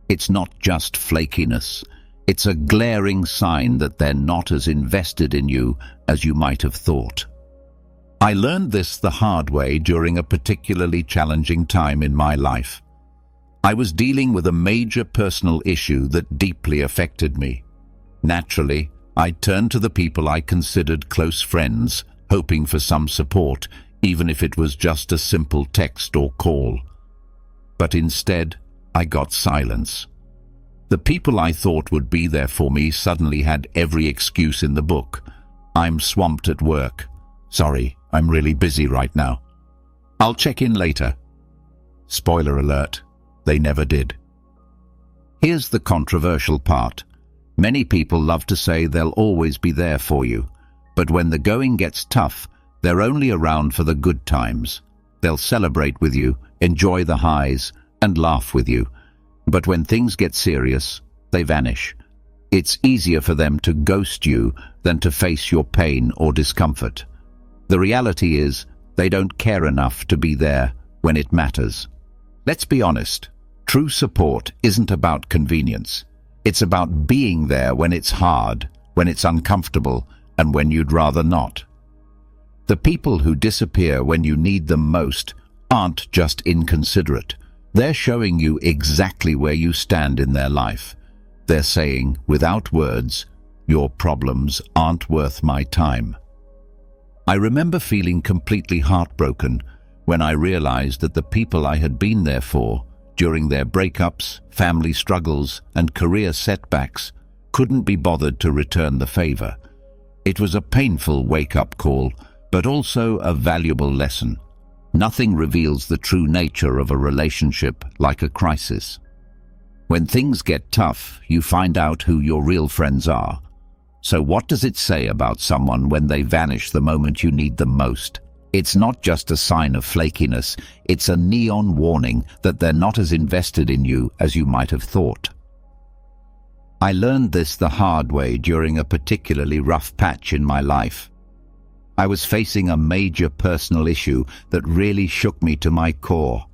It's not just flakiness. It's a glaring sign that they're not as invested in you as you might have thought. I learned this the hard way during a particularly challenging time in my life. I was dealing with a major personal issue that deeply affected me. Naturally, I turned to the people I considered close friends, hoping for some support, even if it was just a simple text or call. But instead, I got silence. The people I thought would be there for me suddenly had every excuse in the book. I'm swamped at work. Sorry, I'm really busy right now. I'll check in later. Spoiler alert, they never did. Here's the controversial part. Many people love to say they'll always be there for you, but when the going gets tough, they're only around for the good times. They'll celebrate with you, enjoy the highs, and laugh with you. But when things get serious, they vanish. It's easier for them to ghost you than to face your pain or discomfort. The reality is, they don't care enough to be there when it matters. Let's be honest, true support isn't about convenience. It's about being there when it's hard, when it's uncomfortable, and when you'd rather not. The people who disappear when you need them most aren't just inconsiderate. They're showing you exactly where you stand in their life. They're saying, without words, your problems aren't worth my time. I remember feeling completely heartbroken when I realized that the people I had been there for, during their breakups, family struggles, and career setbacks, couldn't be bothered to return the favor. It was a painful wake-up call, but also a valuable lesson. Nothing reveals the true nature of a relationship like a crisis. When things get tough, you find out who your real friends are. So what does it say about someone when they vanish the moment you need them most? It's not just a sign of flakiness, it's a neon warning that they're not as invested in you as you might have thought. I learned this the hard way during a particularly rough patch in my life. I was facing a major personal issue that really shook me to my core.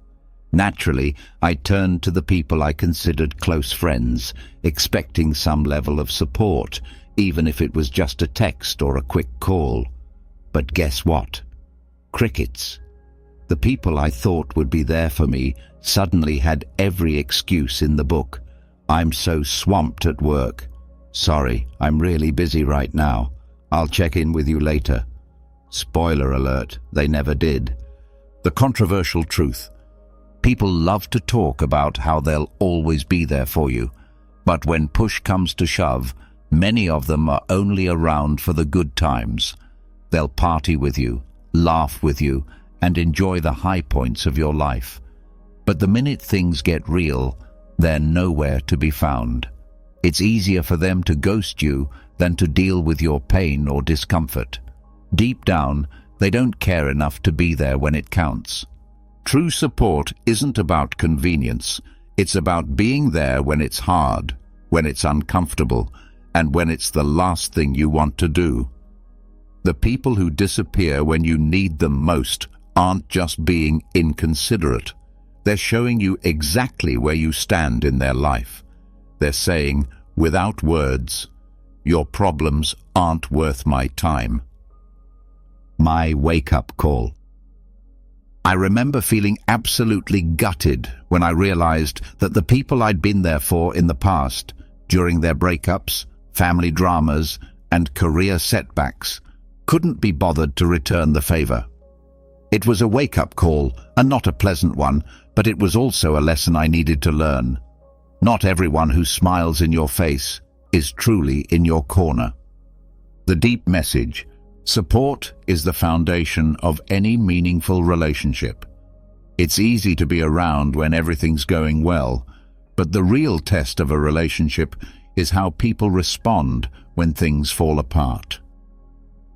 Naturally, I turned to the people I considered close friends, expecting some level of support, even if it was just a text or a quick call. But guess what? Crickets. The people I thought would be there for me suddenly had every excuse in the book. I'm so swamped at work. Sorry, I'm really busy right now. I'll check in with you later. Spoiler alert, they never did. The controversial truth. People love to talk about how they'll always be there for you, but when push comes to shove, many of them are only around for the good times. They'll party with you, laugh with you, and enjoy the high points of your life. But the minute things get real, they're nowhere to be found. It's easier for them to ghost you than to deal with your pain or discomfort. Deep down, they don't care enough to be there when it counts. True support isn't about convenience. It's about being there when it's hard, when it's uncomfortable, and when it's the last thing you want to do. The people who disappear when you need them most aren't just being inconsiderate. They're showing you exactly where you stand in their life. They're saying, without words, your problems aren't worth my time. My wake-up call. I remember feeling absolutely gutted when I realized that the people I'd been there for in the past, during their breakups, family dramas, and career setbacks, couldn't be bothered to return the favor. It was a wake-up call, and not a pleasant one, but it was also a lesson I needed to learn. Not everyone who smiles in your face is truly in your corner. The deep message: support is the foundation of any meaningful relationship. It's easy to be around when everything's going well, but the real test of a relationship is how people respond when things fall apart.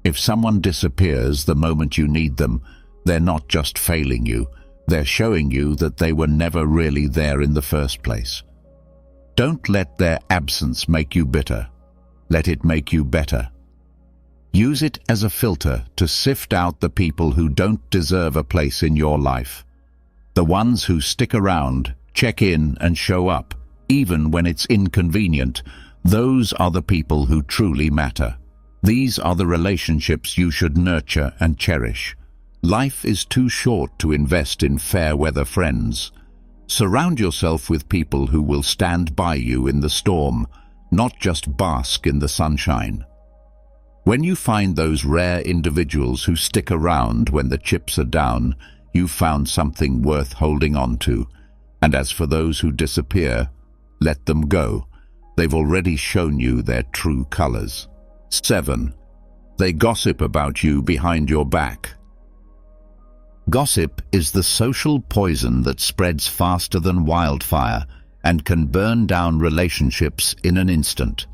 If someone disappears the moment you need them, they're not just failing you, they're showing you that they were never really there in the first place. Don't let their absence make you bitter. Let it make you better. Use it as a filter to sift out the people who don't deserve a place in your life. The ones who stick around, check in, and show up, Even when it's inconvenient, those are the people who truly matter. These are the relationships you should nurture and cherish. Life is too short to invest in fair-weather friends. Surround yourself with people who will stand by you in the storm, not just bask in the sunshine. When you find those rare individuals who stick around when the chips are down, you've found something worth holding on to. And as for those who disappear, let them go. They've already shown you their true colors. 7. They gossip about you behind your back. Gossip is the social poison that spreads faster than wildfire and can burn down relationships in an instant.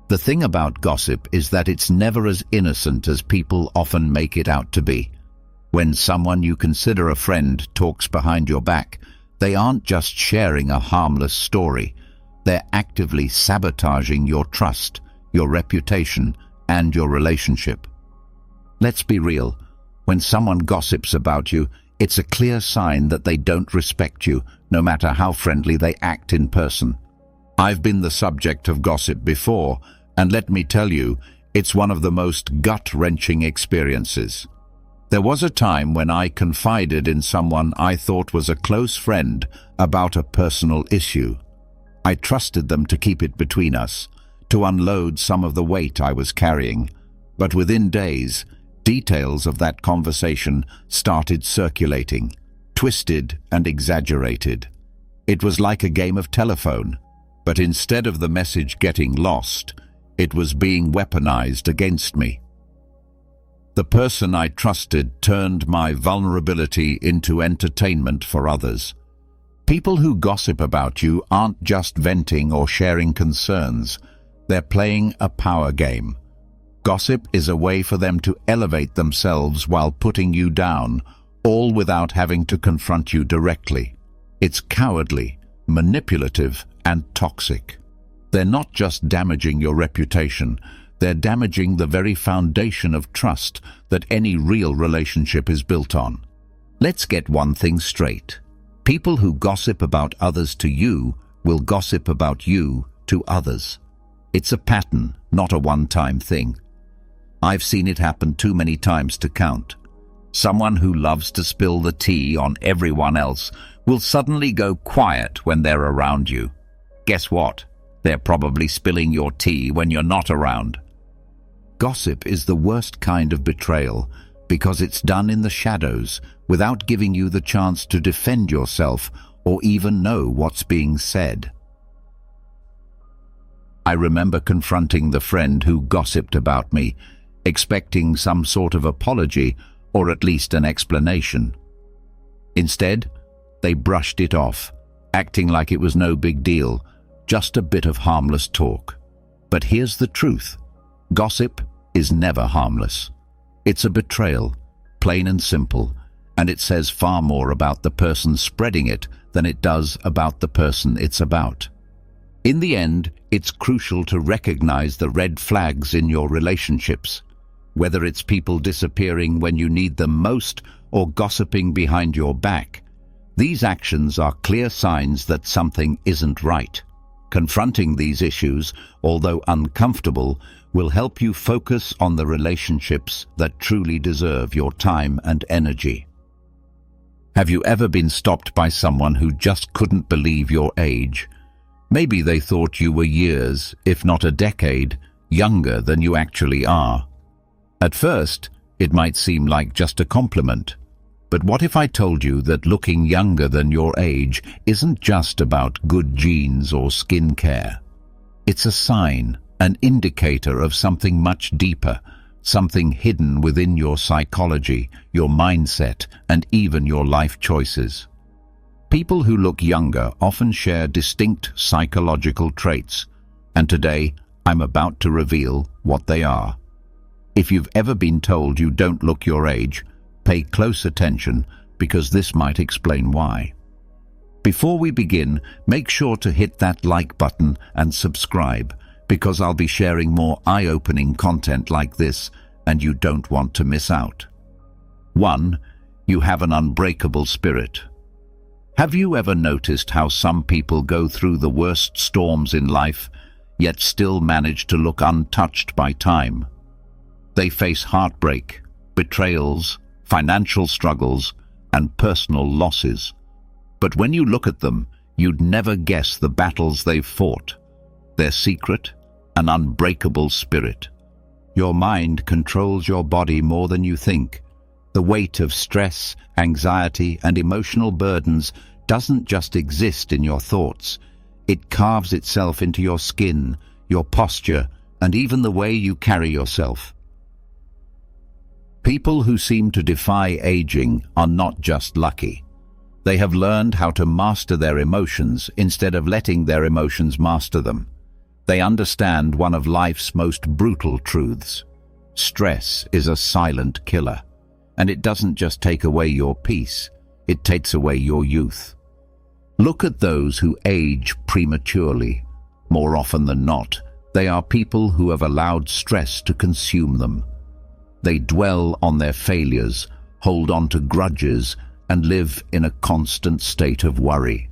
The thing about gossip is that it's never as innocent as people often make it out to be. When someone you consider a friend talks behind your back, they aren't just sharing a harmless story. They're actively sabotaging your trust, your reputation, and your relationship. Let's be real. When someone gossips about you, it's a clear sign that they don't respect you, no matter how friendly they act in person. I've been the subject of gossip before, and let me tell you, it's one of the most gut-wrenching experiences. There was a time when I confided in someone I thought was a close friend about a personal issue. I trusted them to keep it between us, to unload some of the weight I was carrying. But within days, details of that conversation started circulating, twisted and exaggerated. It was like a game of telephone, but instead of the message getting lost, it was being weaponized against me. The person I trusted turned my vulnerability into entertainment for others. People who gossip about you aren't just venting or sharing concerns. They're playing a power game. Gossip is a way for them to elevate themselves while putting you down, all without having to confront you directly. It's cowardly, manipulative, and toxic. They're not just damaging your reputation, they're damaging the very foundation of trust that any real relationship is built on. Let's get one thing straight. People who gossip about others to you will gossip about you to others. It's a pattern, not a one-time thing. I've seen it happen too many times to count. Someone who loves to spill the tea on everyone else will suddenly go quiet when they're around you. Guess what? They're probably spilling your tea when you're not around. Gossip is the worst kind of betrayal because it's done in the shadows without giving you the chance to defend yourself or even know what's being said. I remember confronting the friend who gossiped about me, expecting some sort of apology or at least an explanation. Instead, they brushed it off, acting like it was no big deal, just a bit of harmless talk. But here's the truth. Gossip is never harmless. It's a betrayal, plain and simple, and it says far more about the person spreading it than it does about the person it's about. In the end, it's crucial to recognize the red flags in your relationships, whether it's people disappearing when you need them most or gossiping behind your back. These actions are clear signs that something isn't right. Confronting these issues, although uncomfortable, will help you focus on the relationships that truly deserve your time and energy. Have you ever been stopped by someone who just couldn't believe your age? Maybe they thought you were years, if not a decade, younger than you actually are. At first, it might seem like just a compliment. But what if I told you that looking younger than your age isn't just about good genes or skin care? It's a sign, an indicator of something much deeper, something hidden within your psychology, your mindset, and even your life choices. People who look younger often share distinct psychological traits, and today I'm about to reveal what they are. If you've ever been told you don't look your age, pay close attention because this might explain why. Before we begin, make sure to hit that like button and subscribe because I'll be sharing more eye-opening content like this and you don't want to miss out. 1. You have an unbreakable spirit. Have you ever noticed how some people go through the worst storms in life, yet still manage to look untouched by time? They face heartbreak, betrayals, financial struggles, and personal losses. But when you look at them, you'd never guess the battles they've fought. Their secret, an unbreakable spirit. Your mind controls your body more than you think. The weight of stress, anxiety, and emotional burdens doesn't just exist in your thoughts. It carves itself into your skin, your posture, and even the way you carry yourself. People who seem to defy aging are not just lucky. They have learned how to master their emotions instead of letting their emotions master them. They understand one of life's most brutal truths. Stress is a silent killer, and it doesn't just take away your peace, it takes away your youth. Look at those who age prematurely. More often than not, they are people who have allowed stress to consume them. They dwell on their failures, hold on to grudges, and live in a constant state of worry.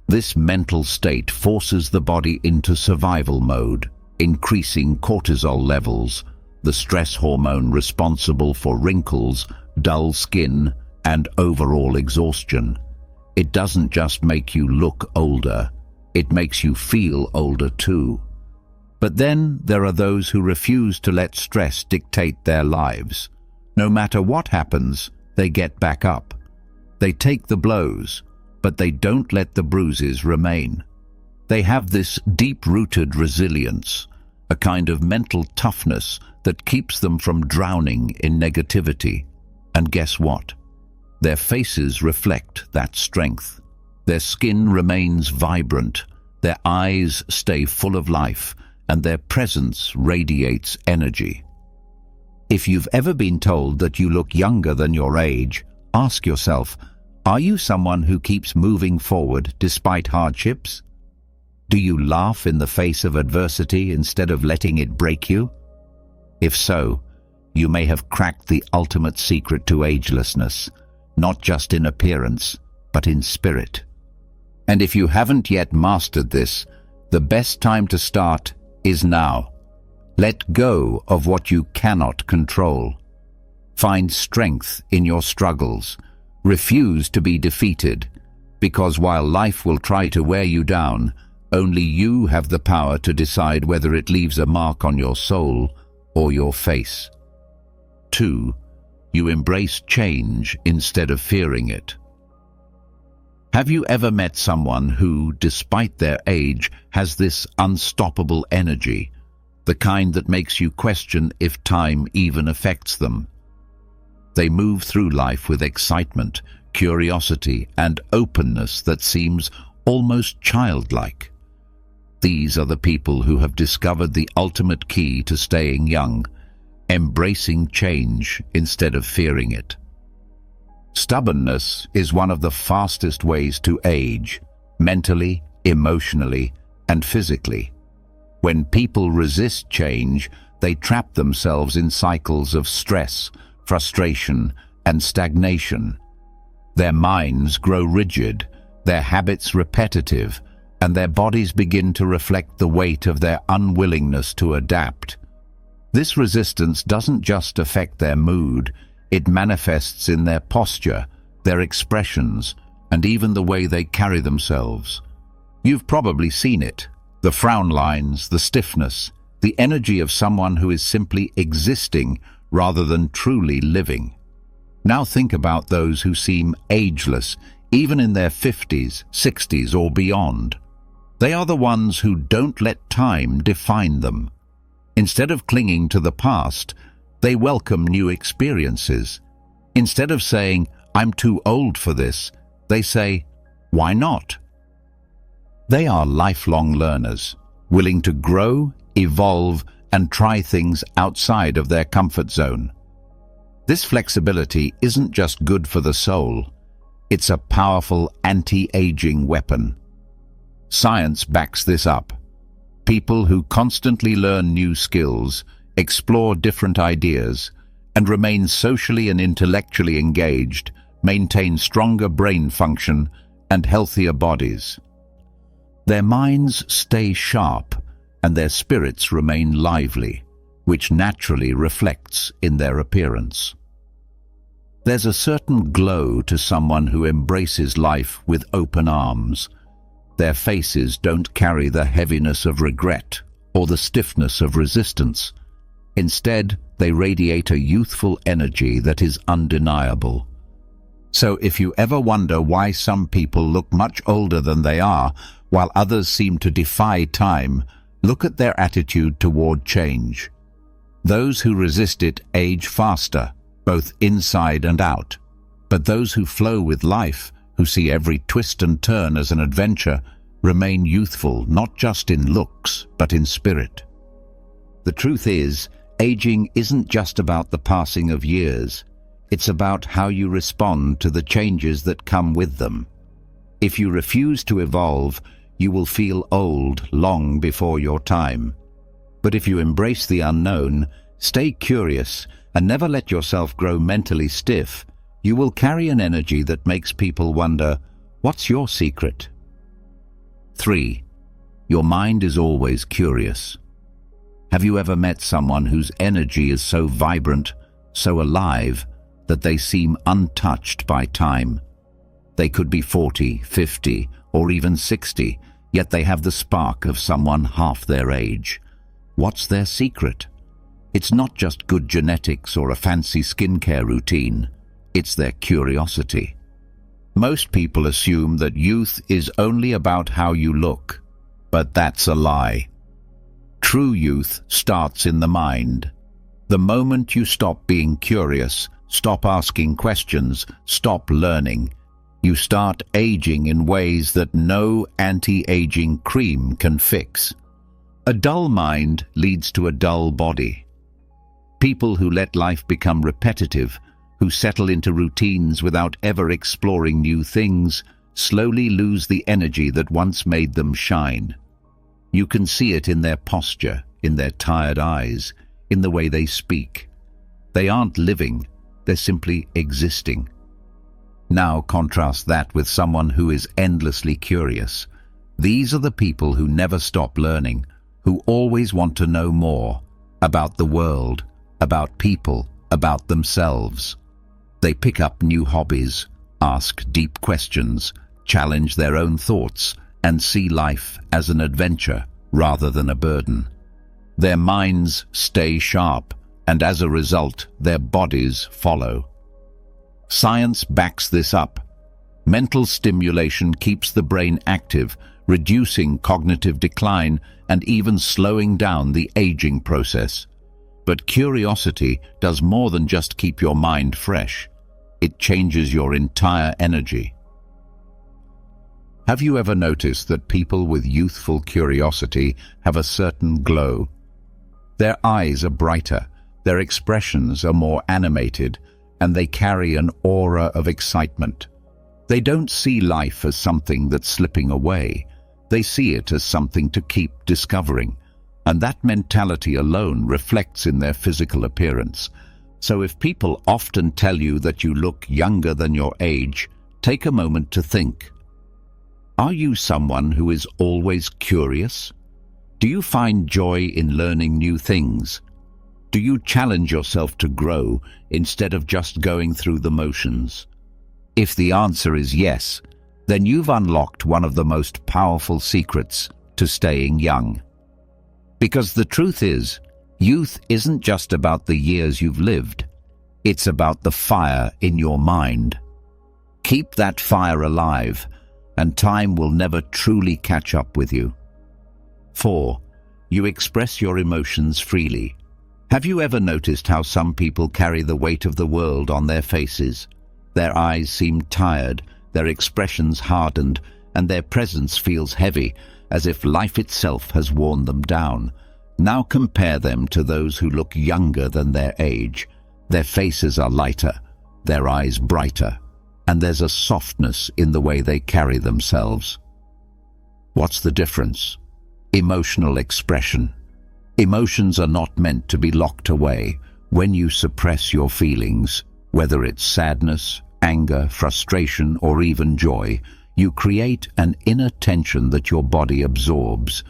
This mental state forces the body into survival mode, increasing cortisol levels, the stress hormone responsible for wrinkles, dull skin, and overall exhaustion. It doesn't just make you look older, it makes you feel older too. But then there are those who refuse to let stress dictate their lives. No matter what happens, they get back up. They take the blows, but they don't let the bruises remain. They have this deep-rooted resilience, a kind of mental toughness that keeps them from drowning in negativity. And guess what? Their faces reflect that strength. Their skin remains vibrant, their eyes stay full of life, and their presence radiates energy. If you've ever been told that you look younger than your age, ask yourself, are you someone who keeps moving forward despite hardships? Do you laugh in the face of adversity instead of letting it break you? If so, you may have cracked the ultimate secret to agelessness, not just in appearance, but in spirit. And if you haven't yet mastered this, the best time to start is now. Let go of what you cannot control. Find strength in your struggles. Refuse to be defeated, because while life will try to wear you down, only you have the power to decide whether it leaves a mark on your soul or your face. 2. You embrace change instead of fearing it. Have you ever met someone who, despite their age, has this unstoppable energy, the kind that makes you question if time even affects them? They move through life with excitement, curiosity, and openness that seems almost childlike. These are the people who have discovered the ultimate key to staying young, embracing change instead of fearing it. Stubbornness is one of the fastest ways to age, mentally, emotionally, and physically. When people resist change, they trap themselves in cycles of stress, frustration, and stagnation. Their minds grow rigid, their habits repetitive, and their bodies begin to reflect the weight of their unwillingness to adapt. This resistance doesn't just affect their mood, it manifests in their posture, their expressions, and even the way they carry themselves. You've probably seen it. The frown lines, the stiffness, the energy of someone who is simply existing rather than truly living. Now think about those who seem ageless, even in their 50s, 60s, or beyond. They are the ones who don't let time define them. Instead of clinging to the past, they welcome new experiences. Instead of saying, "I'm too old for this," they say, "Why not?" They are lifelong learners, willing to grow, evolve, and try things outside of their comfort zone. This flexibility isn't just good for the soul, it's a powerful anti-aging weapon. Science backs this up. People who constantly learn new skills, explore different ideas, and remain socially and intellectually engaged maintain stronger brain function and healthier bodies. Their minds stay sharp and their spirits remain lively, which naturally reflects in their appearance. There's a certain glow to someone who embraces life with open arms. Their faces don't carry the heaviness of regret or the stiffness of resistance. Instead, they radiate a youthful energy that is undeniable. So if you ever wonder why some people look much older than they are, while others seem to defy time, look at their attitude toward change. Those who resist it age faster, both inside and out. But those who flow with life, who see every twist and turn as an adventure, remain youthful not just in looks, but in spirit. The truth is, aging isn't just about the passing of years. It's about how you respond to the changes that come with them. If you refuse to evolve, you will feel old long before your time. But if you embrace the unknown, stay curious, and never let yourself grow mentally stiff, you will carry an energy that makes people wonder, what's your secret? 3. Your mind is always curious. Have you ever met someone whose energy is so vibrant, so alive, that they seem untouched by time? They could be 40, 50, or even 60, yet they have the spark of someone half their age. What's their secret? It's not just good genetics or a fancy skincare routine. It's their curiosity. Most people assume that youth is only about how you look, but that's a lie. True youth starts in the mind. The moment you stop being curious, stop asking questions, stop learning, you start aging in ways that no anti-aging cream can fix. A dull mind leads to a dull body. People who let life become repetitive, who settle into routines without ever exploring new things, slowly lose the energy that once made them shine. You can see it in their posture, in their tired eyes, in the way they speak. They aren't living, they're simply existing. Now contrast that with someone who is endlessly curious. These are the people who never stop learning, who always want to know more about the world, about people, about themselves. They pick up new hobbies, ask deep questions, challenge their own thoughts, and see life as an adventure rather than a burden. Their minds stay sharp, and as a result, their bodies follow. Science backs this up. Mental stimulation keeps the brain active, reducing cognitive decline and even slowing down the aging process. But curiosity does more than just keep your mind fresh. It changes your entire energy. Have you ever noticed that people with youthful curiosity have a certain glow? Their eyes are brighter, their expressions are more animated, and they carry an aura of excitement. They don't see life as something that's slipping away. They see it as something to keep discovering. And that mentality alone reflects in their physical appearance. So if people often tell you that you look younger than your age, take a moment to think. Are you someone who is always curious? Do you find joy in learning new things? Do you challenge yourself to grow instead of just going through the motions? If the answer is yes, then you've unlocked one of the most powerful secrets to staying young. Because the truth is, youth isn't just about the years you've lived. It's about the fire in your mind. Keep that fire alive, and time will never truly catch up with you. 4. You express your emotions freely. Have you ever noticed how some people carry the weight of the world on their faces? Their eyes seem tired, their expressions hardened, and their presence feels heavy, as if life itself has worn them down. Now compare them to those who look younger than their age. Their faces are lighter, their eyes brighter, and there's a softness in the way they carry themselves. What's the difference? Emotional expression. Emotions are not meant to be locked away. When you suppress your feelings, whether it's sadness, anger, frustration, or even joy, you create an inner tension that your body absorbs.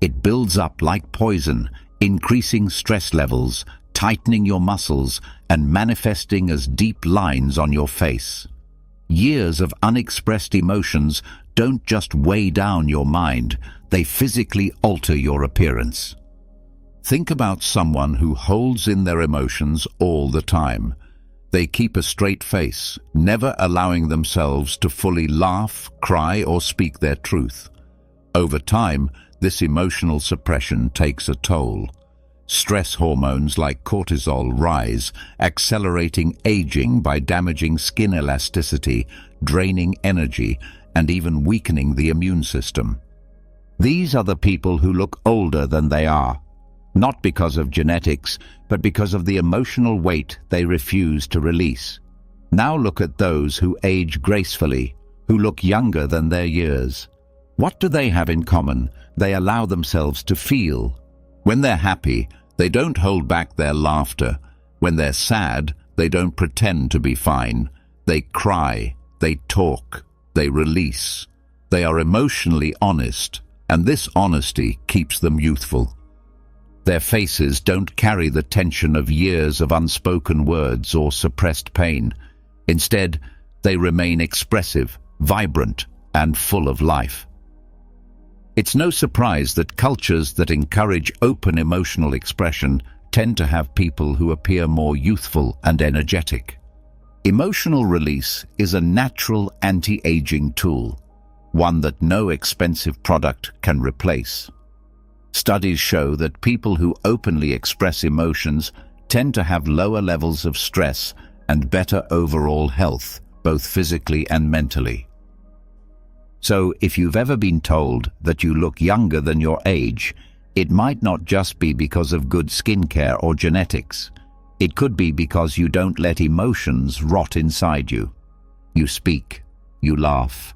It builds up like poison, increasing stress levels, tightening your muscles, and manifesting as deep lines on your face. Years of unexpressed emotions don't just weigh down your mind, they physically alter your appearance. Think about someone who holds in their emotions all the time. They keep a straight face, never allowing themselves to fully laugh, cry, or speak their truth. Over time, this emotional suppression takes a toll. Stress hormones like cortisol rise, accelerating aging by damaging skin elasticity, draining energy, and even weakening the immune system. These are the people who look older than they are, not because of genetics, but because of the emotional weight they refuse to release. Now look at those who age gracefully, who look younger than their years. What do they have in common? They allow themselves to feel. When they're happy, they don't hold back their laughter. When they're sad, they don't pretend to be fine. They cry, they talk, they release. They are emotionally honest, and this honesty keeps them youthful. Their faces don't carry the tension of years of unspoken words or suppressed pain. Instead, they remain expressive, vibrant, and full of life. It's no surprise that cultures that encourage open emotional expression tend to have people who appear more youthful and energetic. Emotional release is a natural anti-aging tool, one that no expensive product can replace. Studies show that people who openly express emotions tend to have lower levels of stress and better overall health, both physically and mentally. So, if you've ever been told that you look younger than your age, it might not just be because of good skincare or genetics. It could be because you don't let emotions rot inside you. You speak, you laugh,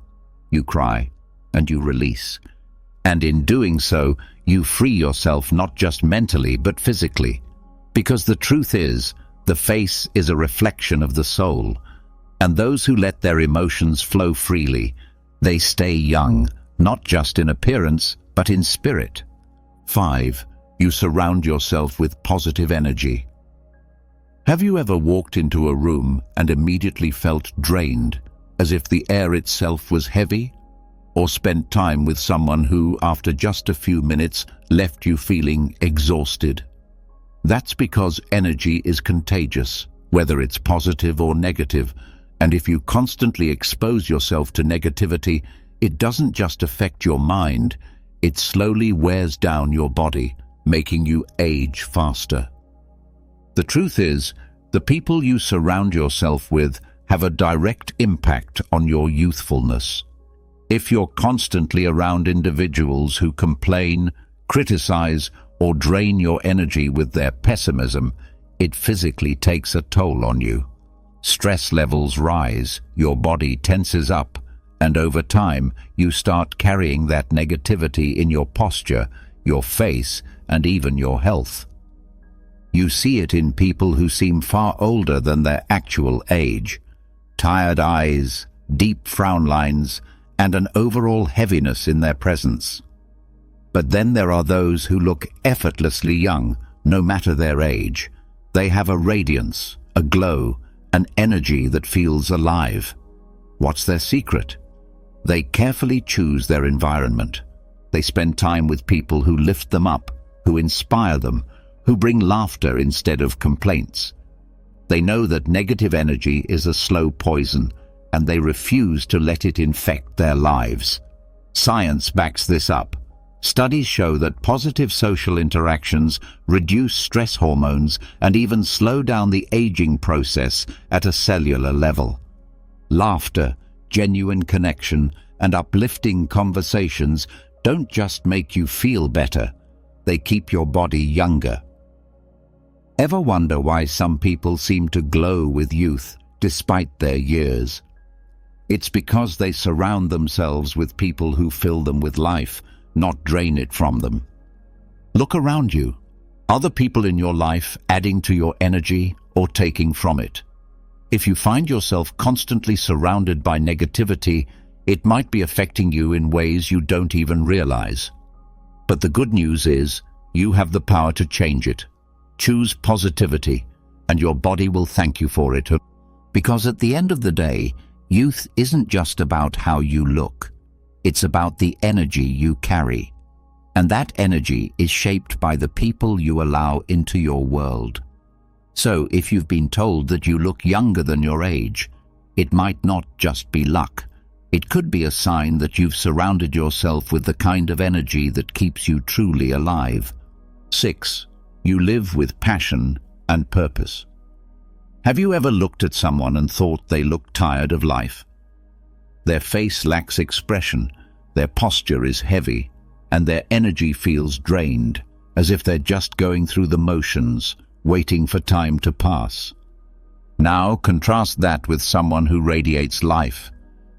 you cry, and you release. And in doing so, you free yourself not just mentally but physically. Because the truth is, the face is a reflection of the soul, and those who let their emotions flow freely, they stay young, not just in appearance, but in spirit. 5. You surround yourself with positive energy. Have you ever walked into a room and immediately felt drained, as if the air itself was heavy? Or spent time with someone who, after just a few minutes, left you feeling exhausted? That's because energy is contagious, whether it's positive or negative, and if you constantly expose yourself to negativity, it doesn't just affect your mind, it slowly wears down your body, making you age faster. The truth is, the people you surround yourself with have a direct impact on your youthfulness. If you're constantly around individuals who complain, criticize, or drain your energy with their pessimism, it physically takes a toll on you. Stress levels rise, your body tenses up, and over time you start carrying that negativity in your posture, your face, and even your health. You see it in people who seem far older than their actual age. Tired eyes, deep frown lines, and an overall heaviness in their presence. But then there are those who look effortlessly young, no matter their age. They have a radiance, a glow, an energy that feels alive. What's their secret? They carefully choose their environment. They spend time with people who lift them up, who inspire them, who bring laughter instead of complaints. They know that negative energy is a slow poison, and they refuse to let it infect their lives. Science backs this up. Studies show that positive social interactions reduce stress hormones and even slow down the aging process at a cellular level. Laughter, genuine connection, and uplifting conversations don't just make you feel better, they keep your body younger. Ever wonder why some people seem to glow with youth despite their years? It's because they surround themselves with people who fill them with life, not drain it from them. Look around you. Are the people in your life adding to your energy or taking from it? If you find yourself constantly surrounded by negativity, It might be affecting you in ways you don't even realize. But the good news is, you have the power to change it. Choose positivity, and your body will thank you for it. Because at the end of the day, youth isn't just about how you look. It's about the energy you carry. And that energy is shaped by the people you allow into your world. So if you've been told that you look younger than your age, it might not just be luck. It could be a sign that you've surrounded yourself with the kind of energy that keeps you truly alive. 6. You live with passion and purpose. Have you ever looked at someone and thought they looked tired of life? Their face lacks expression, their posture is heavy, and their energy feels drained, as if they're just going through the motions, waiting for time to pass. Now contrast that with someone who radiates life,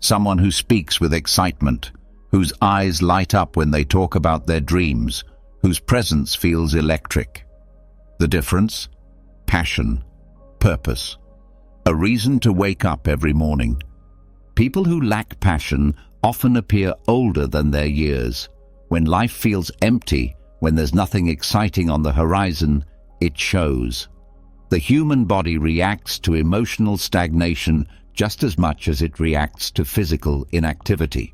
someone who speaks with excitement, whose eyes light up when they talk about their dreams, whose presence feels electric. The difference? Passion, purpose, a reason to wake up every morning. People who lack passion often appear older than their years. When life feels empty, when there's nothing exciting on the horizon, it shows. The human body reacts to emotional stagnation just as much as it reacts to physical inactivity.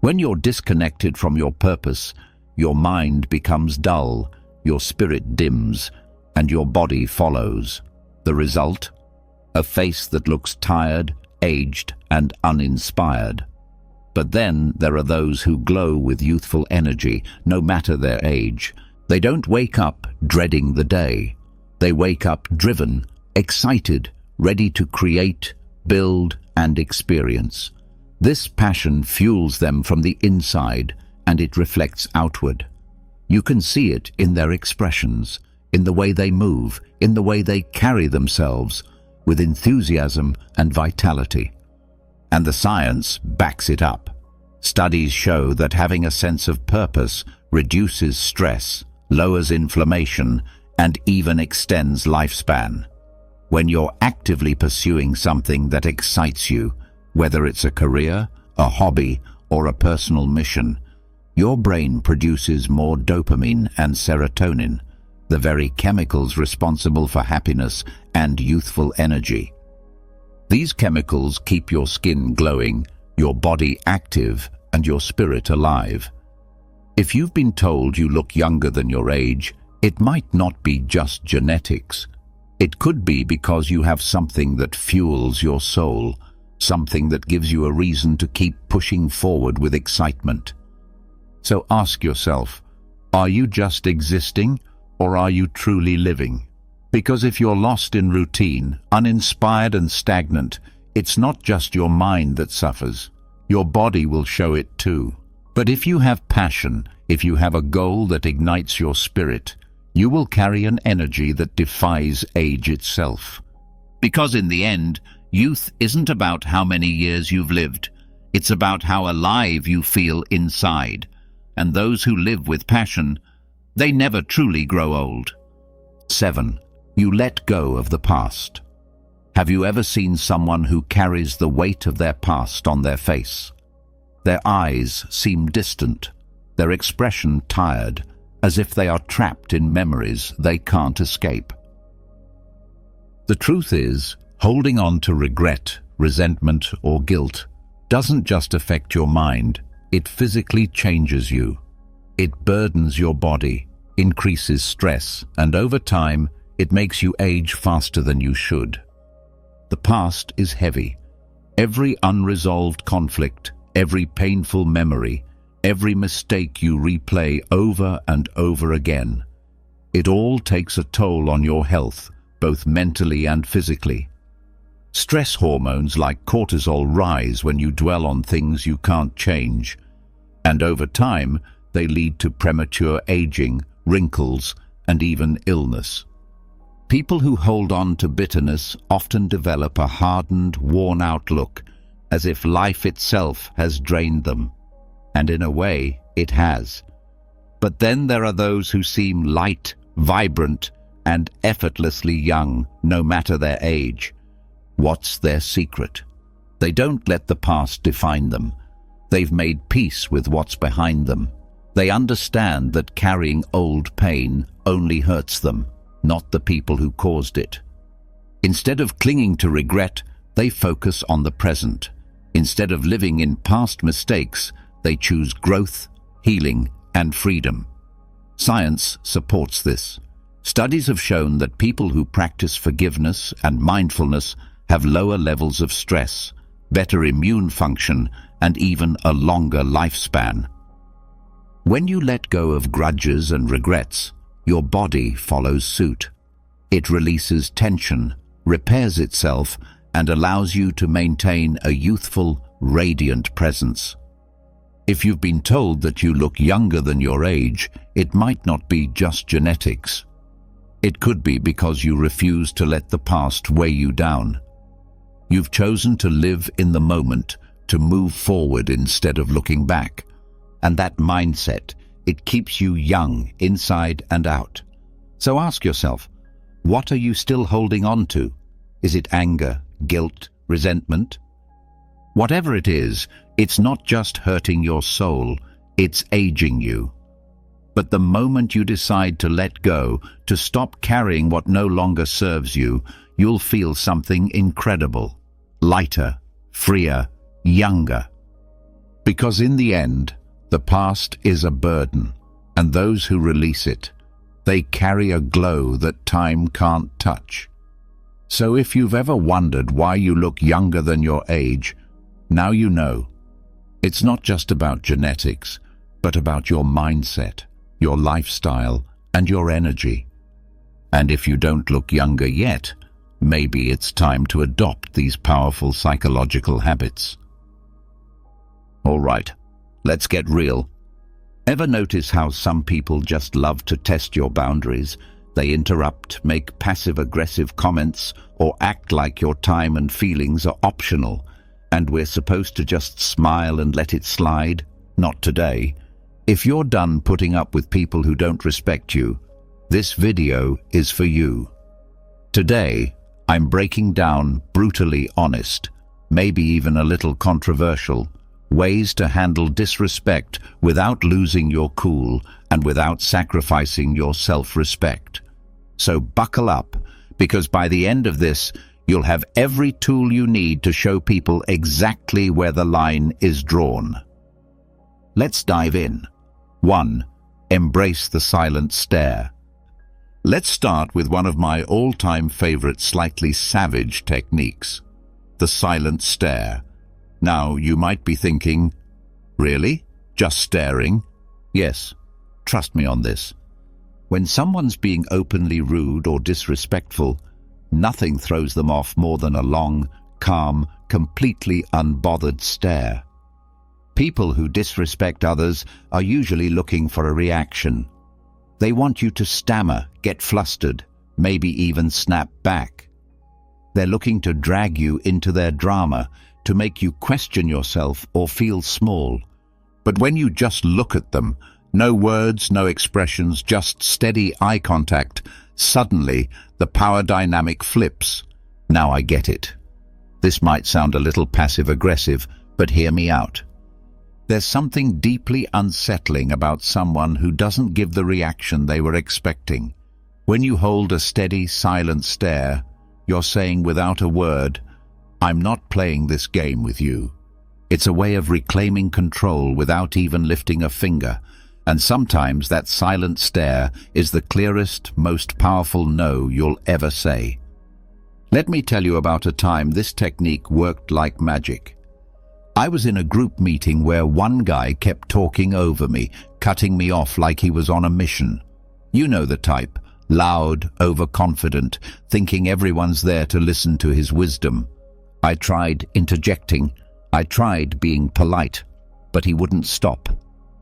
When you're disconnected from your purpose, your mind becomes dull, your spirit dims, and your body follows. The result? A face that looks tired, aged, and uninspired. But then there are those who glow with youthful energy, no matter their age. They don't wake up dreading the day. They wake up driven, excited, ready to create, build, and experience. This passion fuels them from the inside, and it reflects outward. You can see it in their expressions, in the way they move, in the way they carry themselves, with enthusiasm and vitality. And the science backs it up. Studies show that having a sense of purpose reduces stress, lowers inflammation, and even extends lifespan. When you're actively pursuing something that excites you, whether it's a career, a hobby, or a personal mission, your brain produces more dopamine and serotonin, the very chemicals responsible for happiness and youthful energy. These chemicals keep your skin glowing, your body active, and your spirit alive. If you've been told you look younger than your age, it might not be just genetics. It could be because you have something that fuels your soul, something that gives you a reason to keep pushing forward with excitement. So ask yourself, are you just existing, or are you truly living? Because if you're lost in routine, uninspired and stagnant, it's not just your mind that suffers. Your body will show it too. But if you have passion, if you have a goal that ignites your spirit, you will carry an energy that defies age itself. Because in the end, youth isn't about how many years you've lived. It's about how alive you feel inside. And those who live with passion, they never truly grow old. 7. You let go of the past. Have you ever seen someone who carries the weight of their past on their face? Their eyes seem distant, their expression tired, as if they are trapped in memories they can't escape. The truth is, holding on to regret, resentment, or guilt doesn't just affect your mind, it physically changes you. It burdens your body, increases stress, and over time, it makes you age faster than you should. The past is heavy. Every unresolved conflict, every painful memory, every mistake you replay over and over again. It all takes a toll on your health, both mentally and physically. Stress hormones like cortisol rise when you dwell on things you can't change, and over time, they lead to premature aging, wrinkles, and even illness. People who hold on to bitterness often develop a hardened, worn-out look, as if life itself has drained them. And in a way, it has. But then there are those who seem light, vibrant, and effortlessly young, no matter their age. What's their secret? They don't let the past define them. They've made peace with what's behind them. They understand that carrying old pain only hurts them, not the people who caused it. Instead of clinging to regret, they focus on the present. Instead of living in past mistakes, they choose growth, healing, and freedom. Science supports this. Studies have shown that people who practice forgiveness and mindfulness have lower levels of stress, better immune function, and even a longer lifespan. When you let go of grudges and regrets, your body follows suit. It releases tension, repairs itself, and allows you to maintain a youthful, radiant presence. If you've been told that you look younger than your age, it might not be just genetics. It could be because you refuse to let the past weigh you down. You've chosen to live in the moment, to move forward instead of looking back. And that mindset, it keeps you young inside and out. So ask yourself, what are you still holding on to? Is it anger, guilt, resentment? Whatever it is, it's not just hurting your soul, it's aging you. But the moment you decide to let go, to stop carrying what no longer serves you, you'll feel something incredible. Lighter, freer, younger. Because in the end, the past is a burden, and those who release it, they carry a glow that time can't touch. So if you've ever wondered why you look younger than your age, now you know. It's not just about genetics, but about your mindset, your lifestyle, and your energy. And if you don't look younger yet, maybe it's time to adopt these powerful psychological habits. All right, let's get real. Ever notice how some people just love to test your boundaries? They interrupt, make passive-aggressive comments, or act like your time and feelings are optional, and we're supposed to just smile and let it slide? Not today. If you're done putting up with people who don't respect you, this video is for you. Today, I'm breaking down brutally honest, maybe even a little controversial, ways to handle disrespect without losing your cool and without sacrificing your self-respect. So buckle up, because by the end of this, you'll have every tool you need to show people exactly where the line is drawn. Let's dive in. 1. Embrace the silent stare. Let's start with one of my all-time favorite slightly savage techniques, the silent stare. Now, you might be thinking, really? Just staring? Yes, trust me on this. When someone's being openly rude or disrespectful, nothing throws them off more than a long, calm, completely unbothered stare. People who disrespect others are usually looking for a reaction. They want you to stammer, get flustered, maybe even snap back. They're looking to drag you into their drama, to make you question yourself or feel small. But when you just look at them, no words, no expressions, just steady eye contact, suddenly the power dynamic flips. Now I get it. This might sound a little passive-aggressive, but hear me out. There's something deeply unsettling about someone who doesn't give the reaction they were expecting. When you hold a steady, silent stare, you're saying without a word, I'm not playing this game with you. It's a way of reclaiming control without even lifting a finger, and sometimes that silent stare is the clearest, most powerful no you'll ever say. Let me tell you about a time this technique worked like magic. I was in a group meeting where one guy kept talking over me, cutting me off like he was on a mission. You know the type, loud, overconfident, thinking everyone's there to listen to his wisdom. I tried interjecting. I tried being polite, but he wouldn't stop.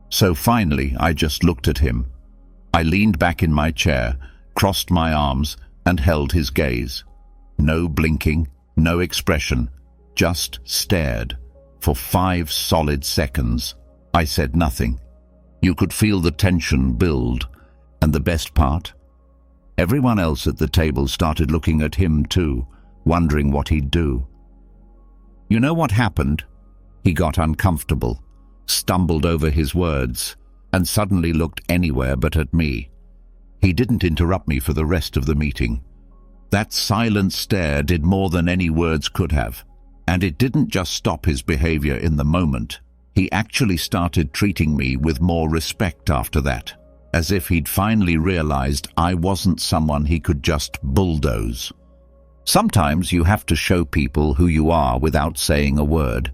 So finally, I just looked at him. I leaned back in my chair, crossed my arms, and held his gaze. No blinking, no expression, just stared. For 5 solid seconds, I said nothing. You could feel the tension build, and the best part? Everyone else at the table started looking at him too, wondering what he'd do. You know what happened? He got uncomfortable. stumbled over his words, and suddenly looked anywhere but at me. He didn't interrupt me for the rest of the meeting. That silent stare did more than any words could have, and it didn't just stop his behavior in the moment. He actually started treating me with more respect after that, as if he'd finally realized I wasn't someone he could just bulldoze. Sometimes you have to show people who you are without saying a word.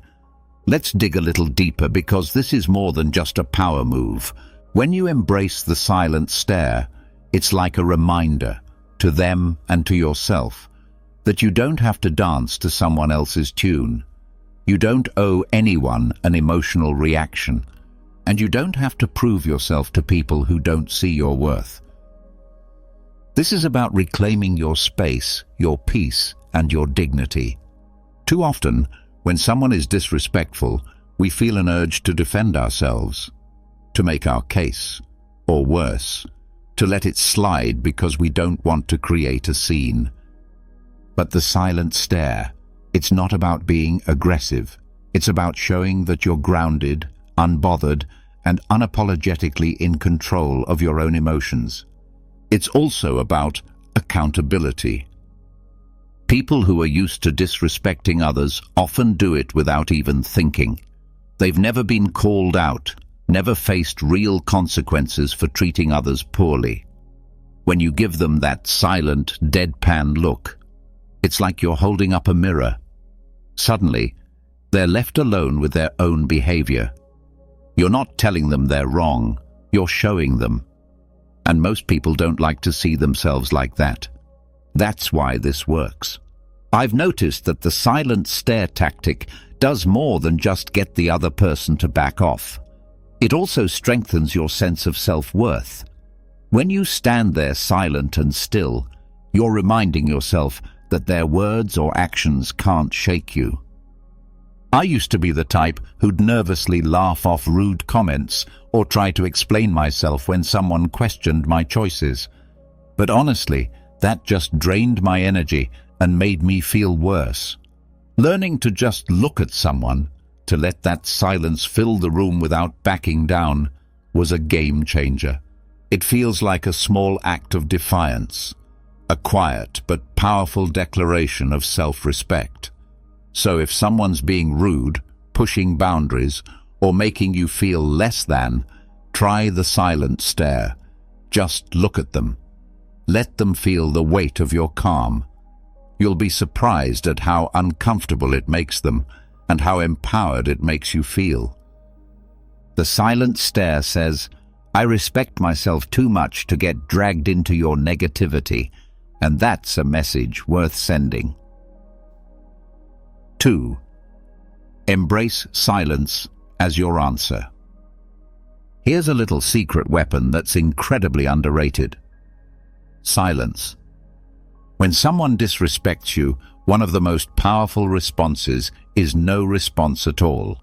Let's dig a little deeper, because this is more than just a power move. When you embrace the silent stare, it's like a reminder to them and to yourself that you don't have to dance to someone else's tune. You don't owe anyone an emotional reaction, and you don't have to prove yourself to people who don't see your worth. This is about reclaiming your space, your peace, and your dignity. Too often, when someone is disrespectful, we feel an urge to defend ourselves, to make our case, or worse, to let it slide because we don't want to create a scene. But the silent stare, it's not about being aggressive. It's about showing that you're grounded, unbothered, and unapologetically in control of your own emotions. It's also about accountability. People who are used to disrespecting others often do it without even thinking. They've never been called out, never faced real consequences for treating others poorly. When you give them that silent, deadpan look, it's like you're holding up a mirror. Suddenly, they're left alone with their own behavior. You're not telling them they're wrong, you're showing them. And most people don't like to see themselves like that. That's why this works. I've noticed that the silent stare tactic does more than just get the other person to back off. It also strengthens your sense of self-worth. When you stand there silent and still, you're reminding yourself that their words or actions can't shake you. I used to be the type who'd nervously laugh off rude comments or try to explain myself when someone questioned my choices. But honestly, that just drained my energy and made me feel worse. Learning to just look at someone, to let that silence fill the room without backing down, was a game changer. It feels like a small act of defiance, a quiet but powerful declaration of self-respect. So if someone's being rude, pushing boundaries, or making you feel less than, try the silent stare. Just look at them. Let them feel the weight of your calm. You'll be surprised at how uncomfortable it makes them and how empowered it makes you feel. The silent stare says, "I respect myself too much to get dragged into your negativity," and that's a message worth sending. 2. Embrace silence as your answer. Here's a little secret weapon that's incredibly underrated. Silence. When someone disrespects you, one of the most powerful responses is no response at all.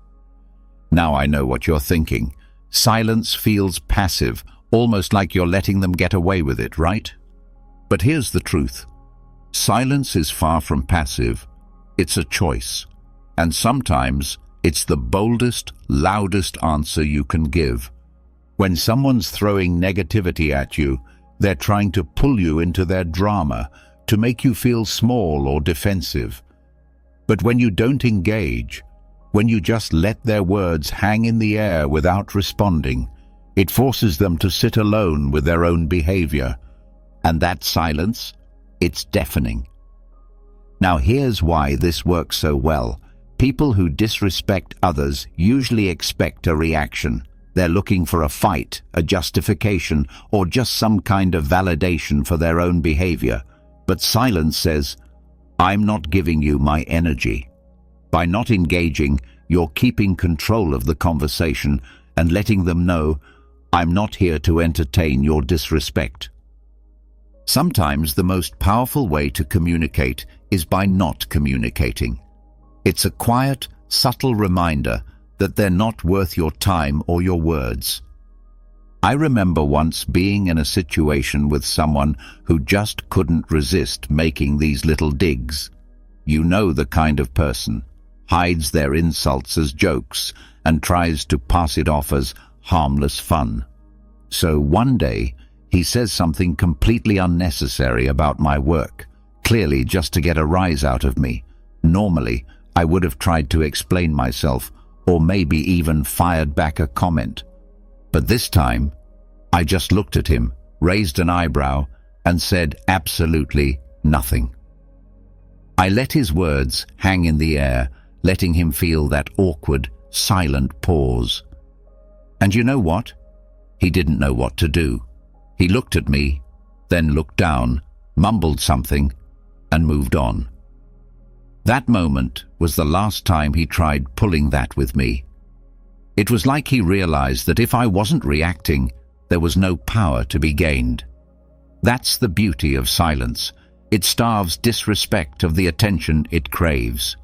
Now I know what you're thinking. Silence feels passive, almost like you're letting them get away with it, right? But here's the truth. Silence is far from passive. It's a choice. And sometimes it's the boldest, loudest answer you can give. When someone's throwing negativity at you, they're trying to pull you into their drama, to make you feel small or defensive. But when you don't engage, when you just let their words hang in the air without responding, it forces them to sit alone with their own behavior. And that silence, it's deafening. Now here's why this works so well. People who disrespect others usually expect a reaction. They're looking for a fight, a justification, or just some kind of validation for their own behavior. But silence says, "I'm not giving you my energy." By not engaging, you're keeping control of the conversation and letting them know, "I'm not here to entertain your disrespect." Sometimes the most powerful way to communicate is by not communicating. It's a quiet, subtle reminder that they're not worth your time or your words. I remember once being in a situation with someone who just couldn't resist making these little digs. You know the kind of person. Hides their insults as jokes and tries to pass it off as harmless fun. So one day, he says something completely unnecessary about my work, clearly just to get a rise out of me. Normally, I would have tried to explain myself, or maybe even fired back a comment. But this time, I just looked at him, raised an eyebrow, and said absolutely nothing. I let his words hang in the air, letting him feel that awkward, silent pause. And you know what? He didn't know what to do. He looked at me, then looked down, mumbled something, and moved on. That moment was the last time he tried pulling that with me. It was like he realized that if I wasn't reacting, there was no power to be gained. That's the beauty of silence. It starves disrespect of the attention it craves.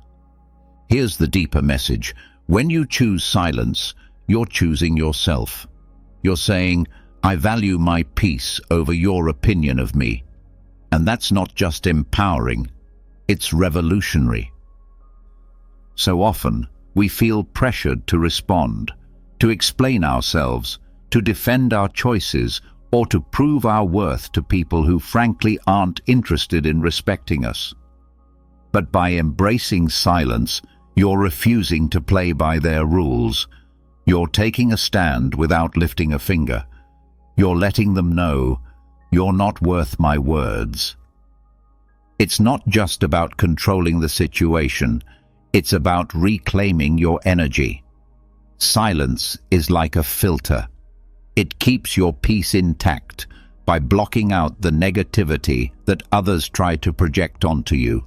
Here's the deeper message. When you choose silence, you're choosing yourself. You're saying, I value my peace over your opinion of me. And that's not just empowering, it's revolutionary. So often, we feel pressured to respond, to explain ourselves, to defend our choices, or to prove our worth to people who frankly aren't interested in respecting us. But by embracing silence, you're refusing to play by their rules. You're taking a stand without lifting a finger. You're letting them know, you're not worth my words. It's not just about controlling the situation, it's about reclaiming your energy. Silence is like a filter. It keeps your peace intact by blocking out the negativity that others try to project onto you.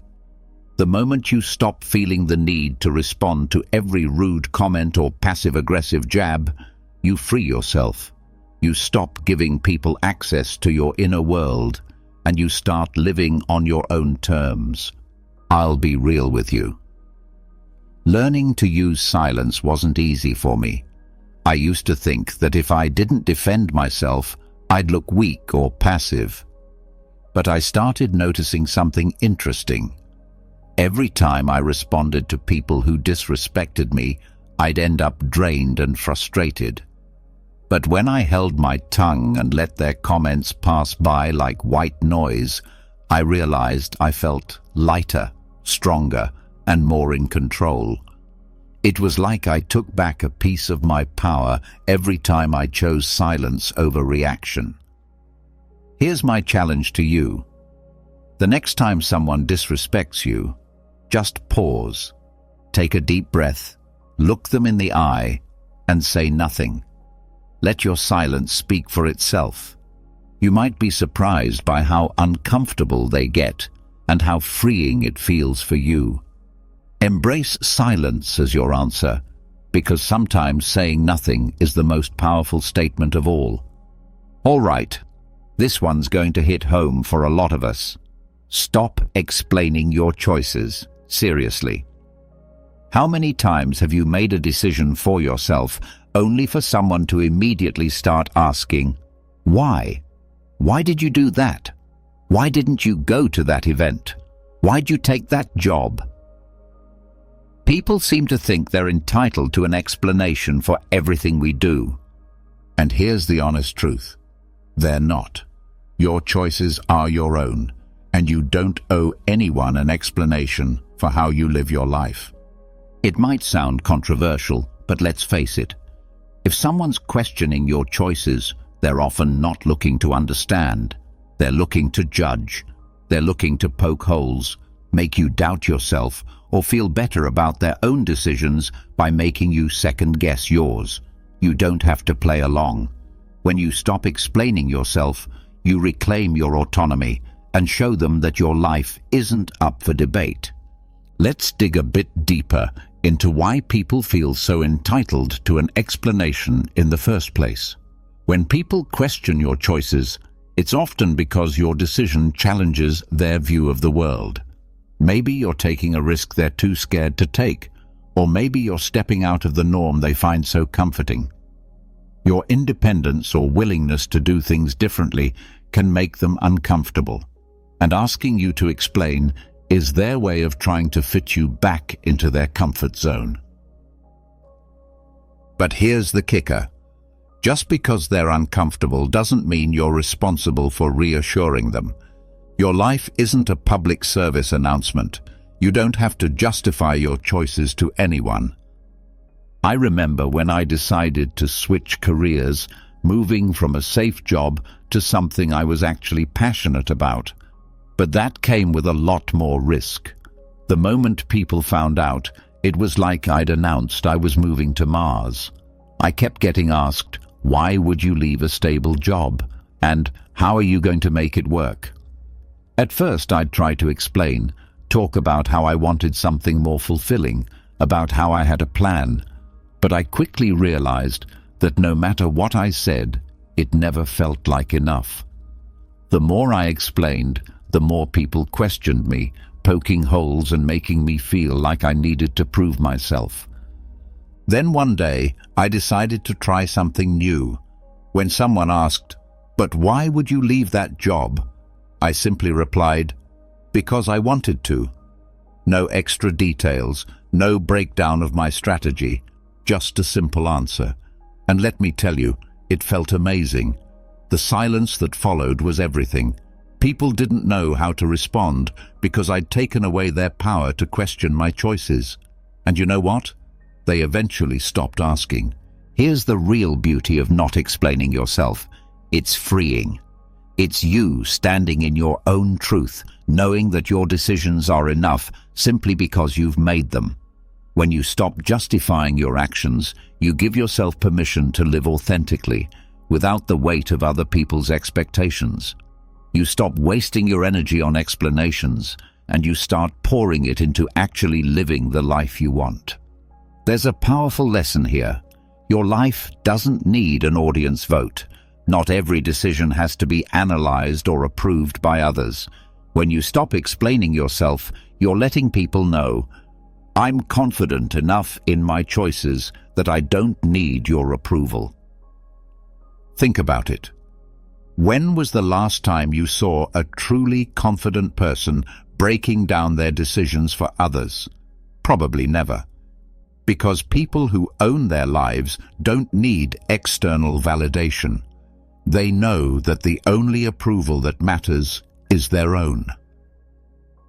The moment you stop feeling the need to respond to every rude comment or passive-aggressive jab, you free yourself. You stop giving people access to your inner world, and you start living on your own terms. I'll be real with you. Learning to use silence wasn't easy for me. I used to think that if I didn't defend myself, I'd look weak or passive. But I started noticing something interesting. Every time I responded to people who disrespected me, I'd end up drained and frustrated. But when I held my tongue and let their comments pass by like white noise, I realized I felt lighter, stronger, and more in control. It was like I took back a piece of my power every time I chose silence over reaction. Here's my challenge to you. The next time someone disrespects you, just pause, take a deep breath, look them in the eye, and say nothing. Let your silence speak for itself. You might be surprised by how uncomfortable they get and how freeing it feels for you. Embrace silence as your answer, because sometimes saying nothing is the most powerful statement of all. All right, this one's going to hit home for a lot of us. Stop explaining your choices. Seriously. How many times have you made a decision for yourself only for someone to immediately start asking, why? Why did you do that? Why didn't you go to that event? Why'd you take that job? People seem to think they're entitled to an explanation for everything we do. And here's the honest truth. They're not. Your choices are your own, and you don't owe anyone an explanation for how you live your life. It might sound controversial, but let's face it. If someone's questioning your choices, they're often not looking to understand. They're looking to judge. They're looking to poke holes, make you doubt yourself, or feel better about their own decisions by making you second-guess yours. You don't have to play along. When you stop explaining yourself, you reclaim your autonomy and show them that your life isn't up for debate. Let's dig a bit deeper into why people feel so entitled to an explanation in the first place. When people question your choices, it's often because your decision challenges their view of the world. Maybe you're taking a risk they're too scared to take, or maybe you're stepping out of the norm they find so comforting. Your independence or willingness to do things differently can make them uncomfortable, and asking you to explain is their way of trying to fit you back into their comfort zone. But here's the kicker. Just because they're uncomfortable doesn't mean you're responsible for reassuring them. Your life isn't a public service announcement. You don't have to justify your choices to anyone. I remember when I decided to switch careers, moving from a safe job to something I was actually passionate about. But that came with a lot more risk. The moment people found out, it was like I'd announced I was moving to Mars. I kept getting asked, why would you leave a stable job? And how are you going to make it work? At first I'd try to explain, talk about how I wanted something more fulfilling, about how I had a plan. But I quickly realized that no matter what I said, it never felt like enough. The more I explained, the more people questioned me, poking holes and making me feel like I needed to prove myself. Then one day, I decided to try something new. When someone asked, "But why would you leave that job?" I simply replied, "Because I wanted to." No extra details, no breakdown of my strategy, just a simple answer. And let me tell you, it felt amazing. The silence that followed was everything. People didn't know how to respond because I'd taken away their power to question my choices. And you know what? They eventually stopped asking. Here's the real beauty of not explaining yourself. It's freeing. It's you standing in your own truth, knowing that your decisions are enough simply because you've made them. When you stop justifying your actions, you give yourself permission to live authentically, without the weight of other people's expectations. You stop wasting your energy on explanations, and you start pouring it into actually living the life you want. There's a powerful lesson here. Your life doesn't need an audience vote. Not every decision has to be analyzed or approved by others. When you stop explaining yourself, you're letting people know, I'm confident enough in my choices that I don't need your approval. Think about it. When was the last time you saw a truly confident person breaking down their decisions for others? Probably never. Because people who own their lives don't need external validation. They know that the only approval that matters is their own.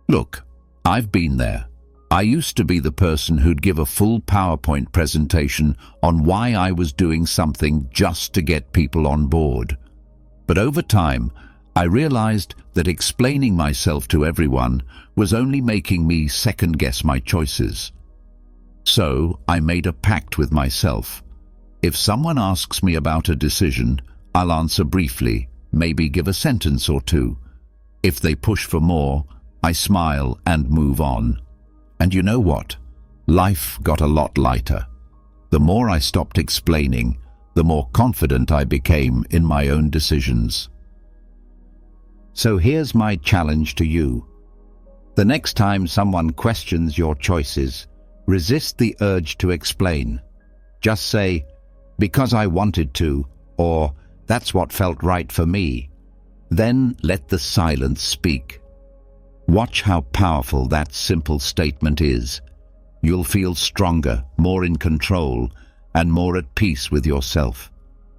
Look, I've been there. I used to be the person who'd give a full PowerPoint presentation on why I was doing something just to get people on board. But over time, I realized that explaining myself to everyone was only making me second-guess my choices. So I made a pact with myself. If someone asks me about a decision, I'll answer briefly, maybe give a sentence or two. If they push for more, I smile and move on. And you know what? Life got a lot lighter. The more I stopped explaining, the more confident I became in my own decisions. So here's my challenge to you. The next time someone questions your choices, resist the urge to explain. Just say, because I wanted to, or that's what felt right for me. Then let the silence speak. Watch how powerful that simple statement is. You'll feel stronger, more in control, and more at peace with yourself.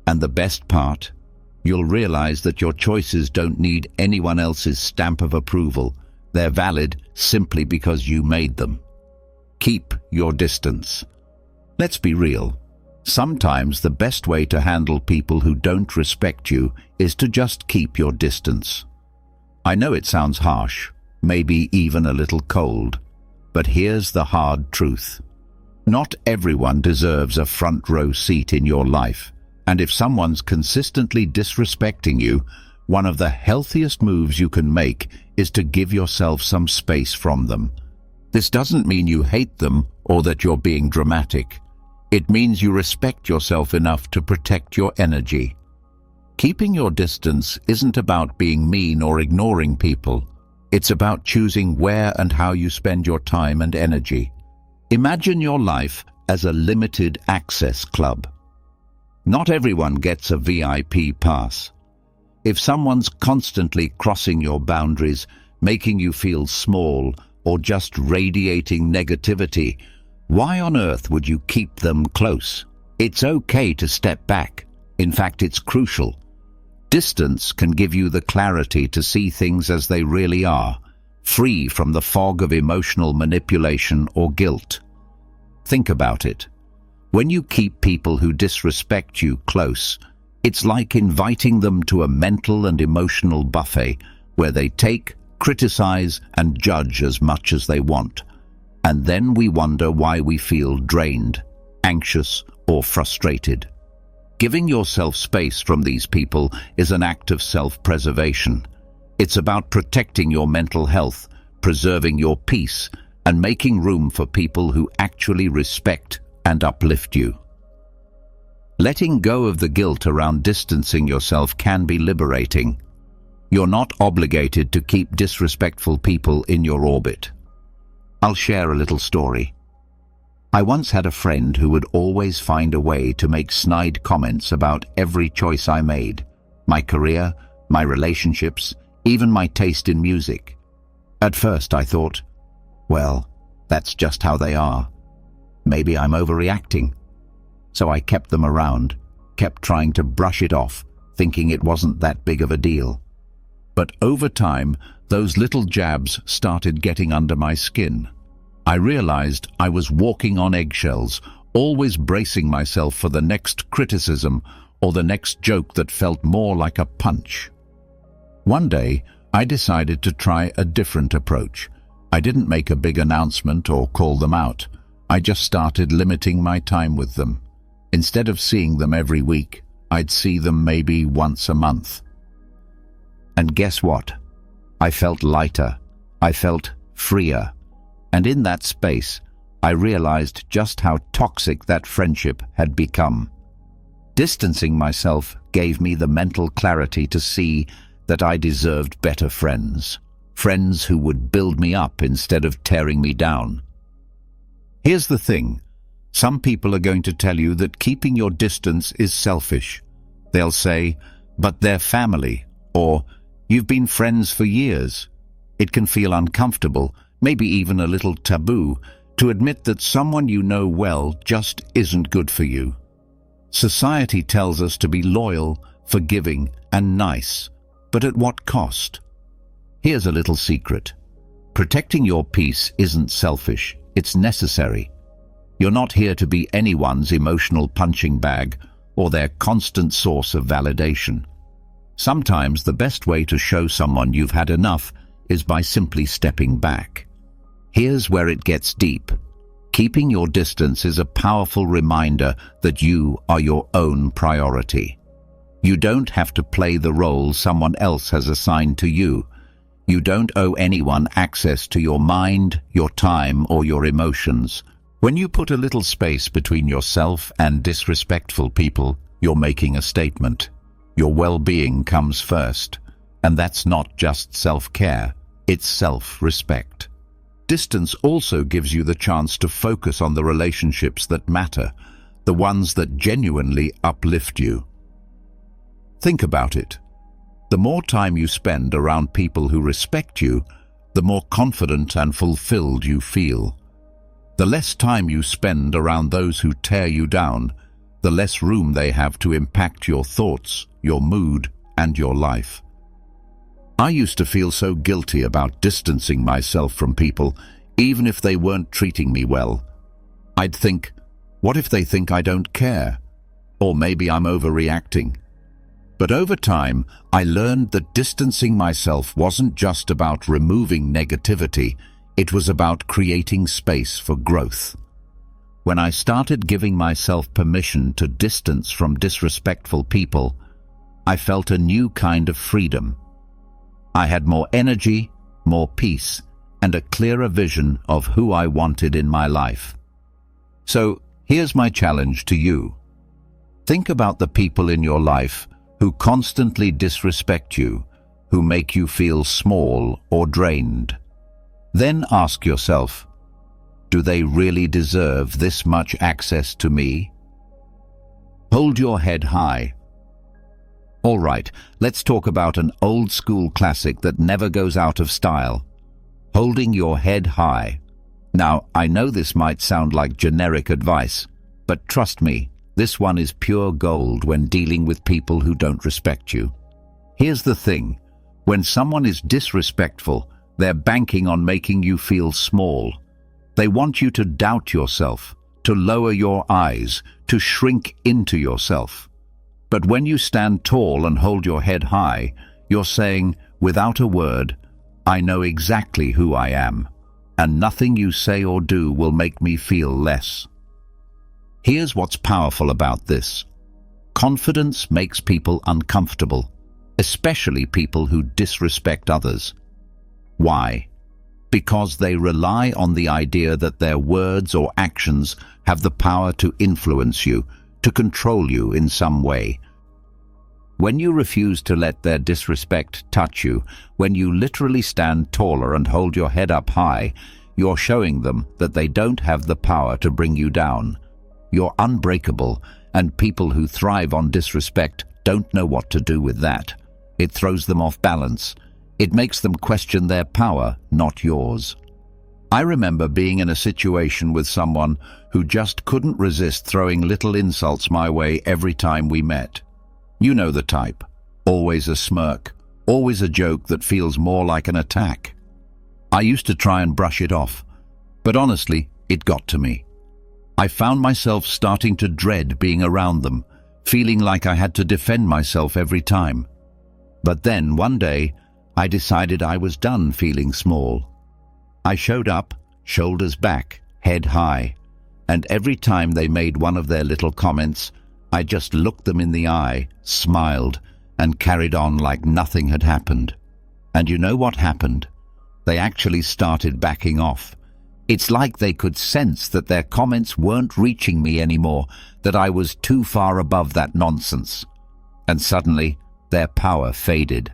And the best part, you'll realize that your choices don't need anyone else's stamp of approval. They're valid simply because you made them. Keep your distance. Let's be real. Sometimes the best way to handle people who don't respect you is to just keep your distance. I know it sounds harsh, maybe even a little cold, but here's the hard truth. Not everyone deserves a front row seat in your life, and if someone's consistently disrespecting you, one of the healthiest moves you can make is to give yourself some space from them. This doesn't mean you hate them or that you're being dramatic. It means you respect yourself enough to protect your energy. Keeping your distance isn't about being mean or ignoring people. It's about choosing where and how you spend your time and energy. Imagine your life as a limited access club. Not everyone gets a VIP pass. If someone's constantly crossing your boundaries, making you feel small, or just radiating negativity, why on earth would you keep them close? It's okay to step back. In fact, it's crucial. Distance can give you the clarity to see things as they really are, free from the fog of emotional manipulation or guilt. Think about it. When you keep people who disrespect you close, it's like inviting them to a mental and emotional buffet where they take, criticize, and judge as much as they want. And then we wonder why we feel drained, anxious, or frustrated. Giving yourself space from these people is an act of self-preservation. It's about protecting your mental health, preserving your peace, and making room for people who actually respect and uplift you. Letting go of the guilt around distancing yourself can be liberating. You're not obligated to keep disrespectful people in your orbit. I'll share a little story. I once had a friend who would always find a way to make snide comments about every choice I made, my career, my relationships, even my taste in music. At first I thought, well, that's just how they are. Maybe I'm overreacting. So I kept them around, kept trying to brush it off, thinking it wasn't that big of a deal. But over time, those little jabs started getting under my skin. I realized I was walking on eggshells, always bracing myself for the next criticism or the next joke that felt more like a punch. One day, I decided to try a different approach. I didn't make a big announcement or call them out. I just started limiting my time with them. Instead of seeing them every week, I'd see them maybe once a month. And guess what? I felt lighter. I felt freer. And in that space, I realized just how toxic that friendship had become. Distancing myself gave me the mental clarity to see that I deserved better friends. Friends who would build me up instead of tearing me down. Here's the thing. Some people are going to tell you that keeping your distance is selfish. They'll say, but they're family, or you've been friends for years. It can feel uncomfortable, maybe even a little taboo, to admit that someone you know well just isn't good for you. Society tells us to be loyal, forgiving, and nice, but at what cost? Here's a little secret. Protecting your peace isn't selfish, it's necessary. You're not here to be anyone's emotional punching bag or their constant source of validation. Sometimes the best way to show someone you've had enough is by simply stepping back. Here's where it gets deep. Keeping your distance is a powerful reminder that you are your own priority. You don't have to play the role someone else has assigned to you. You don't owe anyone access to your mind, your time, or your emotions. When you put a little space between yourself and disrespectful people, you're making a statement. Your well-being comes first, and that's not just self-care, it's self-respect. Distance also gives you the chance to focus on the relationships that matter, the ones that genuinely uplift you. Think about it. The more time you spend around people who respect you, the more confident and fulfilled you feel. The less time you spend around those who tear you down, the less room they have to impact your thoughts, your mood, and your life. I used to feel so guilty about distancing myself from people, even if they weren't treating me well. I'd think, what if they think I don't care? Or maybe I'm overreacting. But over time, I learned that distancing myself wasn't just about removing negativity, it was about creating space for growth. When I started giving myself permission to distance from disrespectful people, I felt a new kind of freedom. I had more energy, more peace, and a clearer vision of who I wanted in my life. So, here's my challenge to you. Think about the people in your life who constantly disrespect you, who make you feel small or drained. Then ask yourself, do they really deserve this much access to me? Hold your head high. All right, let's talk about an old-school classic that never goes out of style. Holding your head high. Now, I know this might sound like generic advice, but trust me, This one is pure gold when dealing with people who don't respect you. Here's the thing. When someone is disrespectful, they're banking on making you feel small. They want you to doubt yourself, to lower your eyes, to shrink into yourself. But when you stand tall and hold your head high, you're saying, without a word, I know exactly who I am, and nothing you say or do will make me feel less. Here's what's powerful about this. Confidence makes people uncomfortable, especially people who disrespect others. Why? Because they rely on the idea that their words or actions have the power to influence you, to control you in some way. When you refuse to let their disrespect touch you, when you literally stand taller and hold your head up high, you're showing them that they don't have the power to bring you down. You're unbreakable, and people who thrive on disrespect don't know what to do with that. It throws them off balance. It makes them question their power, not yours. I remember being in a situation with someone who just couldn't resist throwing little insults my way every time we met. You know the type. Always a smirk, always a joke that feels more like an attack. I used to try and brush it off, but honestly, it got to me. I found myself starting to dread being around them, feeling like I had to defend myself every time. But then, one day, I decided I was done feeling small. I showed up, shoulders back, head high, and every time they made one of their little comments, I just looked them in the eye, smiled, and carried on like nothing had happened. And you know what happened? They actually started backing off. It's like they could sense that their comments weren't reaching me anymore, that I was too far above that nonsense. And suddenly, their power faded.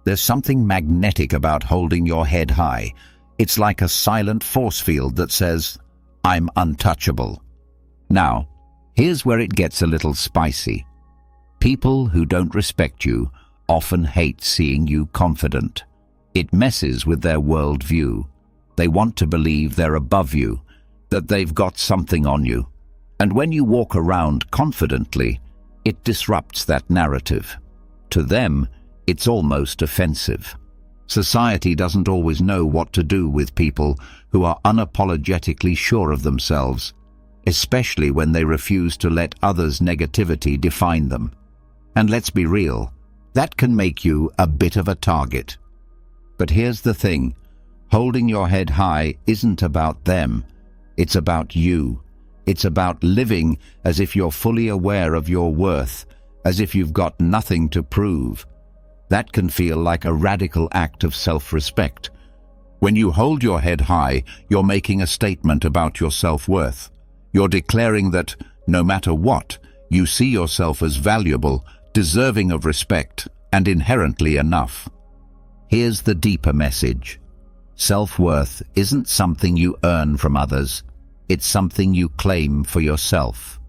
There's something magnetic about holding your head high. It's like a silent force field that says, I'm untouchable. Now, here's where it gets a little spicy. People who don't respect you often hate seeing you confident. It messes with their worldview. They want to believe they're above you, that they've got something on you. And when you walk around confidently, it disrupts that narrative. To them, it's almost offensive. Society doesn't always know what to do with people who are unapologetically sure of themselves, especially when they refuse to let others' negativity define them. And let's be real, that can make you a bit of a target. But here's the thing. Holding your head high isn't about them. It's about you. It's about living as if you're fully aware of your worth, as if you've got nothing to prove. That can feel like a radical act of self-respect. When you hold your head high, you're making a statement about your self-worth. You're declaring that, no matter what, you see yourself as valuable, deserving of respect, and inherently enough. Here's the deeper message. Self-worth isn't something you earn from others. It's something you claim for yourself.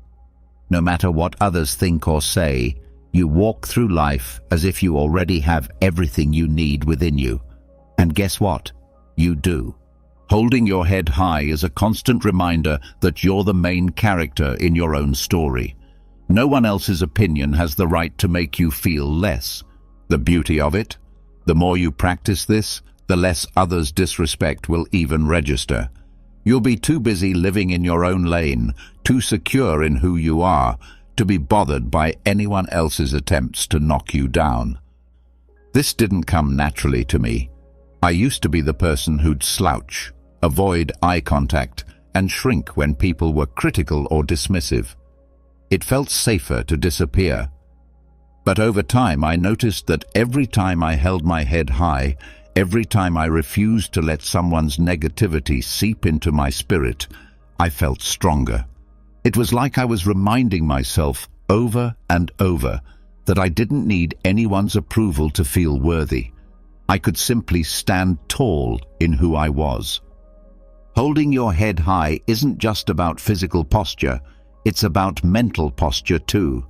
No matter what others think or say, you walk through life as if you already have everything you need within you. And guess what? You do. Holding your head high is a constant reminder that you're the main character in your own story. No one else's opinion has the right to make you feel less. The beauty of it? The more you practice this, the less others' disrespect will even register. You'll be too busy living in your own lane, too secure in who you are, to be bothered by anyone else's attempts to knock you down. This didn't come naturally to me. I used to be the person who'd slouch, avoid eye contact, and shrink when people were critical or dismissive. It felt safer to disappear. But over time I noticed that every time I held my head high, every time I refused to let someone's negativity seep into my spirit, I felt stronger. It was like I was reminding myself over and over that I didn't need anyone's approval to feel worthy. I could simply stand tall in who I was. Holding your head high isn't just about physical posture, it's about mental posture too.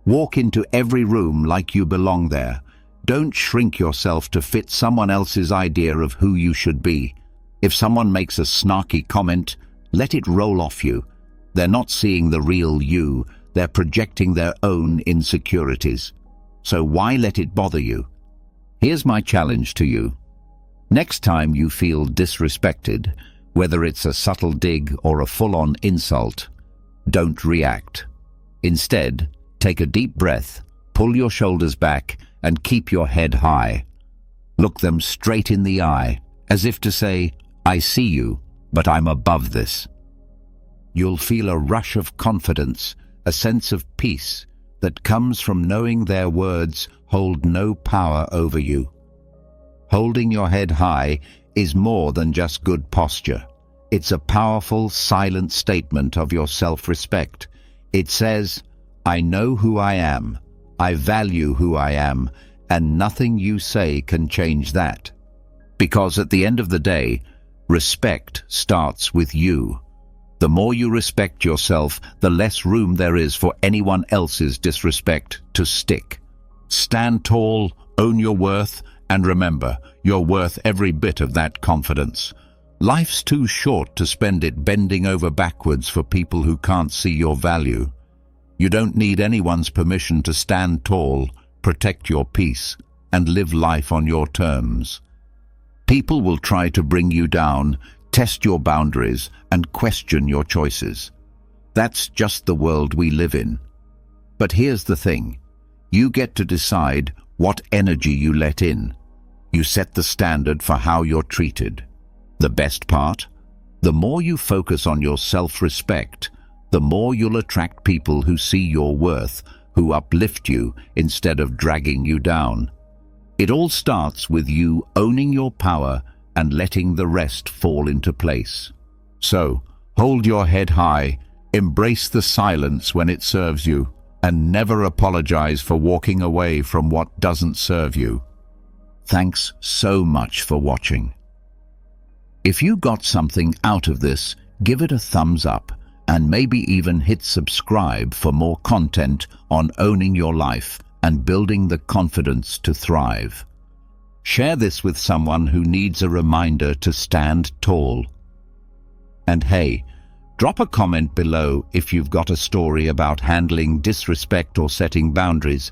Walk into every room like you belong there. Don't shrink yourself to fit someone else's idea of who you should be. If someone makes a snarky comment, let it roll off you. They're not seeing the real you, they're projecting their own insecurities. So why let it bother you? Here's my challenge to you. Next time you feel disrespected, whether it's a subtle dig or a full-on insult, don't react. Instead, take a deep breath, pull your shoulders back, and keep your head high. Look them straight in the eye, as if to say, I see you, but I'm above this. You'll feel a rush of confidence, a sense of peace that comes from knowing their words hold no power over you. Holding your head high is more than just good posture. It's a powerful, silent statement of your self-respect. It says, I know who I am, I value who I am, and nothing you say can change that. Because at the end of the day, respect starts with you. The more you respect yourself, the less room there is for anyone else's disrespect to stick. Stand tall, own your worth, and remember, you're worth every bit of that confidence. Life's too short to spend it bending over backwards for people who can't see your value. You don't need anyone's permission to stand tall, protect your peace, and live life on your terms. People will try to bring you down, test your boundaries, and question your choices. That's just the world we live in. But here's the thing. You get to decide what energy you let in. You set the standard for how you're treated. The best part? The more you focus on your self-respect, the more you'll attract people who see your worth, who uplift you instead of dragging you down. It all starts with you owning your power and letting the rest fall into place. So, hold your head high, embrace the silence when it serves you, and never apologize for walking away from what doesn't serve you. Thanks so much for watching. If you got something out of this, give it a thumbs up and maybe even hit subscribe for more content on owning your life and building the confidence to thrive. Share this with someone who needs a reminder to stand tall. And hey, drop a comment below if you've got a story about handling disrespect or setting boundaries.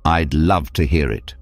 I'd love to hear it.